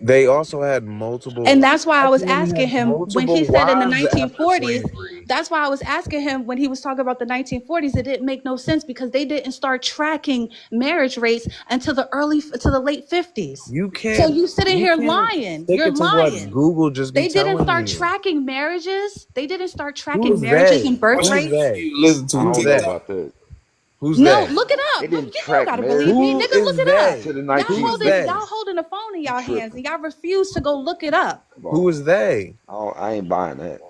They also had multiple. And that's why I was Black women asking had him when he multiple said in the wives after 1940s. slavery. That's why I was asking him when he was talking about the 1940s. It didn't make no sense because they didn't start tracking marriage rates until the late 50s. You can't. So you sitting here can't lying. stick You're it to what lying. Google just be They didn't telling start you. tracking marriages. They didn't start tracking Who's marriages they? and birth Who's rates. they? Listen to I who don't Who's know TikTok. that? about that. Who's No, they? look it They up. didn't You track don't gotta believe me, Who marriages nigga. is Look it up. they? to the Who's they? Y'all holding a phone in You y'all hands tripping. and y'all refuse to go look it up. Come Who on. is they? I ain't buying that.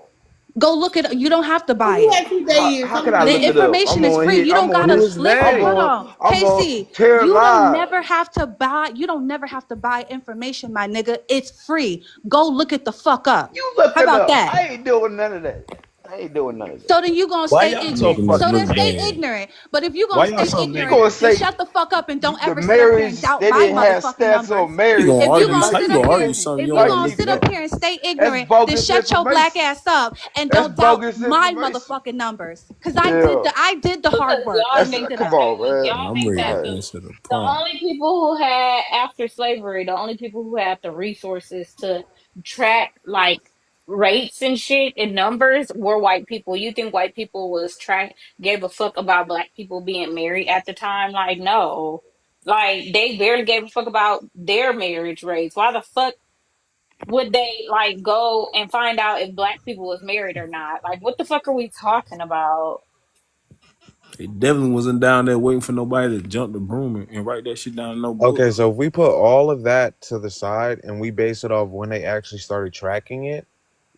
Go look it up. You don't have to buy Who it. actually they is? How I'm can gonna I look The look it it up. up? information is free. You don't I'm on gotta his. Who's listen. Hold they? on, I'm on KC. Terror You don't Live. never have to buy. You don't never have to buy information, my nigga. It's free. Go look it the fuck up. You look How it about up. that? I ain't doing none of that. I ain't doing none of So that. then you gonna Why stay y'all so ignorant. Making us So then look fucking stay bad. ignorant. But if you why gonna y'all stay so You ignorant, gonna negative? then say shut the fuck up and don't the ever sit up here and marriage? doubt They my didn't have motherfucking stats numbers. on You marriage. gonna If you argue? gonna How Like you sit you up gonna here, argue did. something if you you Like already gonna you. sit looking up at? here and stay That's ignorant, then bogus shut your black information. ass up and That's don't doubt bogus my information. motherfucking numbers. Cause Yeah. I did the hard Because work y'all and That's think looked it come up. on, man. I'm think ready that to Like, answer the the prompt. only people who had after slavery, the only people who had the resources to track like rates and shit and numbers were white people. You think white people gave a fuck about black people being married at the time? Like no. Like they barely gave a fuck about their marriage rates. Why the fuck would they like go and find out if black people was married or not? Like what the fuck are we talking about? They definitely wasn't down there waiting for nobody to jump the broom and write that shit down in no book. Okay, so if we put all of that to the side and we base it off when they actually started tracking it,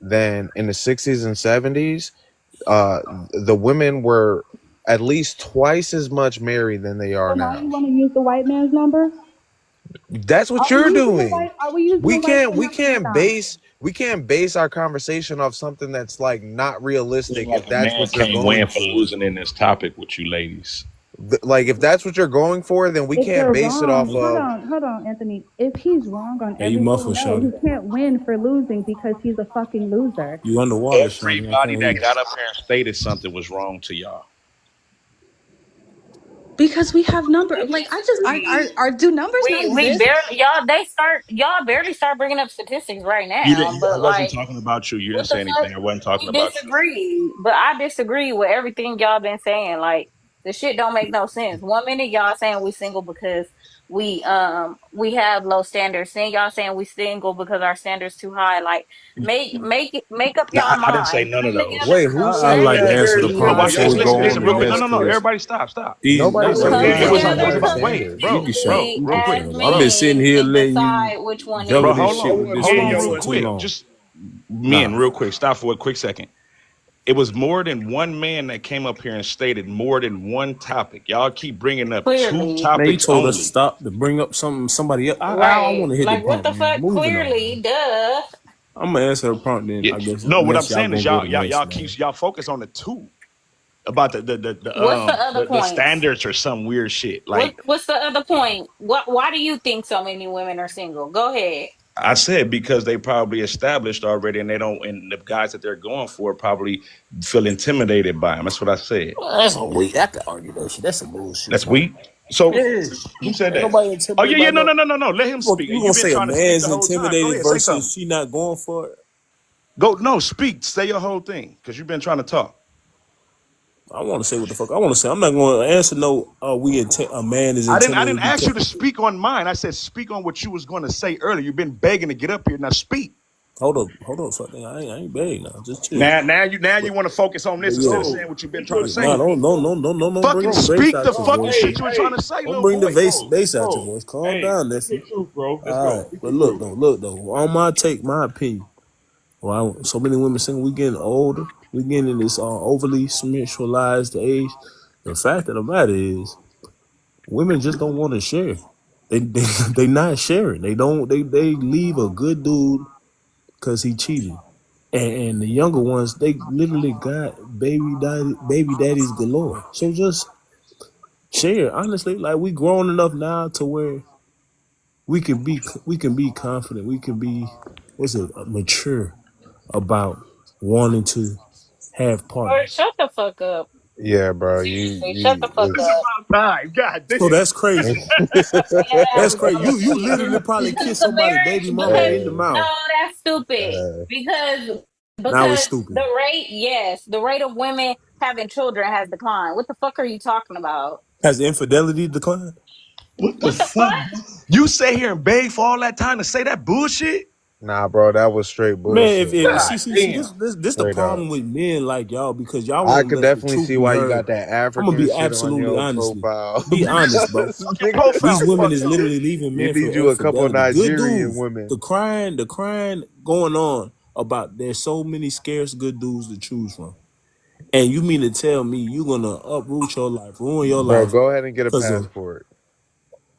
then in the 60s and 70s, uh, the women were at least twice as much married than they are So now you now. want to use the white man's number? That's what Are we you're using the doing. white? Are we using the We white can't man we number or can't not? base we can't base our conversation off something that's like not Seems realistic if like a that's man what you're can't win going for for. losing in this topic with you ladies. Like if that's what you're going for, then we If can't they're base it off wrong, of hold on, Anthony. If he's wrong on Hey, you everything, muffled, no, he shouty. can't win for losing because he's a fucking loser. You underwater, shouty. I can't Everybody hear that you. got up here and stated something was wrong to y'all. Because we have number. We Like I just disagree. do numbers not We exist? barely y'all barely start bringing up statistics right You now. didn't. I But wasn't like, talking about you. You didn't what the say fuck? anything. I wasn't talking We about you. disagree. But I disagree with everything y'all been saying. Like the shit don't make no sense. One minute y'all saying we single because we have low standards. Then y'all saying we single because our standards too high. Like make up No, y'all I didn't say mind. none of Come those. together. wait, Come who I said like together. to that? answer the There's But prompt no watch before this. we Listen, go on listen, to the real standards. quick. No, next no, no. question. Everybody, stop. Easy. Nobody No, said Listen, we Come it had was to it have was together, about come wait, standards. you bro, can together. shut. bro, We You real can quick. as shut up. I've been sitting men here can letting you decide which one juggle Bro, is this hold shit on, with real. this hold shit on, real for too quick. long. Just Nah. men, real quick. Stop for a quick second. It was more than one man that came up here and stated more than one topic. Y'all keep bringing up two Clearly. Man, you topics told us to only. stop to bring up somebody else. I want Right. to hit the Like what prompt, the man. fuck? Moving on, Clearly, man. duh. I'm gonna answer the prompt then. Yeah. I guess No, what I'm unless y'all saying is gonna go to the next y'all man. keep y'all focus on the two about What's the other the points? standards or some weird shit. Like What's the other point? Why do you think so many women are single? Go ahead. I said, because they probably established already, and they don't, and the guys that they're going for probably feel intimidated by them. That's what I said. Well, that's a weak. I can argue that shit. That's some bullshit, That's bro. weak. So Yeah. who said Ain't that? nobody Oh intimidated yeah, by yeah, no, no. no, no, no, no. Let him speak. You gonna You've been say a trying to speak man's the whole time. Go intimidated ahead, say versus something. she not going for it? Go, no, speak. Say your whole thing because you've been trying to talk. I want to say what the fuck I want to say. I'm not going to answer no. A man is I didn't intimidated ask because. you to speak on mine. I said speak on what you was going to say earlier. You've been begging to get up here. Now speak. Hold up, fuck nigga. I ain't bad now. Just chill. Now But, you want to focus on but this instead of yeah, saying what you've been trying to no, say. don't bring Fucking the bass speak out the your fucking voice. shit you were trying to say, Don't little bring the boy. bass out your voice. Calm down, nephew. All right, but look though. On my opinion. Well, so many women saying we getting older. We getting in this overly sexualized age. The fact of the matter is, women just don't want to share. They not sharing. They leave a good dude because he cheated. And the younger ones, they literally got baby daddies galore. So just share. Honestly, like we grown enough now to where we can be confident. We can be mature about wanting to have Or partners. shut the fuck up. Yeah, bro. Seriously, shut the fuck It's up. about time. God So damn. that's crazy. Yeah, That's crazy. You shit. literally probably kissed The somebody baby marriage, mama because in the no, mouth. that's stupid. Because Now it's because stupid. the rate, yes, the rate of women having children has declined. What the fuck are you talking about? Has infidelity declined? What the What the fuck? fuck? You sit here and beg for all that time to say that bullshit? Nah, bro, that was straight Man, bullshit, if bro. God see damn. this the Straight up. problem with men like y'all because y'all I won't could let the definitely truth see be why you heard. got that I'm gonna African be shit on absolutely your honestly. profile. Be honest, bro. Because Fucking nigga, These profile women is photo. literally leaving you men for need you a couple infidelity. Good Nigerian dudes. women. The crying going on about there's so many scarce good dudes to choose from. And you mean to tell me you gonna uproot your life, ruin your Bro, life go ahead and get a because of passport.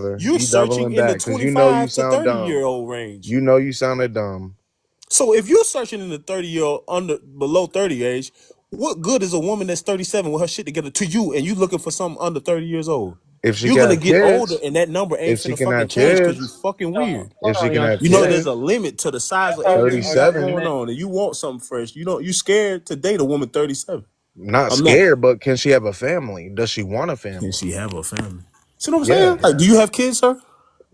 brother. You're You searching doubling in the back because you know you 25 to sound 30 dumb. year old range. You know you sounded dumb. So if you're searching in the 30-year-old below 30 age, what good is a woman that's 37 with her shit together to you and you looking for something under 30 years old? If she You're can gonna have get older, kids, and that number ain't if she finna can fucking have change because you kids, fucking weird. if Hold she on, can y'all. have You know, That there's kids, a limit to the size of everything you got 37, going 37. on, and you want something fresh. You scared to date a woman 37. not I'm not. scared, but can she have a family? Does she want a Can family? she have a family? See what I'm Yeah. saying? Like, do you have kids, sir?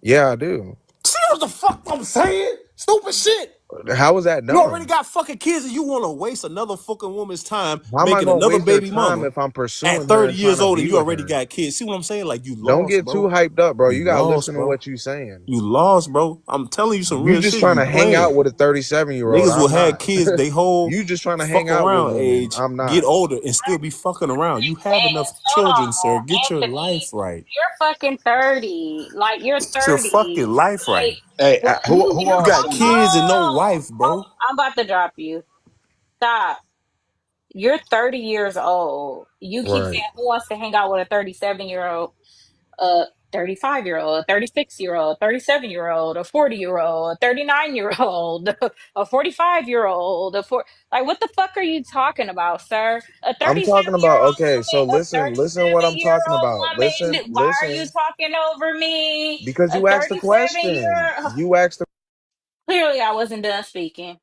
Yeah, I do. See what the fuck I'm saying? Stupid shit. How is that You already dumb? got fucking kids, and you want to waste another fucking woman's time How am I making gonna another waste her baby time mama if I'm at pursuing her 30 and trying years to old, and be you with already her? got kids? See what I'm saying? Like, you Don't lost, get too bro. hyped up, bro. You You gotta lost, listen to bro. what you saying. You lost, bro. I'm telling you some You real just shit. trying You to hang playing. out with a 37-year-old. Niggas will I'm have not. kids they whole You just trying to hang fuck out with around women. age, I'm get not. older, and still be fucking around. You have Man, enough hold children, sir. on, Get your Anthony. life right. You're fucking 30. Like you're Get your 30. fucking life right. Like Hey, what who you're You all got single? kids and no oh, wife, bro. I'm about to drop you. Stop. You're 30 years old. You keep saying Right. who wants to hang out with a 37-year-old, a 35-year-old, a 36-year-old, 37-year-old, a 40-year-old, a 39-year-old, a 45-year-old, like what the fuck are you talking about, sir? A I'm talking about, 37-year-old okay, woman, so a listen what I'm talking 37-year-old about. Listen, woman. Why are you listen. talking over me? Because A you asked the 37 question. year You asked the clearly I wasn't done speaking.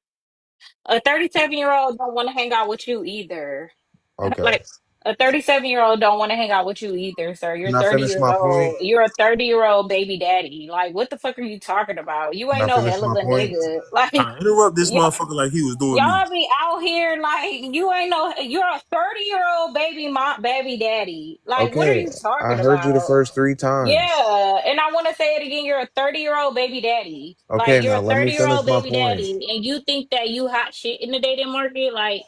A 37-year-old don't want to hang out with you either. okay. Like a 37-year-old don't want to hang out with you either, sir. You're Can I 30 finish years my point? old. You're a 30-year-old baby daddy. Like, what the fuck are you talking about? You Can ain't I no finish hell of my a point? nigga. Like, Interrupt this y'all, motherfucker like he was doing me. y'all be out here like you ain't no. You're a 30-year-old baby mom, baby daddy. Like, what are Okay. you I talking heard you the about? first 3 times. Yeah, and I want to say it again. You're a 30-year-old baby daddy. Okay, Like, you're now a let me finish 30-year-old my baby point. daddy, and you think that you hot shit in the dating market? Like,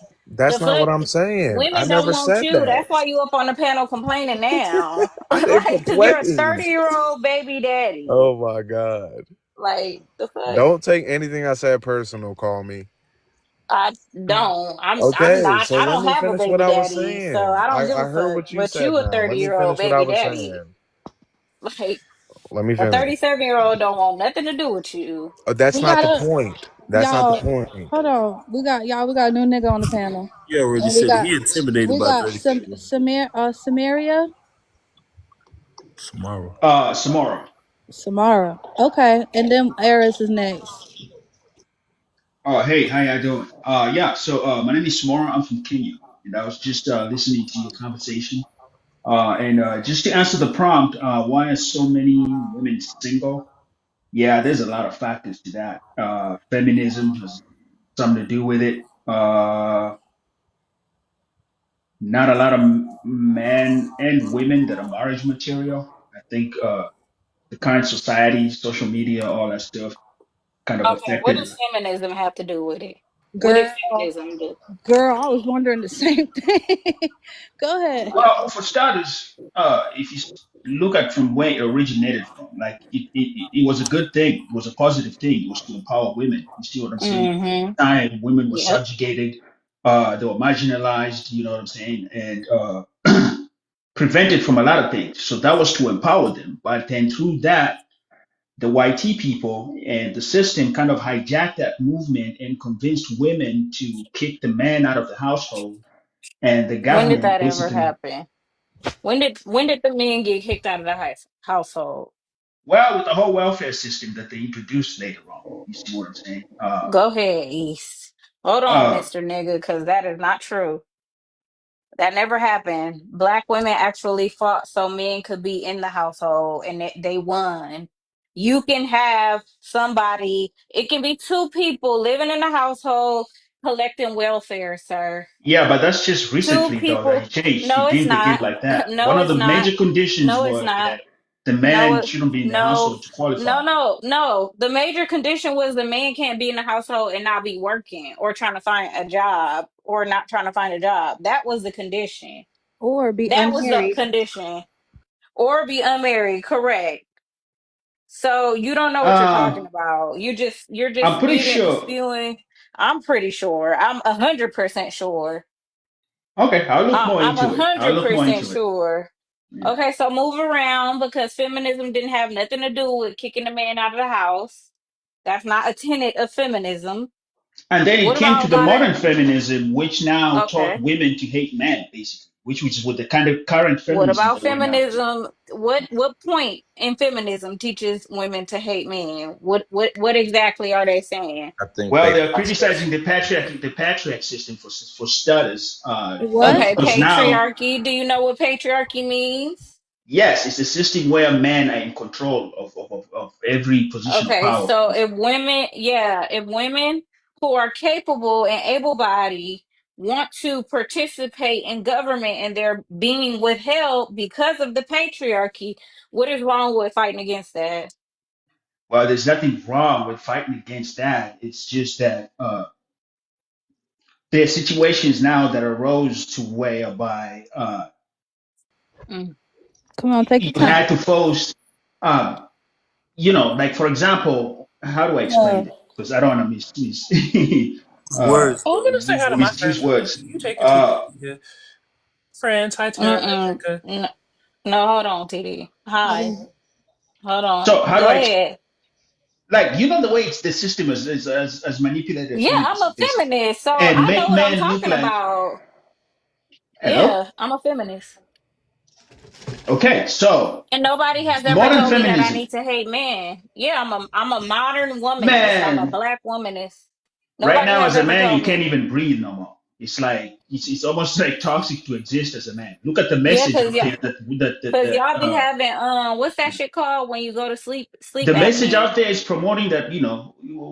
the That's not fuck? what I'm saying. I Women don't never want said you. that. That's why you up on the panel complaining now. I didn't Like, because you're a complain. 30-year-old baby daddy. Oh my God. Like, the fuck? Don't take anything I said personal, call me. I don't. I'm Okay, not. so I let don't me have a finish what baby I was daddy, so saying. I don't give I a heard fuck. what you But said you a now. Let me 30-year-old finish what I baby was daddy. saying. Like, Let me a finish. 37-year-old don't want nothing to do with you. That's We not got the a point. That's not the y'all. point. Hold on. We got a new nigga on the panel, He already and we said it. got He intimidated we by got 37 years old. Samaria. Tomorrow. Samara. Samara. Okay, and then Eris is next. Hey, how y'all doing? Yeah, so my name is Samara. I'm from Kenya, and I was just listening to your conversation. And just to answer the prompt, why are so many women single? Yeah, there's a lot of factors to that. Feminism has something to do with it. Not a lot of men and women that are marriage material. I think the current society, social media, all that stuff kind of Okay, what affected does it. feminism have to do with it? What did Girl, feminism do? girl, I was wondering the same thing. Go ahead. Well, for starters, if you look at from where it originated from, like it was a good thing. It was a positive thing. It was to empower women. You see what I'm saying? Mm-hmm. Time women were Yep. subjugated, they were marginalized. You know what I'm saying? And prevented from a lot of things. So that was to empower them. But then through that, the YT people and the system kind of hijacked that movement and convinced women to kick the man out of the household, and the When did government that ever basically. happen? When did the men get kicked out of the household? Well, with the whole welfare system that they introduced later on, you see what I'm saying? Go ahead, East. Hold on, Uh, Mr. Nigga, because that is not true. That never happened. Black women actually fought so men could be in the household and they won. You can have somebody, it can be two people living in the household collecting welfare, sir. yeah, but that's just Two recently though that people. it changed. No, It it's didn't begin not. like that. No, One of it's the not. major conditions No, it's was not. that the No, man shouldn't be in the no, household to qualify. no. The major condition was the man can't be in the household and not be working or trying to find a job or not trying to find a job. That was the condition. Or be That was the unmarried. condition. Or be unmarried, correct. So you don't know what you're talking Uh, about. You're just I'm pretty sure. spewing. I'm pretty sure. I'm 100% sure. Okay, I'll look more I'm a into it. I'll hundred look more percent into it. sure. Yeah. Okay, so move around because feminism didn't have nothing to do with kicking the man out of the house. That's not a tenet of feminism. And then it What came to about the modern? modern feminism, which now taught Okay, women to hate men, basically. which is what the kind of current What feminism about that we're now teaching. feminism? What point in feminism teaches women to hate men? What exactly are they saying? I think Well, they they're lost us. criticizing the patriarch system for starters, What? Okay, because now, patriarchy. Do you know what patriarchy means? yes, it's a system where men are in control of every position of Okay, power. so if women who are capable and able-bodied want to participate in government and they're being withheld because of the patriarchy, what is wrong with fighting against that? Well, there's nothing wrong with fighting against that. It's just that there are situations now that arose to whereby Mm. Come on, take you your time. had to force, um, like for example, how do I Yeah. explain it? Because I don't want to Use words, Oh, I'm bro. gonna say Use hi to my words. friend misuse too. words. You take it too. Yeah. Friends, hi Mm-mm. Erica. No, hold on, TD. Hi. Hold on. So how do Go I ahead. like the way the system is as manipulated as Yeah, I'm a feminism, basically, feminist, so and I know make what I'm men look talking like about. hello. Yeah, I'm a feminist. Okay, so And nobody has ever modern told me that I feminism, need to hate men. Yeah, I'm a modern womanist. I'm a man. black womanist. Right Nobody now has as a ever man you told can't me. even breathe no more. It's like it's almost like toxic to exist as a man. Look at the Yeah, message cause out y'all, there that cause y'all be uh, having what's that shit called when you go to sleep the message apnea. out there is promoting that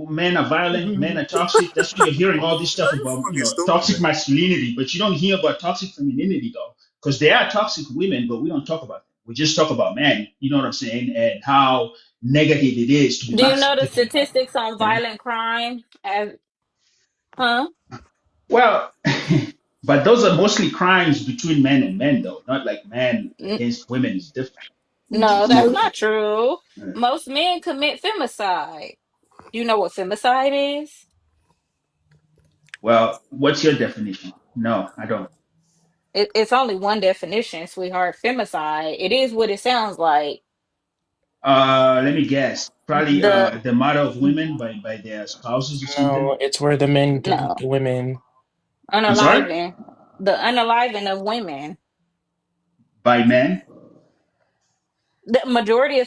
men are violent, men are toxic. That's why you're hearing all this stuff about Fucking stupid, toxic man. masculinity, but you don't hear about toxic femininity though, because there are toxic women, but we don't talk about them. We just talk about men. You know what I'm saying? And how negative it is to be Do you know the to be statistics on you know. violent crime? Huh? Well, but those are mostly crimes between men and men, though, not like men against women is different. No, So, that's not true. Most men commit femicide. Do you know what femicide is? well, what's your definition? No, I don't. It's only one definition, sweetheart. Femicide. It is what it sounds like. Let me guess. Probably The the murder of women by their spouses or something. No, it's where the men do no the women. I'm sorry, unaliving, the unaliving of women. by men. The majority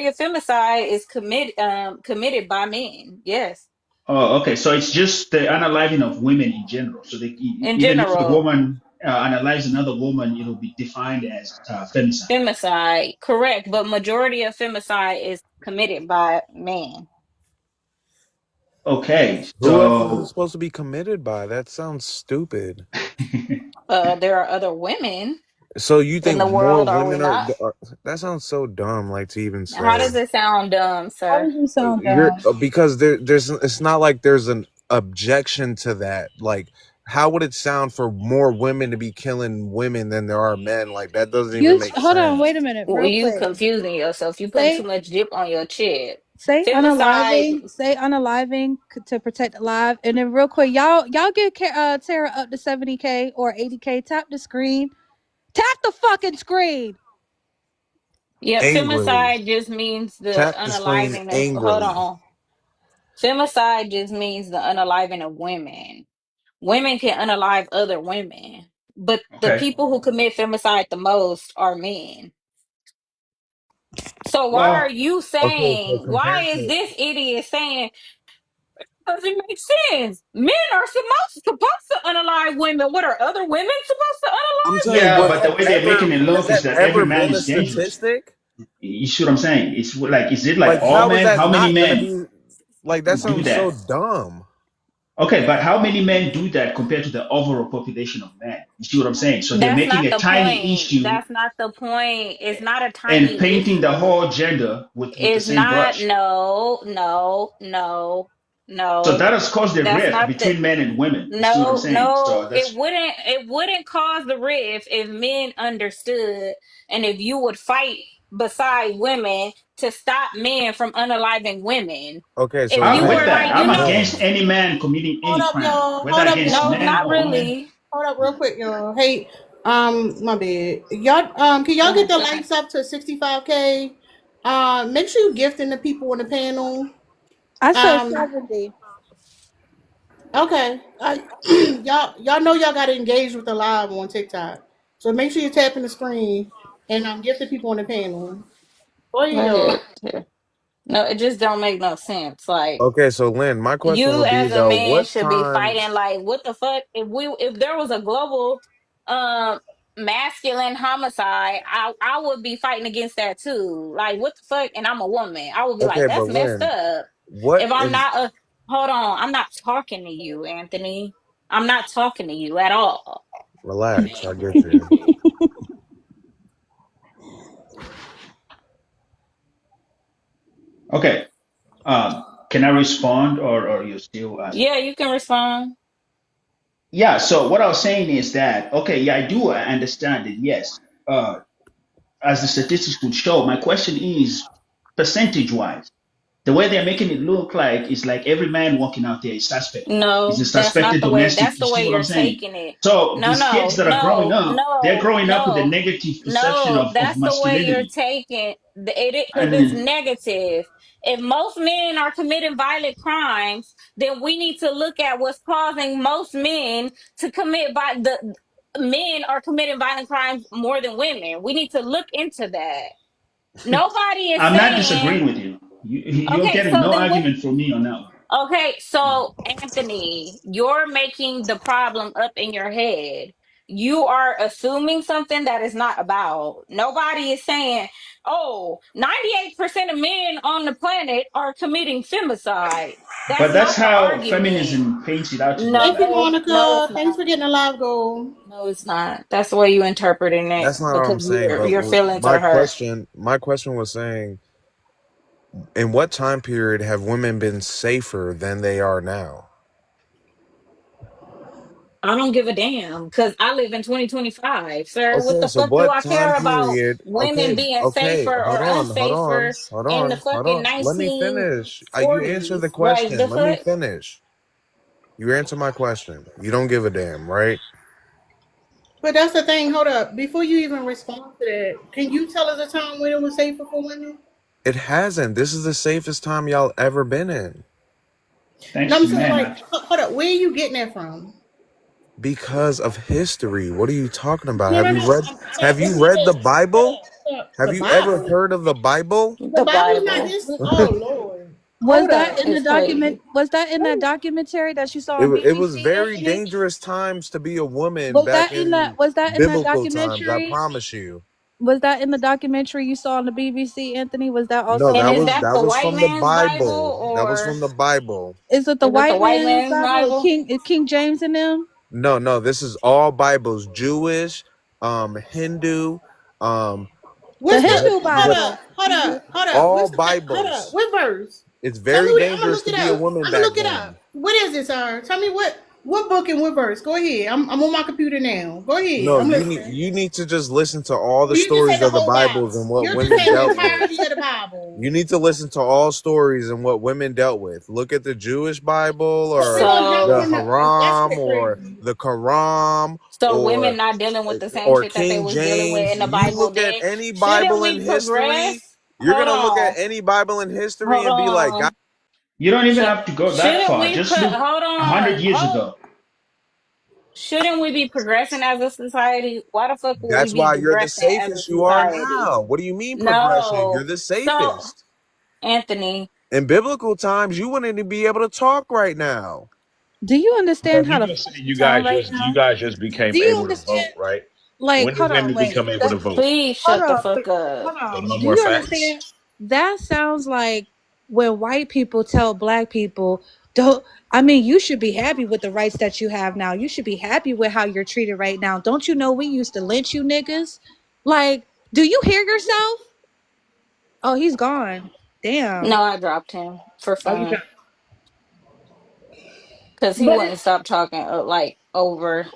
of femicide is committed by men. Yes, Oh, okay. So it's just the unaliving of women in general. So in even if the general, woman unalives another woman, it'll be defined as femicide. femicide, correct. But majority of femicide is committed by men. Okay, Who else is it so supposed to be committed by? That sounds stupid. There are other women So you in the think more world, are we women not? are that sounds so dumb, like to even How say. does it sound dumb, How sir? does it sound You're dumb? because there's it's not like there's an objection to that. Like, how would it sound for more women to be killing women than there are men? Like, that doesn't even make Hold on, sense. wait a minute, Well, real you quick. confusing yourself. You putting too Say much dip on your chip. say Femicide. unaliving, to protect alive, and then real quick, y'all get Tara up to 70K or 80K. Tap the screen. Tap the fucking screen. Yeah, Angrily. femicide just means the Tap the screen unaliving of. Hold angrily. on. Femicide just means the unaliving of women. Women can unalive other women, but the okay. people who commit femicide the most are men. So why are Well, you Okay, so saying? Why compared is to this idiot saying? Doesn't make sense. Men are supposed to unalive women. What are other women supposed to I'm unalive saying, yeah, was but women? the that way they're ever making it has look is that that every ever man been a is dangerous. statistic? You see what I'm saying? It's like, is it like Like, all how is men? that How many not gonna men be like that do sounds so that? dumb. Okay, but how many men do that compared to the overall population of men? You see what I'm saying? So they're That's making not a the tiny point. issue That's not the point. It's not a and tiny painting the issue. whole gender with the It's same not. brush. No, no, no, So no. that has caused a That's rift not the. between men and women. You see what I'm No, saying? no, So it that's wouldn't. It wouldn't cause the rift if men understood, and if you would fight beside women to stop men from unaliving women. Okay, so If I'm you with were that. like, I'm men. against any man committing Hold any up, crime, y'all. whether Hold up, against no, y'all. men not or women. really. Hold up, real quick, y'all. Hey, my bad. Y'all, can Go y'all get ahead. the likes up to 65K? Make sure you gifting the people on the panel. I said Um, 70. Okay. Y'all know y'all gotta engage with the live on TikTok. So make sure you're tapping the screen and get the people on the panel. Go ahead, Go y'all. ahead. Yeah. No, it just don't make no sense. Like Okay, so Lynn, my question you would be as a though, man what should be fighting times? like what the fuck if there was a global um masculine homicide, I would be fighting against that too. Like what the fuck, and I'm a woman, I would be like Okay, that's but messed Lynn, up. what If I'm is? not a hold on, I'm not talking to you, Anthony. I'm not talking to you at all. Relax, I get you. Okay. Can I respond, or you still asking? Yeah, you can respond. Yeah. So what I was saying is that, okay, yeah, I do understand it. Yes. As the statistics would show, my question is percentage wise. The way they're making it look like is like every man walking out there is suspect. Is a No, that's not suspected the way. domestic. That's You the see way what I'm you're saying? taking it. So No, these kids no, that are growing no, up, they're no, growing up with a no, negative perception no. of That's the way you're masculinity. taking it because it's And negative. If most men are committing violent crimes, then we need to look at what's causing most men to commit the men are committing violent crimes more than women. We need to look into that. Nobody is I'm not saying, disagreeing with you. You're okay, getting so no then what? argument from me on that one. Okay, so Anthony, you're making the problem up in your head. You are assuming something that is not about. Nobody is saying, oh, 98% of men on the planet are committing femicide. That's But that's not the how argument. feminism paints it out to be. Thank you, No, no, it's Monica. Thanks not. for getting a live goal. No, it's not. That's the way you interpreting it That's not what I'm because saying. But your feelings my are hurt. question was saying, in what time period have women been safer than they are now? I don't give a damn because I live in 2025, sir. What Okay, the so fuck do what I time care about period? women Okay, being okay, safer or unsafer in the hold fucking on. Let me finish. You answer 1940s? the Like the question. Let me fuck? finish. You answer my question. You don't give a damn, right? But that's the thing. Hold up. Before you even respond to that, can you tell us a time when it was safer for women? It hasn't. This is the safest time y'all ever been in. No, Thanks I'm to saying men, like, actually. hold up. Where are you getting that from? Because of history. What are you talking about? No, Have no, you no. read Hold have up. you What you read the said? Bible? Hold up. Have The you ever Bible. heard of the Bible? The The Bible is not Bible his. Oh Lord. Was Hold that up. in the is document? crazy. Was that in that documentary that you saw on It was BBC, very Anthony? dangerous times to be a woman Was back that in in that? Was that in that biblical times, I documentary? promise you. Was that in the documentary you saw on the BBC, Anthony? Was that No, also And in is there? that that the was white from the man's Bible Bible. That was or from the Bible. Is it the is it the white white man's man's Bible? Bible? King James in them? No, no, this is all Bibles. Jewish, Hindu, The What's the? Hindu Hold but up. Bible. Hold up. Hold up. all What's the? Hold up. Bibles. What verse? It's Tell me very what. I'm gonna dangerous look to it be a up. woman I'm gonna back look it up. then. What is this, sir? Tell me what book and what verse. Go ahead. I'm on my computer now. Go ahead. No, I'm listening. you need to just listen to all the Well, you just say stories the of the whole Bibles Bible. and what You're just women saying the dealt with. entirety of the Bible. You need to listen to all stories and what women dealt with. Look at the Jewish Bible So we're or gonna jump the So from the. That's Haram or crazy. the Quran so women or not dealing with the same shit that they King was dealing with James. in the You Bible look at then. any Shouldn't Bible in we history, progress? you're Hold going to look at on. any Bible in history Hold and be like, God, on. You don't even So have to go that shouldn't far. we Just put look hold 100 years on. ago. Shouldn't we be progressing as a society? Why the fuck would we that's be why you're the progressing as a safest you are society? now. What do you mean progression? You're No. the So, safest. Anthony, In biblical times, you wouldn't even be able to talk right now. Do you So understand how you the just say fuck you sound right you now? guys just Do became you able to vote, understand? right? Like, When did hold on, women wait. become able to vote? please Hold shut the on, fuck up. hold So on. no Do more you facts. understand? That sounds like when white people tell black people, don't, I mean, you should be happy with the rights that you have now. You should be happy with how you're treated right now. Don't you know we used to lynch you niggas? Like, do you hear yourself? Oh, he's gone. Damn. No, I dropped him for Okay. fun because he But wouldn't stop talking like over.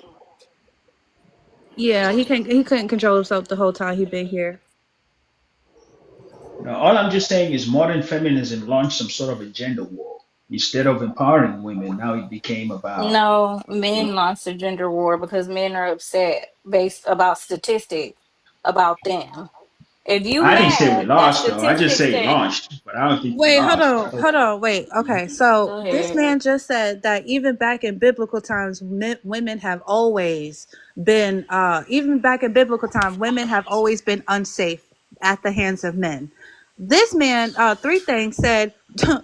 yeah, he couldn't control himself the whole time he been here. Now, all I'm just saying is modern feminism launched some sort of a gender war. Instead of empowering women, now it became about, No, you men know, launched a gender war because men are upset based about statistics about them. If you I didn't say we mad, that lost though. I just statistic say it said. launched, but I don't think we Wait, lost. hold on, wait. Okay, so Go this ahead. man just said that even back in biblical times, women have always been, even back in biblical time, women have always been unsafe at the hands of men. This man, three things said,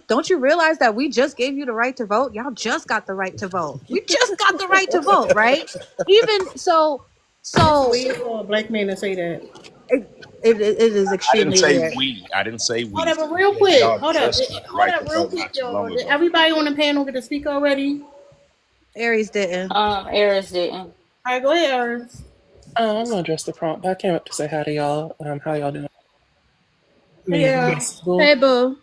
don't you realize that we just gave you the right to vote? Y'all just got the right to vote. We just got the right to vote, right? Even so, It's so weird for a black man to say that. it is I didn't extremely say weird. we. I didn't say Hold we. up, but real Yeah, quick. y'all just got the right to Real vote quick, not too y'all. long Did ago. everybody on the panel get to speak already? Aries didn't. Aries didn't. All right, go ahead, Aries. I'm gonna address the prompt, but I came up to say hi to y'all. How y'all doing? Hey, yeah. Hey, boo.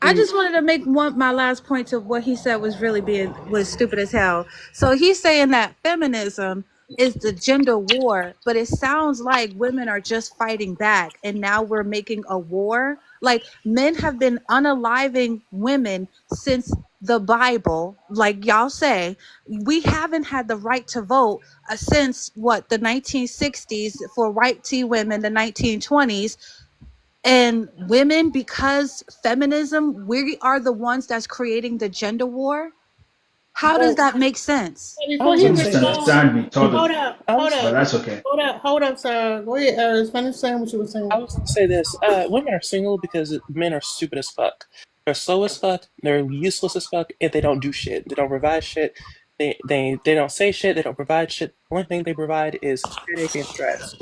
I just wanted to make my last point to what he said was stupid as hell. So he's saying that feminism is the gender war, but it sounds like women are just fighting back, and now we're making a war. Like men have been unaliving women since the Bible, like y'all say. We haven't had the right to vote since what, the 1960s for white tea women, the 1920s. And women, because feminism, we are the ones that's creating the gender war. How does that make sense? I Before was he gonna say this. Misunderstand me hold totally, up, I was but that's okay. hold up, sir. Go ahead, Aries. Finish saying what you were saying. I was gonna say this. Women are single because men are stupid as fuck. They're slow as fuck. They're useless as fuck, and they don't do shit. They don't provide shit. They don't say shit. They don't provide shit. The only thing they provide is headache and stress.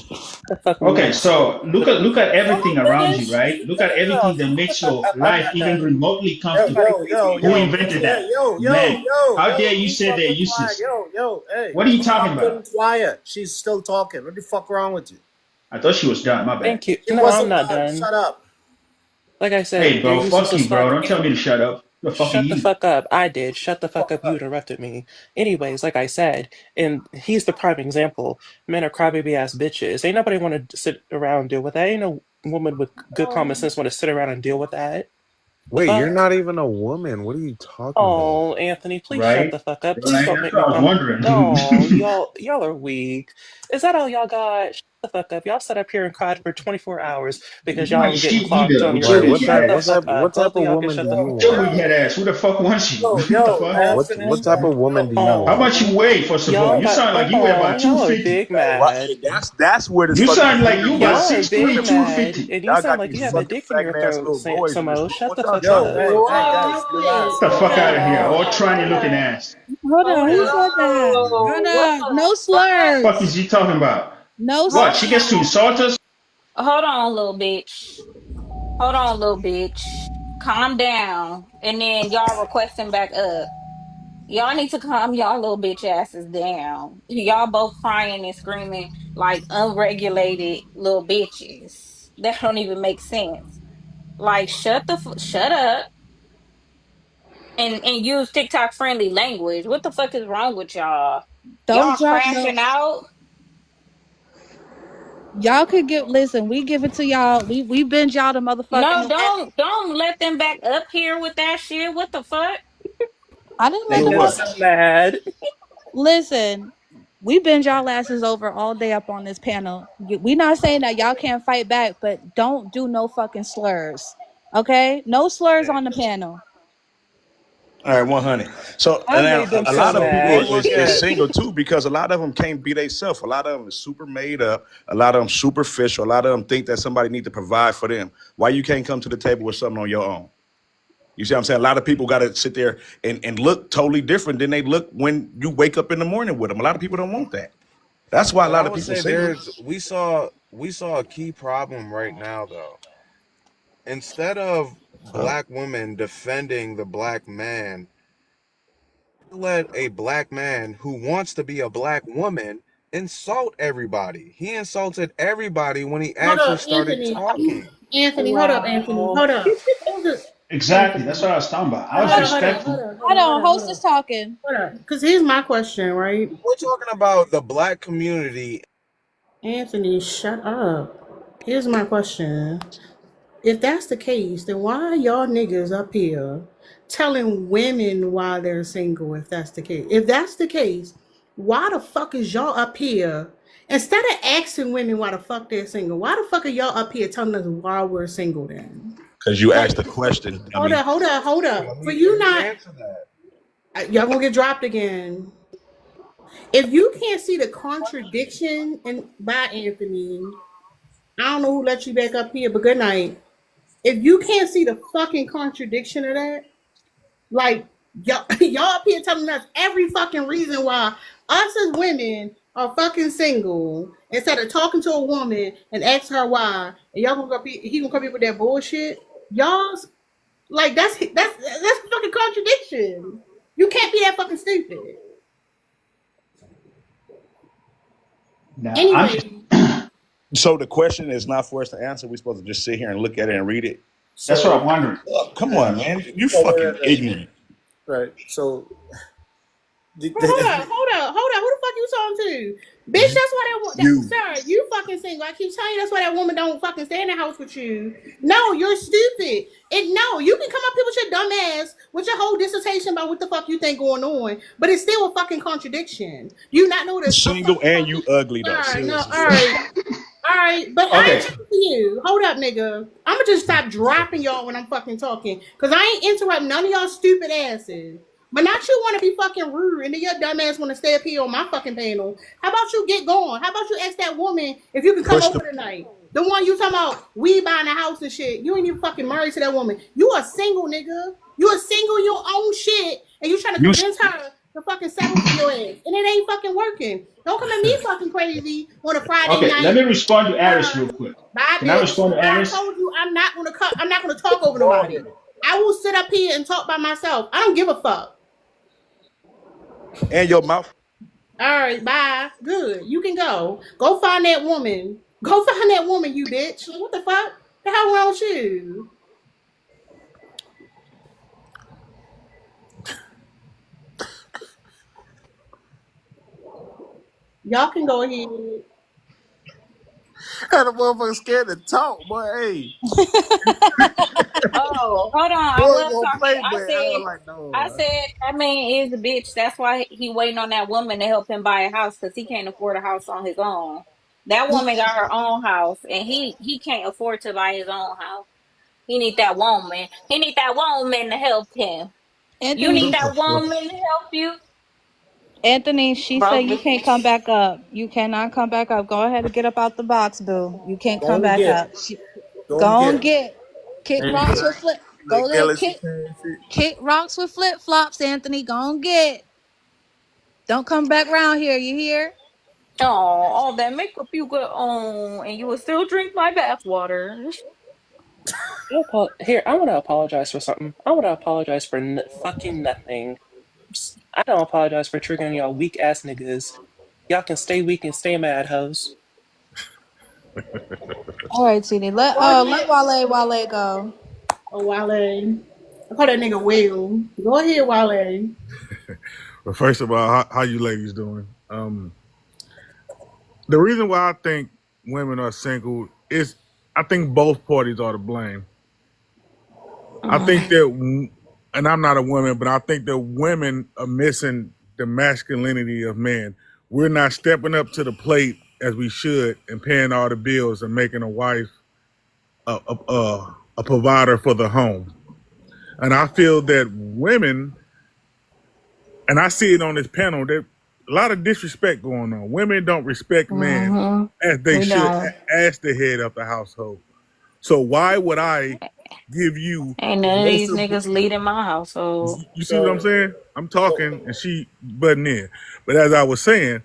The fuck women Okay, are so single. look at Let everything me around you, finish. right? Look at No, everything that shut the makes fuck your up. I'm life not even done. remotely Everybody comfortable. please mute Who me. invented that? Men. How dare you Be say they're fucking quiet. useless? Hey, What are you be talking fucking about? quiet. She's still talking. What the fuck wrong with you? I thought she was done. My bad. Thank you. She No, I'm wasn't not done. done. Shut up. Like I said, Hey, they're bro, useless fuck as you, bro. fuck. Don't tell me to shut up. The fuck are Shut the you? fuck up. I did. Shut the fuck Fuck up. You up. interrupted me. Anyways, like I said, and he's the prime example. Men are crybaby ass bitches. Ain't nobody want to sit around and deal with that. Ain't no woman with good common sense want to sit around and deal with that. The Wait, you're fuck? not even a woman. What are you talking about? Oh, Anthony, please shut Right? the fuck up. Please Right? don't That's make what me I was come. No, wondering. y'all are weak. Is that all y'all got? Shut the fuck up. Y'all sat up here and cried for 24 hours because You y'all ain't was getting shit clocked either on with your your Right, shit. weak Shut the ass. fuck up. what Both type of of y'all can woman shut do the you fuck With your want? weak up. head ass. Who the fuck wants you? What the fuck? Anthony. What type of woman do you How want? much you weigh, first of all? You sound like you weigh about Y'all are 250. big Right. mad. That's where this You fucking sound like you confusion about is. Y'all are big 6'3", mad, 250. and you Y'all sound got like these you have a fucking dick in your faggot ass throat, little boys in this Samo. room. Shut What the y'all fuck talking Yo, up. about? hey Whoa, guys, real quick. relax. Get the fuck out of here. Hold All up, tranny hold looking up, ass. Hold on, hold who up. said that? Hold What on, the no fuck? Fuck slurs, is he talking about? no Hold What? She slurs. gets to insult us? Hold on, little bitch. Hold on, little bitch. Calm down. And then y'all requesting back up. Y'all need to calm y'all little bitch asses down. Y'all both crying and screaming like unregulated little bitches. That don't even make sense. Like shut up and use TikTok friendly language. What the fuck is wrong with y'all? Don't Y'all drop no. crashing out? Y'all could get, listen. We give it to y'all. We binge y'all the No, motherfucking. don't let them back up here with that shit. What the fuck? I didn't let Do them Nigga up. so what? mad. Listen, we bend y'all asses over all day up on this panel. We not saying that y'all can't fight back, but don't do no fucking slurs. Okay? No slurs on the panel. All right, 100. So I now made them a so lot of people mad. Go look is at single too because a lot of them can't be themselves. A lot of them is super made up. A lot of them superficial. A lot of them think that somebody need to provide for them. Why you can't come to the table with something on your own? You see what I'm saying? A lot of people got to sit there and look totally different than they look when you wake up in the morning with them. A lot of people don't want that. That's why a But I lot of would people say single. we saw a key problem right now though. Instead of black women defending the black man, let a black man who wants to be a black woman insult everybody. He insulted everybody when he Hold actually up, started Anthony. talking. Anthony, hold up, Anthony. Wow. Hold up. Hold up, Exactly. That's Anthony. what I was talking about. I Hold was up, hold up, hold respectful. up, hold Hold up, hold on, up, hold host up. is talking. Hold up. Because here's my question, right? We're talking about the black community. Anthony, shut up. Here's my question. If that's the case, then why are y'all niggas up here telling women why they're single if that's the case? If that's the case, why the fuck is y'all up here Instead of asking women why the fuck they're single, why the fuck are y'all up here telling us why we're single then? Because you asked the question. Hold up. For you not, Answer that. y'all gonna get dropped again. If you can't see the contradiction by Anthony, I don't know who let you back up here, but good night. If you can't see the fucking contradiction of that, like y'all up here telling us every fucking reason why us as women are fucking single, instead of talking to a woman and ask her why, and y'all he gonna come here with that bullshit. Y'all's like that's fucking contradiction. You can't be that fucking stupid. Now, Anyway, So the question is not for us to answer. We're supposed to just sit here and look at it and read it. that's what I'm wondering. Oh, come on, man. You fucking ignorant. Right. So hold up. Who the fuck you talking to? Bitch, that's why sir, you fucking single. I keep telling you that's why that woman don't fucking stay in the house with you. No, you're stupid. No, you can come up here with your dumb ass with your whole dissertation about what the fuck you think going on, but it's still a fucking contradiction. You not know this. Single and you ugly though. Alright, no, alright, but I ain't talking to you. Hold up, nigga. I'ma just stop dropping y'all when I'm fucking talking, cause I ain't interrupting none of y'all stupid asses. But not you want to be fucking rude, and then your dumb ass want to stay up here on my fucking panel. How about you get going? How about you ask that woman if you can come over tonight? The one you talking about, we buying a house and shit. You ain't even fucking married to that woman. You a single nigga. You a single your own shit, and you trying to convince her to fucking settle for your ass, and it ain't fucking working. Don't come at me fucking crazy on a Friday night. Let me respond to Aris real quick. Can I respond to Aris? I told you I'm not gonna talk over nobody. I will sit up here and talk by myself. I don't give a fuck. And your mouth. All right, bye. Good. You can go. Go find that woman. Go find that woman, you bitch. What the fuck? The hell wrong with you? Y'all can go ahead. That motherfucker scared to talk, boy. Hey. Oh, hold on. I was talking. I said that man is a bitch. That's why he waiting on that woman to help him buy a house, because he can't afford a house on his own. That woman got her own house, and he can't afford to buy his own house. He need that woman. He need that woman to help him. Anthony, You need that woman to help you. Anthony, she said you can't come back up. You cannot come back up. Go ahead and get up out the box, boo. You can't come back up. Go and get. Kick rocks with flip. Go there. Kick rocks with flip flops, Anthony. Go and get. Don't come back around here. You hear? Oh, all that makeup you got on, and you will still drink my bathwater. Here, I want to apologize for something. I want to apologize for fucking nothing. I don't apologize for triggering y'all weak ass niggas. Y'all can stay weak and stay mad, hoes. All right, Tini. Let Wale go. Oh, Wale. I call that nigga Will. Go ahead, Wale. Well, first of all, how you ladies doing? The reason why I think women are single is I think both parties are to blame. I think that, and I'm not a woman, but I think that women are missing the masculinity of men. We're not stepping up to the plate as we should and paying all the bills and making a wife a provider for the home. And I feel that women, and I see it on this panel, that a lot of disrespect going on. Women don't respect men as they should as the head of the household. So why would I give you? Ain't none of these niggas leading my household. You see what I'm saying? I'm talking and she butting in. But as I was saying,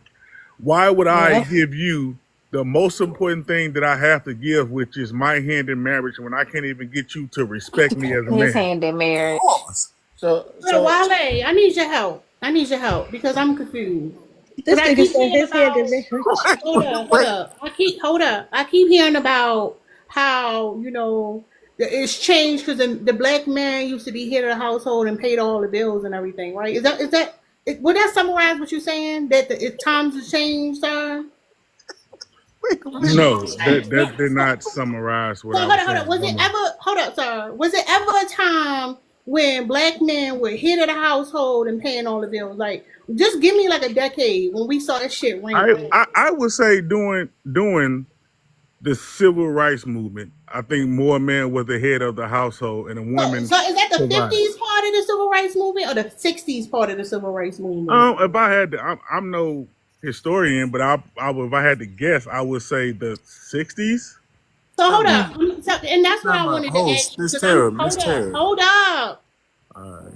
why would I give you the most important thing that I have to give, which is my hand in marriage, when I can't even get you to respect me as a man? His hand in marriage. So Wale, I need your help. Because I'm confused. This nigga said his hand in marriage. Hold up. I keep hearing about how, it's changed because the black man used to be head of the household and paid all the bills and everything, right? Would that summarize what you're saying? That times have changed, sir? No, that did not summarize what I was saying. Was it ever a time when black men were head of the household and paying all the bills. Like, just give me like a decade when we saw that shit rampant. I would say during the civil rights movement, I think more men was the head of the household and the women. So is that the provided. 50s part of the civil rights movement or the 60s part of the civil rights movement? If I had to, I'm no historian, but I would, if I had to guess, I would say the 60s. So hold up, and that's what I wanted to ask. Miss Tara, Miss Tara. Hold up.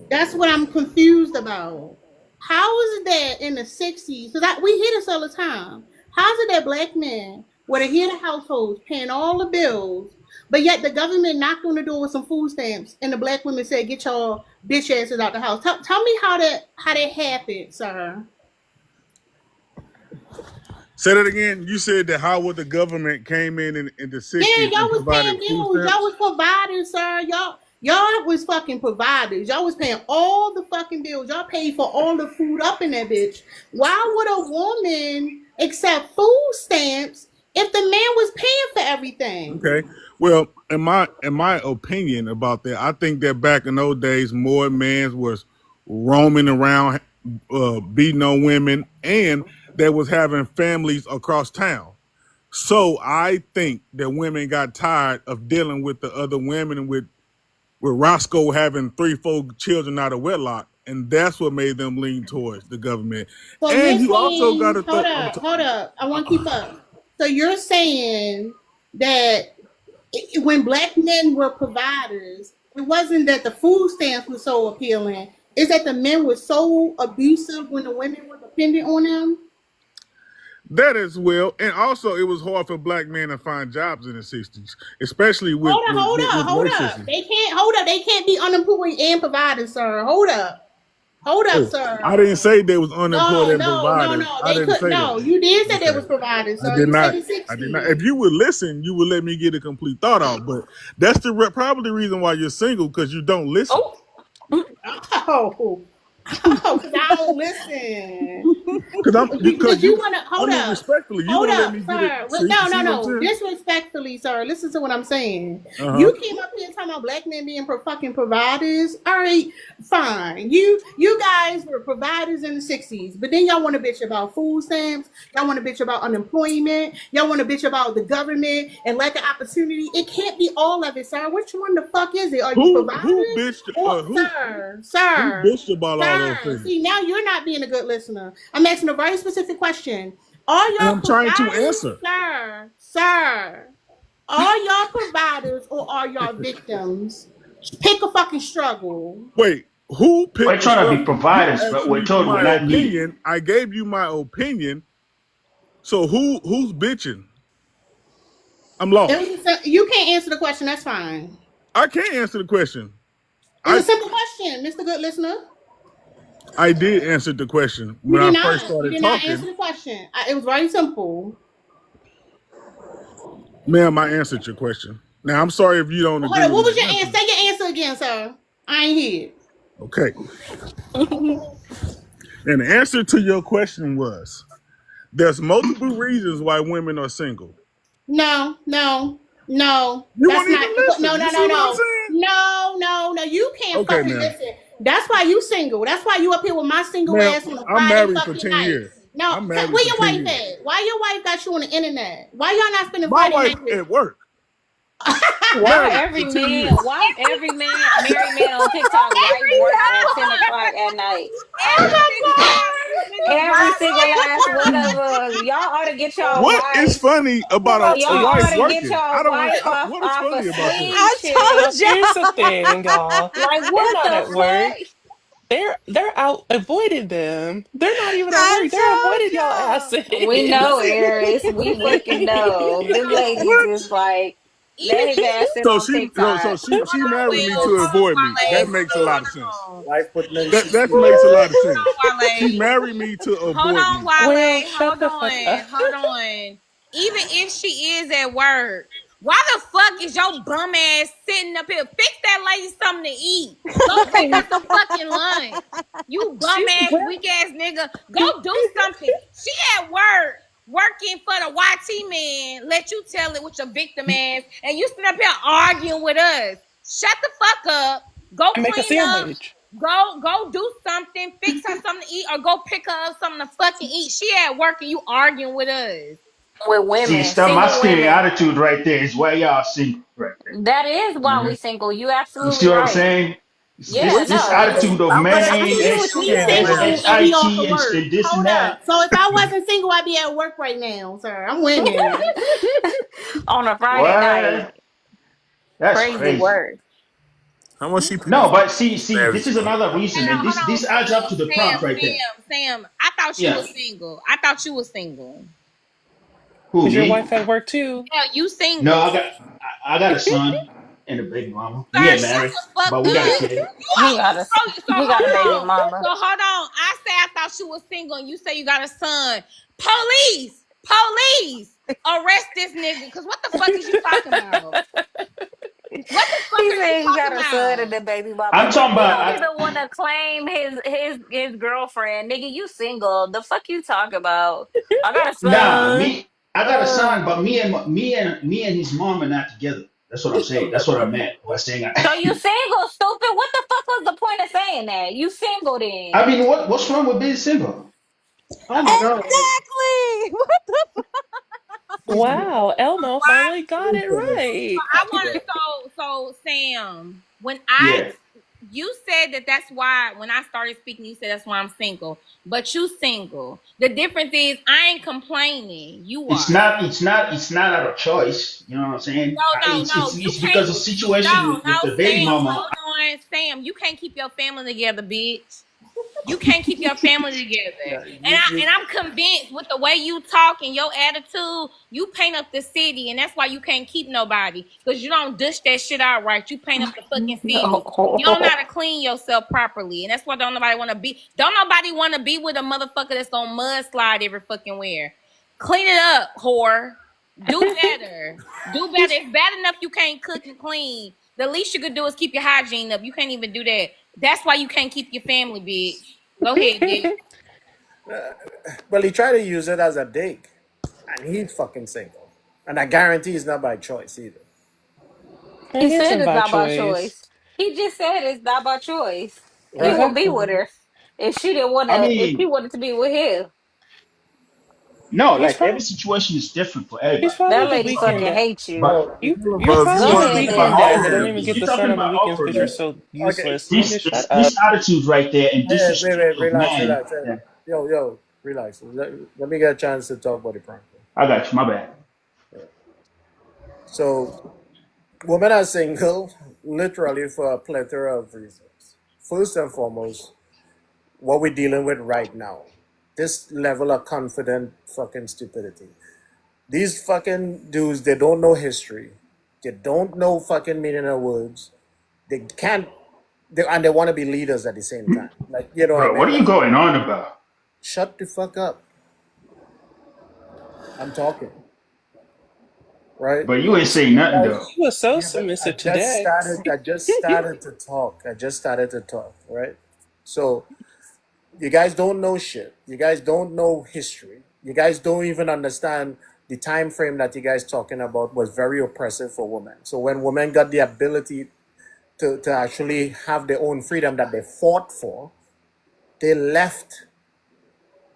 That's what I'm confused about. How is it that in the 60s, because we hear this all the time, how is it that black men were the head of households paying all the bills, but yet the government knocked on the door with some food stamps and the black women said, get your bitch asses out the house? Tell me how that happened, sir. Say that again. You said that how would the government came in the 60s? Yeah, y'all was paying food bills. stamps? Y'all was providers, sir. Y'all was fucking providers. Y'all was paying all the fucking bills. Y'all paid for all the food up in that bitch. Why would a woman accept food stamps if the man was paying for everything? Okay. Well, in my opinion about that, I think that back in those days, more men was roaming around, beating on women, and they was having families across town. So I think that women got tired of dealing with the other women and with Roscoe having 3-4 children out of wedlock, and that's what made them lean towards the government. So and you're you also got to hold up. I want to keep up. So you're saying that when black men were providers, it wasn't that the food stamps were so appealing. It's that the men were so abusive when the women were dependent on them. That as well, and also it was hard for black men to find jobs in the 60s, especially with Hold up. They can't be unemployed and providers, sir. Hold up, sir. I didn't say they was unemployed and providers. You did say they was providers, sir. I did not. If you would listen, you would let me get a complete thought out. But that's probably the reason why you're single, because you don't listen. Because I don't listen. Because you want to hold up. Respectfully, you hold let up, me sir. get it. No. Disrespectfully, sir. Listen to what I'm saying. Uh-huh. You came up here talking about black men being fucking providers. All right, fine. You guys were providers in the 60s, but then y'all want to bitch about food stamps. Y'all want to bitch about unemployment. Y'all want to bitch about the government and lack of opportunity. It can't be all of it, sir. Which one the fuck is it? Are you providers? Who bitched about all those things? See, now you're not being a good listener. I'm asking a very specific question. Are y'all I'm trying to answer. Sir, are y'all providers or are y'all victims? Pick a fucking struggle. Wait, who picked? We're trying to be providers, but we're told we're not needed. I gave you my opinion. So who's bitching? I'm lost. You can't answer the question. That's fine. I can't answer the question. It's a simple question, Mr. Good Listener. I did answer the question when I first started talking. You did not answer the question. It was very simple. Ma'am, I answered your question. Now, I'm sorry if you don't agree. Hold on, what was your answer? Say your answer again, sir. I ain't hear it. Okay. And the answer to your question was, there's multiple reasons why women are single. No. You That's won't even listen. No. You can't fucking listen. That's why you single. That's why you up here with my single ass on a Friday. I'm married for 10 years. No, where your wife at? Why your wife got you on the internet? Why y'all not spending Friday night with? At work. Why every man married man on TikTok work at 10 o'clock at night? Every single last one of us. Y'all ought to get y'all What wife. is funny about a wife working? I don't know what is funny about that. I told you. Here's the thing, y'all. Like, what They're not the at work. fuck? They're out avoiding them. They're not even at work. They're avoiding y'all asses. We know, Eris. We fucking know. Them ladies is like, let his ass sit on TikTok. So she married me to avoid me. That makes a lot of sense. That Wale. makes a lot of sense. Wale. She married me to avoid Hold on, me. Wale. Shut the fuck up. Hold on. Even if she is at work, why the fuck is your bum ass sitting up here? Fix that lady something to eat. Go make her some fucking lunch. You bum ass, weak ass nigga. Go do something. She at work, working for the YT man. Let you tell it with your victim ass. And you sit up here arguing with us. Shut the fuck up. Go And make a clean up. sandwich. Go do something. Fix her something to eat, or go pick her up something to fucking eat. She at work and you arguing with us. With See, women, stuff single masculine women. attitude right there is why y'all single right That is there. why we single. You You see absolutely what I'm right. saying? Yeah, This no, it's attitude of I man, wasn't I see single. what you're He's single saying. and he off of and work. this and Hold that. up. So if I wasn't single, I'd be at work right now, sir. I'm winning. on a Friday night. What? That's Crazy crazy. word. How much she paying No, for but see, marriage? this is another reason, and Hold this adds up to the Sam, prompt right there. Sam. I thought you Yeah. was single. I thought you was single. Who, Is your me? wife at work too? Yeah, you No, single. I got a son and a baby mama. We Sir, ain't shut married, the fuck but we got a up. kid. He got a So he got a baby hold on. mama. So hold on. I say I thought you was single and you say you got a son. Police! Police! Arrest this nigga. Cause what the fuck is you talking about? What the fuck He are you said he got talking a son and about? a baby mama. I'm Nigga, talking he about. don't even want to claim his girlfriend. Nigga, you single. The fuck you talk about? I got a Nah, son. I got a son, but me and his mom are not together. That's what I'm saying. That's what I meant by saying So you single, stupid? What the fuck was the point of saying that? You single I then? mean, what's wrong with being single? Oh my god. Exactly. What the Wow, Elmo Why? finally got it right. I want to. So Sam, when Yeah, you said that's why when I started speaking, you said that's why I'm single. But you single. The difference is I ain't complaining. You are. it's not out of choice. You know what I'm saying? No. You It's can't. because of situation No, with the baby Sam. mama. Hold on, Sam. You can't keep your family together, bitch. You can't keep your family together. Yeah, And I'm convinced with the way you talk and your attitude, you paint up the city, and that's why you can't keep nobody. Because you don't dish that shit out right. You paint up the fucking city. You don't know how to clean yourself properly. And that's why don't nobody want to be with a motherfucker that's gonna mudslide every fucking where. Clean it up, whore. Do better. Do better. It's bad enough you can't cook and clean. The least you could do is keep your hygiene up. You can't even do that. That's why you can't keep your family, bitch. Go ahead, Dick. Well, he tried to use it as a dig, and he's fucking single. And I guarantee it's not by choice either. It He said isn't it's by not by choice. choice. He just said it's not by choice. He Right. wouldn't be with Exactly. her if she didn't want I to. If she mean, wanted to be with him, no, He's like every probably situation is different for he's everybody. probably that the lady weekend fucking dad. hates you. But Well, if You you you're if if Go you're probably the ahead, talking about weekend Dick. dad that don't offering, even if get you're the sun talking on the about weekends because you're offering, so okay, useless. Nigga, shut up. this attitude right there and wait, disrespect of relax, man. relax. Yeah, Yo, relax. Let me get a chance to talk about the prank. I got you. My bad. So, women are single literally for a plethora of reasons. First and foremost, what we're dealing with right now, this level of confident fucking stupidity. These fucking dudes, they don't know history. They don't know fucking meaning of words. They can't, and they want to be leaders at the same time. Like, you know what I Bro, what mean? are you going on about? Shut the fuck up. I'm talking, right? But you ain't saying You nothing guys, though. You were so yeah, but submissive to Dex. I just started to talk. Right? So you guys don't know shit. You guys don't know history. You guys don't even understand the time frame that you guys talking about was very oppressive for women. So when women got the ability to actually have their own freedom that they fought for, they left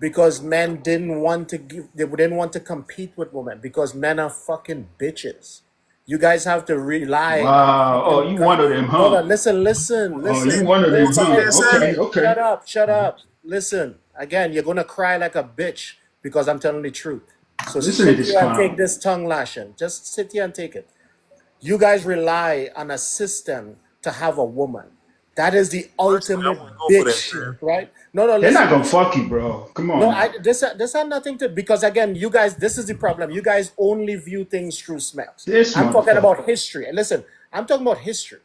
because men didn't want to compete with women because men are fucking bitches. You guys have to rely on Wow. Oh, fucking you God. one of them, Hold huh? on, listen. Oh, you Listen. one of them, It's She huh? okay. just said Okay, Hey, okay. shut up. Listen. Again, you're gonna cry like a bitch because I'm telling the truth. So Listen to sit this here and take clown. this tongue lashing. Just sit here and take it. You guys rely on a system to have a woman. That is the personally, I ultimate wouldn't go for bitch that, shit, man. right? No, They're not listen. gonna fuck you, bro. Come No, on now. this had nothing to because again, you guys, this is the problem. You guys only view things through smells. This I'm talking about motherfucker. history. And listen, I'm talking about history.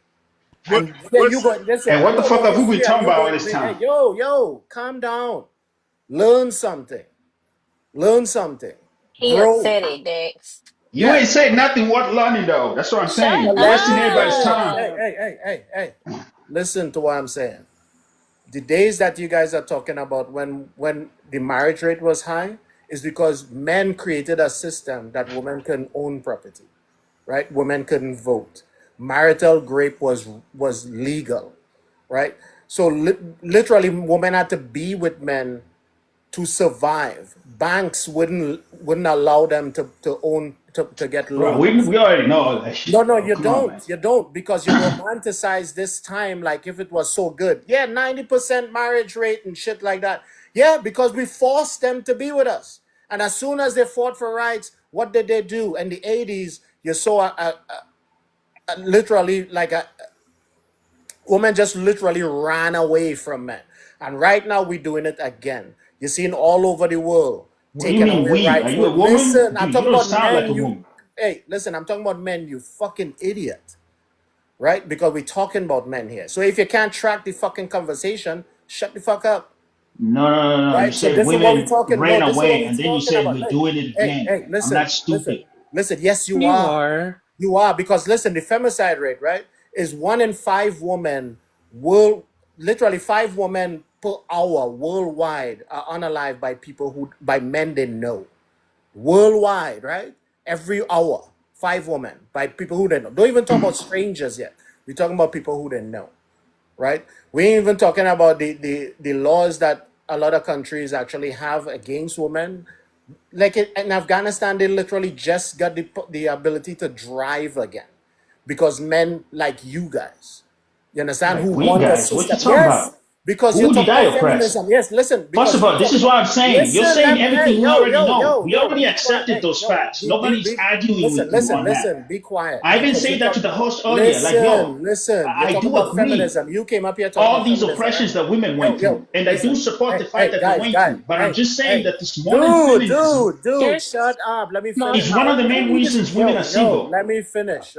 What And yeah, you what's go listen. And I'm what the talking fuck about have we been history, and talking you about go. all this Hey, time? yo, calm down. Learn something. Learn something. He Grow. upset it, Dex. You Yeah. ain't saying nothing worth learning though. That's what I'm Shut saying. But You're wasting listen. everybody's time. up. Hey. Listen to what I'm saying. The days that you guys are talking about when the marriage rate was high is because men created a system that women can own property, right? Women couldn't vote. Marital rape was legal. right? So literally, women had to be with men to survive. Banks wouldn't allow them to own to get Bro, loans. we already know all that shit, No, bro. you Come on, man. don't. You don't, because you romanticize this time like if it was so good. Yeah, 90% marriage rate and shit like that. Yeah, because we forced them to be with us. And as soon as they fought for rights, what did they do? In the 80s, you saw literally like women just literally ran away from men. And right now we're doing it again. You're seeing all over the world What do you taking mean away we? Are rights. you a Well, woman? listen, I'm Dude, you talking don't about sound like men. a woman. Hey, listen, I'm talking about men, you fucking idiot. Right? Because we're talking about men here. So if you can't track the fucking conversation, shut the fuck up. No. You Right? So said this is what we're women talking. No, ran this is what away, we're and then you talking said about. we're doing it again. Hey, I'm not listen. stupid. Yes, you You are. are. You are, because listen, the femicide rate, right, is 1 in 5 women literally 5 women per hour worldwide are unalived by men they know. Worldwide, right? Every hour, 5 women by people who they know. Don't even talk about strangers yet. We're talking about people who they know, right? We ain't even talking about the laws that a lot of countries actually have against women. Like in Afghanistan, they literally just got the ability to drive again because men like you guys, you understand, Like who we want a guys, what you system. talking Yes, about? because you're Who did talking I about oppress? feminism. Yes, listen, First because of you're all, this talking is what about. I'm saying. You're Listen, saying hey, everything we yo, already yo, know. yo, We yo, already be quiet. accepted Hey, those yo, facts. Nobody's arguing with you on that. listen, be quiet. I even Because you're said that to talking. the host earlier. Like, yo, Listen. You're I talking do about agree. feminism. You came up here talking All about these feminism, right? oppressions that women went Yo, through, and I do listen. support the fight Hey, that they guys, went through. But I'm just saying hey, that this modern feminism dude, There's shut up. Let me no. finish. is one of the Let main me just. reasons women are single. Let me finish.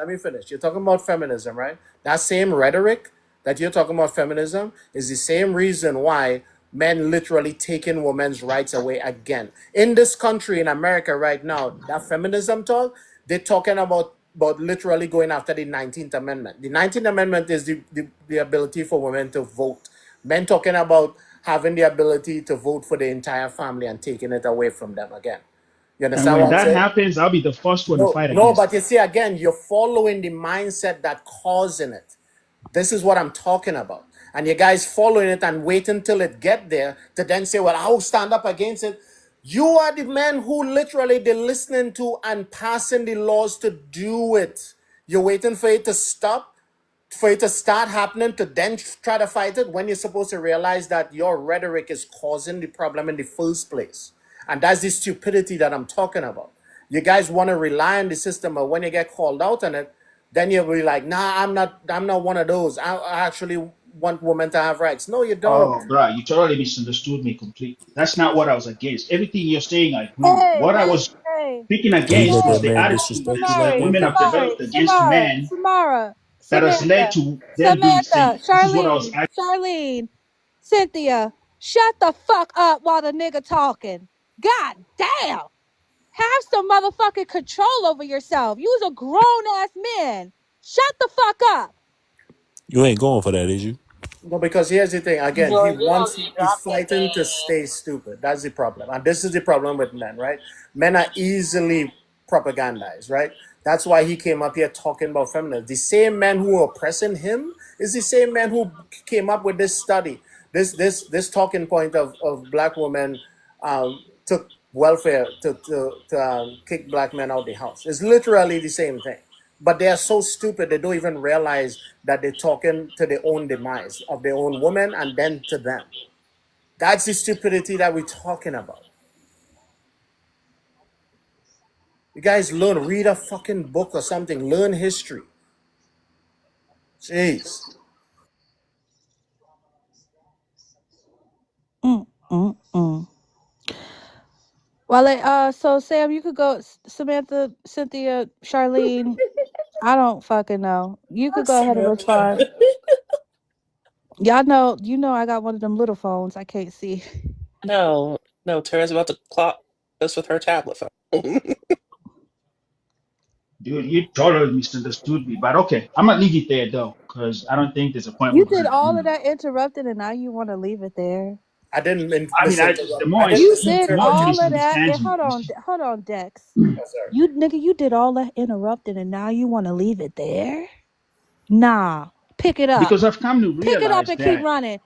You're talking about feminism, right? That same rhetoric that you're talking about feminism is the same reason why men literally taking women's rights away again. In this country, in America right now, that feminism talk, they're talking about literally going after the 19th Amendment. The 19th Amendment is the ability for women to vote. Men talking about having the ability to vote for the entire family and taking it away from them again. You And understand when what I'm that saying? happens, I'll be the first one to fight No, against but it. you see, again, you're following the mindset that causing it. This is what I'm talking about. And you guys following it and wait until it get there to then say, well, I'll stand up against it. You are the men who literally they're listening to and passing the laws to do it. You're waiting for it to stop, for it to start happening to then try to fight it when you're supposed to realize that your rhetoric is causing the problem in the first place. And that's the stupidity that I'm talking about. You guys want to rely on the system, but when you get called out on it, then you'll be like, nah, I'm not one of those. I actually want women to have rights. No, you don't. Oh, bro, you totally misunderstood me completely. That's not what I was against. Everything you're saying, I agree with. Hey, What I hey, was hey, speaking Can you against let was that hey, the man attitude that disrespect you these like Samari, women that? have developed against men that has led Samantha, to them being Samantha, single. This is what I was. Charlene, Cynthia, shut the fuck up while the nigga talking. God damn. Have some motherfucking control over yourself. You was a grown ass man. Shut the fuck up. You ain't going for that, is you? No, because here's the thing. Again, George, you don't just he's drop that fighting to thing. stay stupid. That's the problem. And this is the problem with men, right? Men are easily propagandized, right? That's why he came up here talking about feminism. The same men who are oppressing him is the same men who came up with this study, this talking point of black women took welfare to kick black men out the house. It's literally the same thing. But they are so stupid they don't even realize that they're talking to their own demise of their own women and then to them. That's the stupidity that we're talking about. You guys read a fucking book or something, learn history. Jeez. Mm, mm, mm. Well, so Sam, you could go, Samantha, Cynthia, Charlene. I don't fucking know. You could go ahead and respond. Y'all know, I got one of them little phones. I can't see. No, no. Tara's about to clock us with her tablet phone. Dude, you totally misunderstood me. But okay, I'm gonna leave it there though, because I don't think there's a point You we're did gonna all of argue. that interrupting, and now you want to leave it there. I didn't I mean, the misinterrupt. I more I, didn't You did the more you all misinterrupt. of that, misunderstand and me, hold on, Dex. Yes, sir. You nigga, you did all that interrupting, and now you want to leave it there? Nah, Pick it up. because I've come to Pick it up realize and keep that running.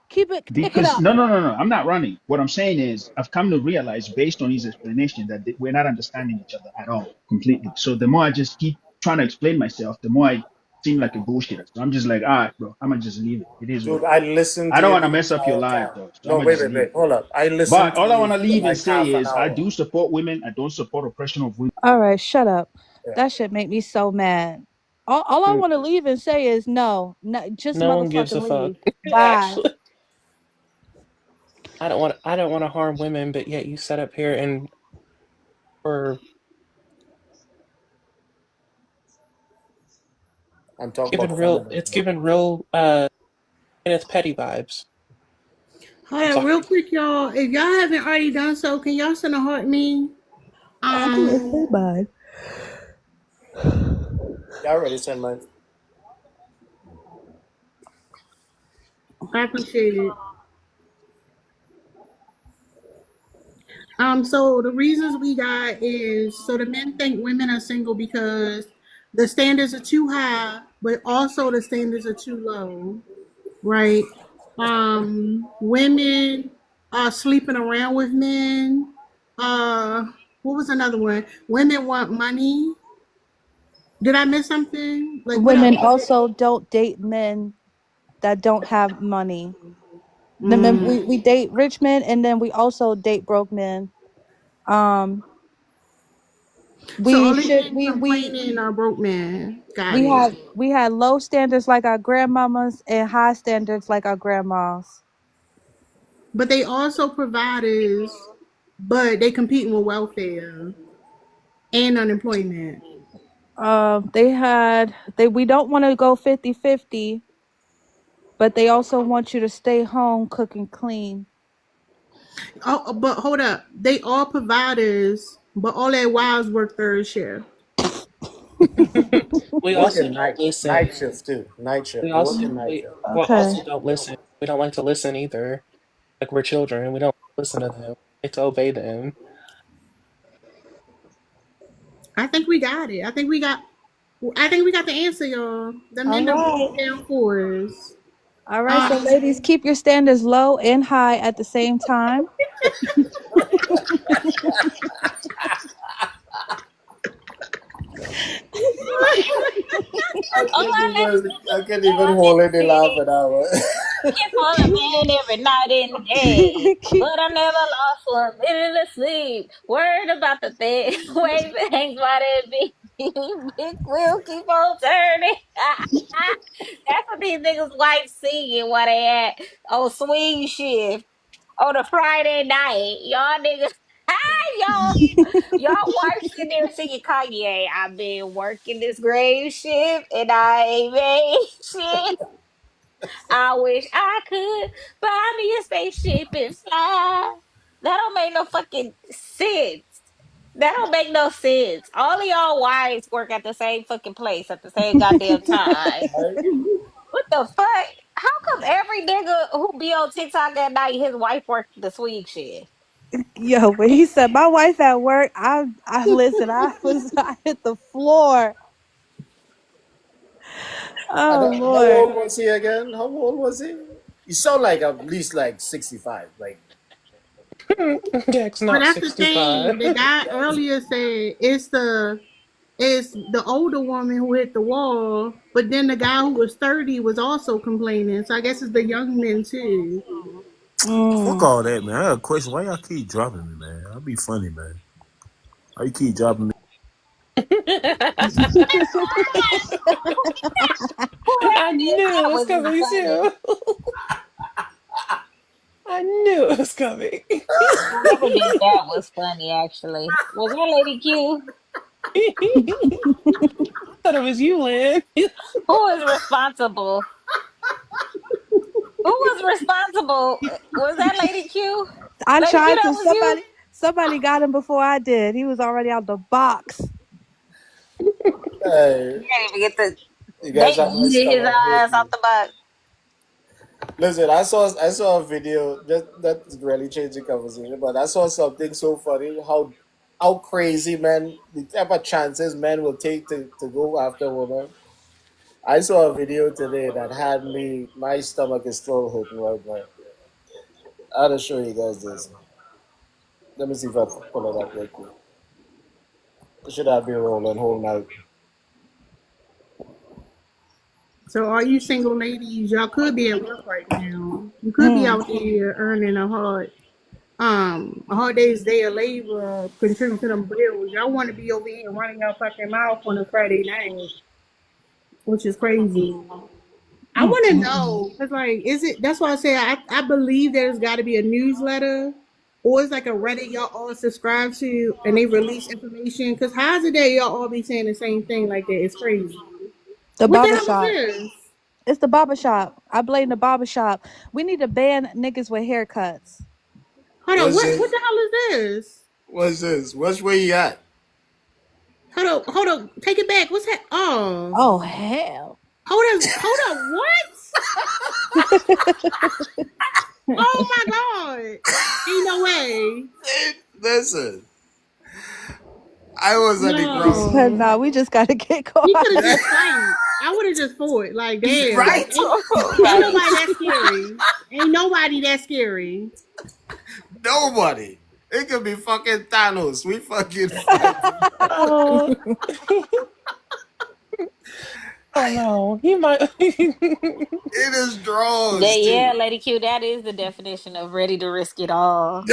Pick it because up. no, I'm not running. What I'm saying is I've come to realize based on his explanation that we're not understanding each other at all completely. So the more I just keep trying to explain myself, the more I seem like a bullshitter. So I'm just like, all right, bro, I'm gonna just leave it. It is what Dude, it I is. listened I to don't you want to the mess up your entire life time. though. So I'm No, gonna wait, just wait, leave wait. it. Hold up. I listened But to all I you want to for leave and like say half an is I hour. do support women. I don't support oppression of women. All right, shut up. Yeah. That shit make me so mad. All I Mm, want to leave and say is no, just no one gives a motherfucking fuck. leave. Bye. Actually, I don't want to harm women, but yet you set up here and or I'm talking given about real feminism. it's given real and it's petty vibes. Hold I'm on, sorry. real quick, y'all. If y'all haven't already done so, can y'all send a heart me? I can say Um, bye. Yeah, I already sent mine. I appreciate it. So the reasons we got is so the men think women are single because the standards are too high, but also the standards are too low, right? Women are sleeping around with men. What was another one? Women want money. Did I miss something? Like what else? Women also don't date men that don't have money. The men, Mm. we date rich men and then we also date broke men. Um, So we all these should men complaining are broke men. Got it. we had low standards like our grandmamas and high standards like our grandmas. But they also providers, but they competing with welfare and unemployment. We don't want to go 50-50, but they also want you to stay home, cook and clean. Oh, but hold up. They all providers, but all their wives work third shift. We also Working don't night listen. shift too. Night shift. We They're also working night we shift. well Okay. also don't listen. We don't like to listen either. Like we're children. We don't listen to them. We like to obey them. I think we got it. I think we got the answer, y'all. The All men that broke right. it down for us. All right, so Um, ladies, keep your standards low and high at the same time. All I I can't even hold any laugh listen at that one. looking for a man every night and day, Keep- but I never lost 1 minute of sleep. Worried about the thing, way things might it be. Big wheel keep on turning. That's what these niggas like singing while they at on swing shift on a Friday night. Y'all niggas, y'all wife sitting there singing Kanye. I've been working this grave shift and I ain't made shit. I wish I could buy me a spaceship and fly. That don't make no fucking sense. That don't make no sense. All of y'all wives work at the same fucking place at the same goddamn time. What the fuck? How come every nigga who be on TikTok at night, his wife worked the swing shift? Yo, when he said my wife at work, I listen, I hit the floor. And Oh how Lord. old was he again? How old was he? You sound like at least like 65. Like Jack's but not that's the 65. thing. The guy earlier said it's the older woman who hit the wall, but then the guy who was 30 was also complaining. So I guess it's the young men too. Fuck Mm. all that, man. I got a question. Why y'all keep dropping me, man? I'll be funny, man. Why you keep dropping me? I Whoever did knew that it was was coming funny. too. I knew it was coming. Whoever did that was funny, actually. Was that Lady Q? Thought it was you, Lynn. Who was responsible? Who was responsible? Was that Lady Q? I Lady Q, tried that to was you? somebody got him before I did. He was already out the box. hey, You can't even get the. you They guys have my yeeted his stomach ass hurting. off the box. Listen, I saw a video that really changed the conversation, but I saw something so funny how crazy men the type of chances men will take to go after a woman. I saw a video today that had me. My stomach is still hurting right now. I'll just show you guys this. Let me see if I can pull it up real quick. Should I be rolling whole night? So all you single ladies, y'all could be at work right now. You could be out there earning a hard day's day of labor, contributing to them bills. Y'all want to be over here running your fucking mouth on a Friday night, which is crazy. I want to know, cause like, is it? That's why I say I believe there's got to be a newsletter, or it's like a Reddit y'all all subscribe to, and they release information. Cause how's it that y'all all be saying the same thing like that? It's crazy. The What the barber hell shop. is this? It's the barber shop. I blame the barber shop. We need to ban niggas with haircuts. Hold on, What's what this? the hell is this? What's this? What's where you at? Hold on, take it back. What's that? Oh, Oh hell. hold on, what? Oh my god! Ain't no way. Listen, I was at the grocery. No, No, we just gotta get caught. he could have just fight. I would have just fought. Like, damn, Right? ain't nobody that scary. Ain't nobody that scary. Nobody. It could be fucking Thanos. We fucking. Oh, oh no, he might. It is draws Yeah, too. Lady Q, that is the definition of ready to risk it all.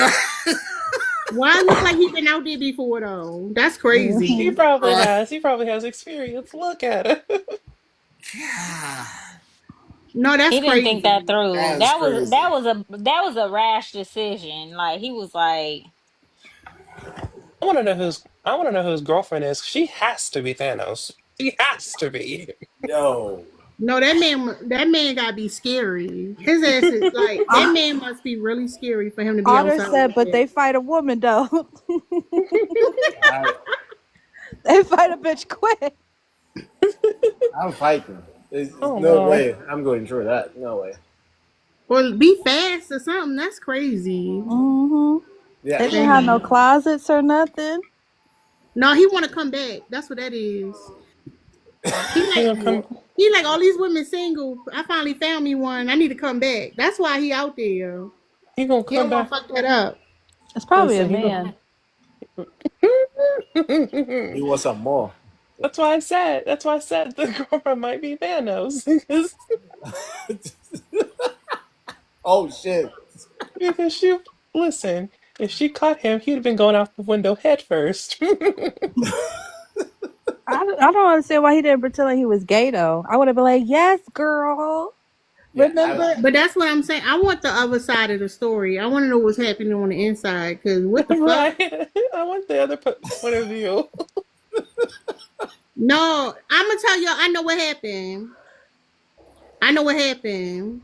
Why it look like he been out there before though? That's He crazy. probably Right. has. He probably has experience. Look at it. God, No, that's He didn't think crazy. that through. that's crazy. That was a rash decision. Like he was like, I want to know who's. I want to know who his girlfriend is. She has to be Thanos. She has to be. Yo. No, that man gotta be scary. His ass is like that man must be really scary for him to be Otter outside said, like but they that. fight a woman though. I, They fight a bitch quick. I'm fighting. There's Oh no no. way I'm going through that. No way. Or be fast or something. That's crazy. Yeah. They didn't have no Damn. closets or nothing. No, he want to come back. That's what that is. He gonna come. He like all these women single. I finally found me one. I need to come back. That's why he out there. He gonna He come don't want back. to fuck that up. It's probably a Listen, he man. He wants some more. That's why I said. That's why I said the girlfriend might be Thanos Oh shit. because she. Listen, if she caught him, he'd have been going out the window head first. I don't understand why he didn't pretend like he was gay though. I would have been like, yes, girl. Yeah. Remember? But that's what I'm saying. I want the other side of the story. I want to know what's happening on the inside. Cause what the fuck? Right? I want the other point of view. No, I'm gonna tell y'all. I know what happened. I know what happened.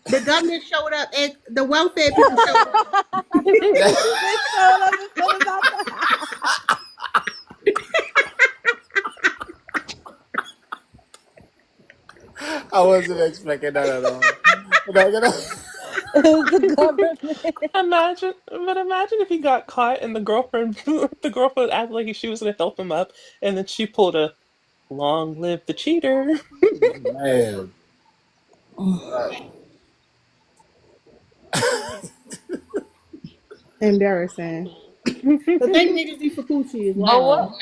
The government showed up, and the welfare people showed up. I wasn't expecting that at all. The government. Imagine if he got caught and the girlfriend acted like she was gonna help him up, and then she pulled a "Long live the cheater." Man. Embarrassing. But they niggas be for coochie as but what? well. No.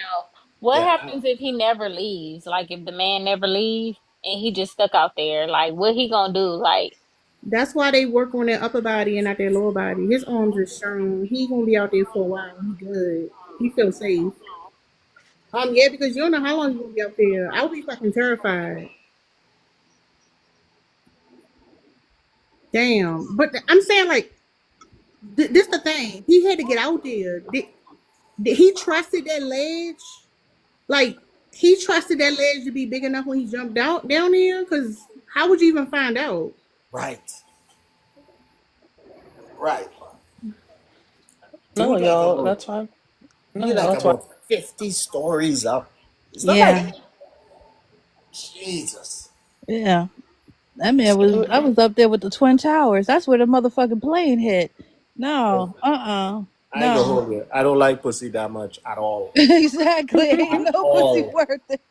What Yeah. happens if he never leaves? Like if the man never leave and he just stuck out there? Like what he gonna do? Like That's why they work on their upper body and not their lower body. His arms are strong. He gonna be out there for a while. He good. He feel safe. Yeah, because you don't know how long you gonna be out there. I would be fucking terrified. Damn. But I'm saying like this the thing. He had to get out there. Did he trusted that ledge? Like he trusted that ledge to be big enough when he jumped down there? Cause how would you even find out? Right. Right. No, Dude, y'all. That's why. you're No, like that's why. about 50 stories up. It's not Yeah. like Jesus. Yeah. That man was I was up there with the Twin Towers. That's where the motherfucking plane hit. No. I ain't gonna No. hold you. I don't like pussy that much at all. Exactly. Ain't At no pussy all. worth it.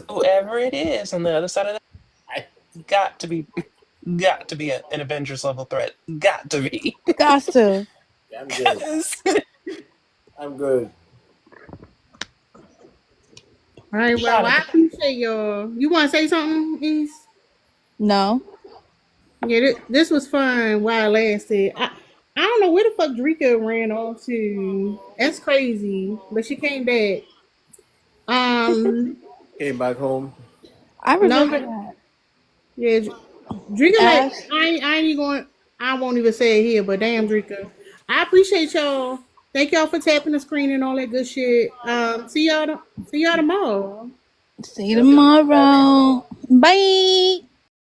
Whoever it is on the other side of that, got to be an Avengers level threat. Got to be. Got to. Yeah, I'm good. 'Cause- I'm good. All right, well, I appreciate y'all. You want to say something, East? No. Yeah, this was fun while it lasted. I don't know where the fuck Drika ran off to. That's crazy, but she came back. Came back home. I No, remember that. yeah, Drika. Ash. I ain't even going. I won't even say it here, but damn, Drika. I appreciate y'all. Thank y'all for tapping the screen and all that good shit. See y'all tomorrow. See you tomorrow. Bye.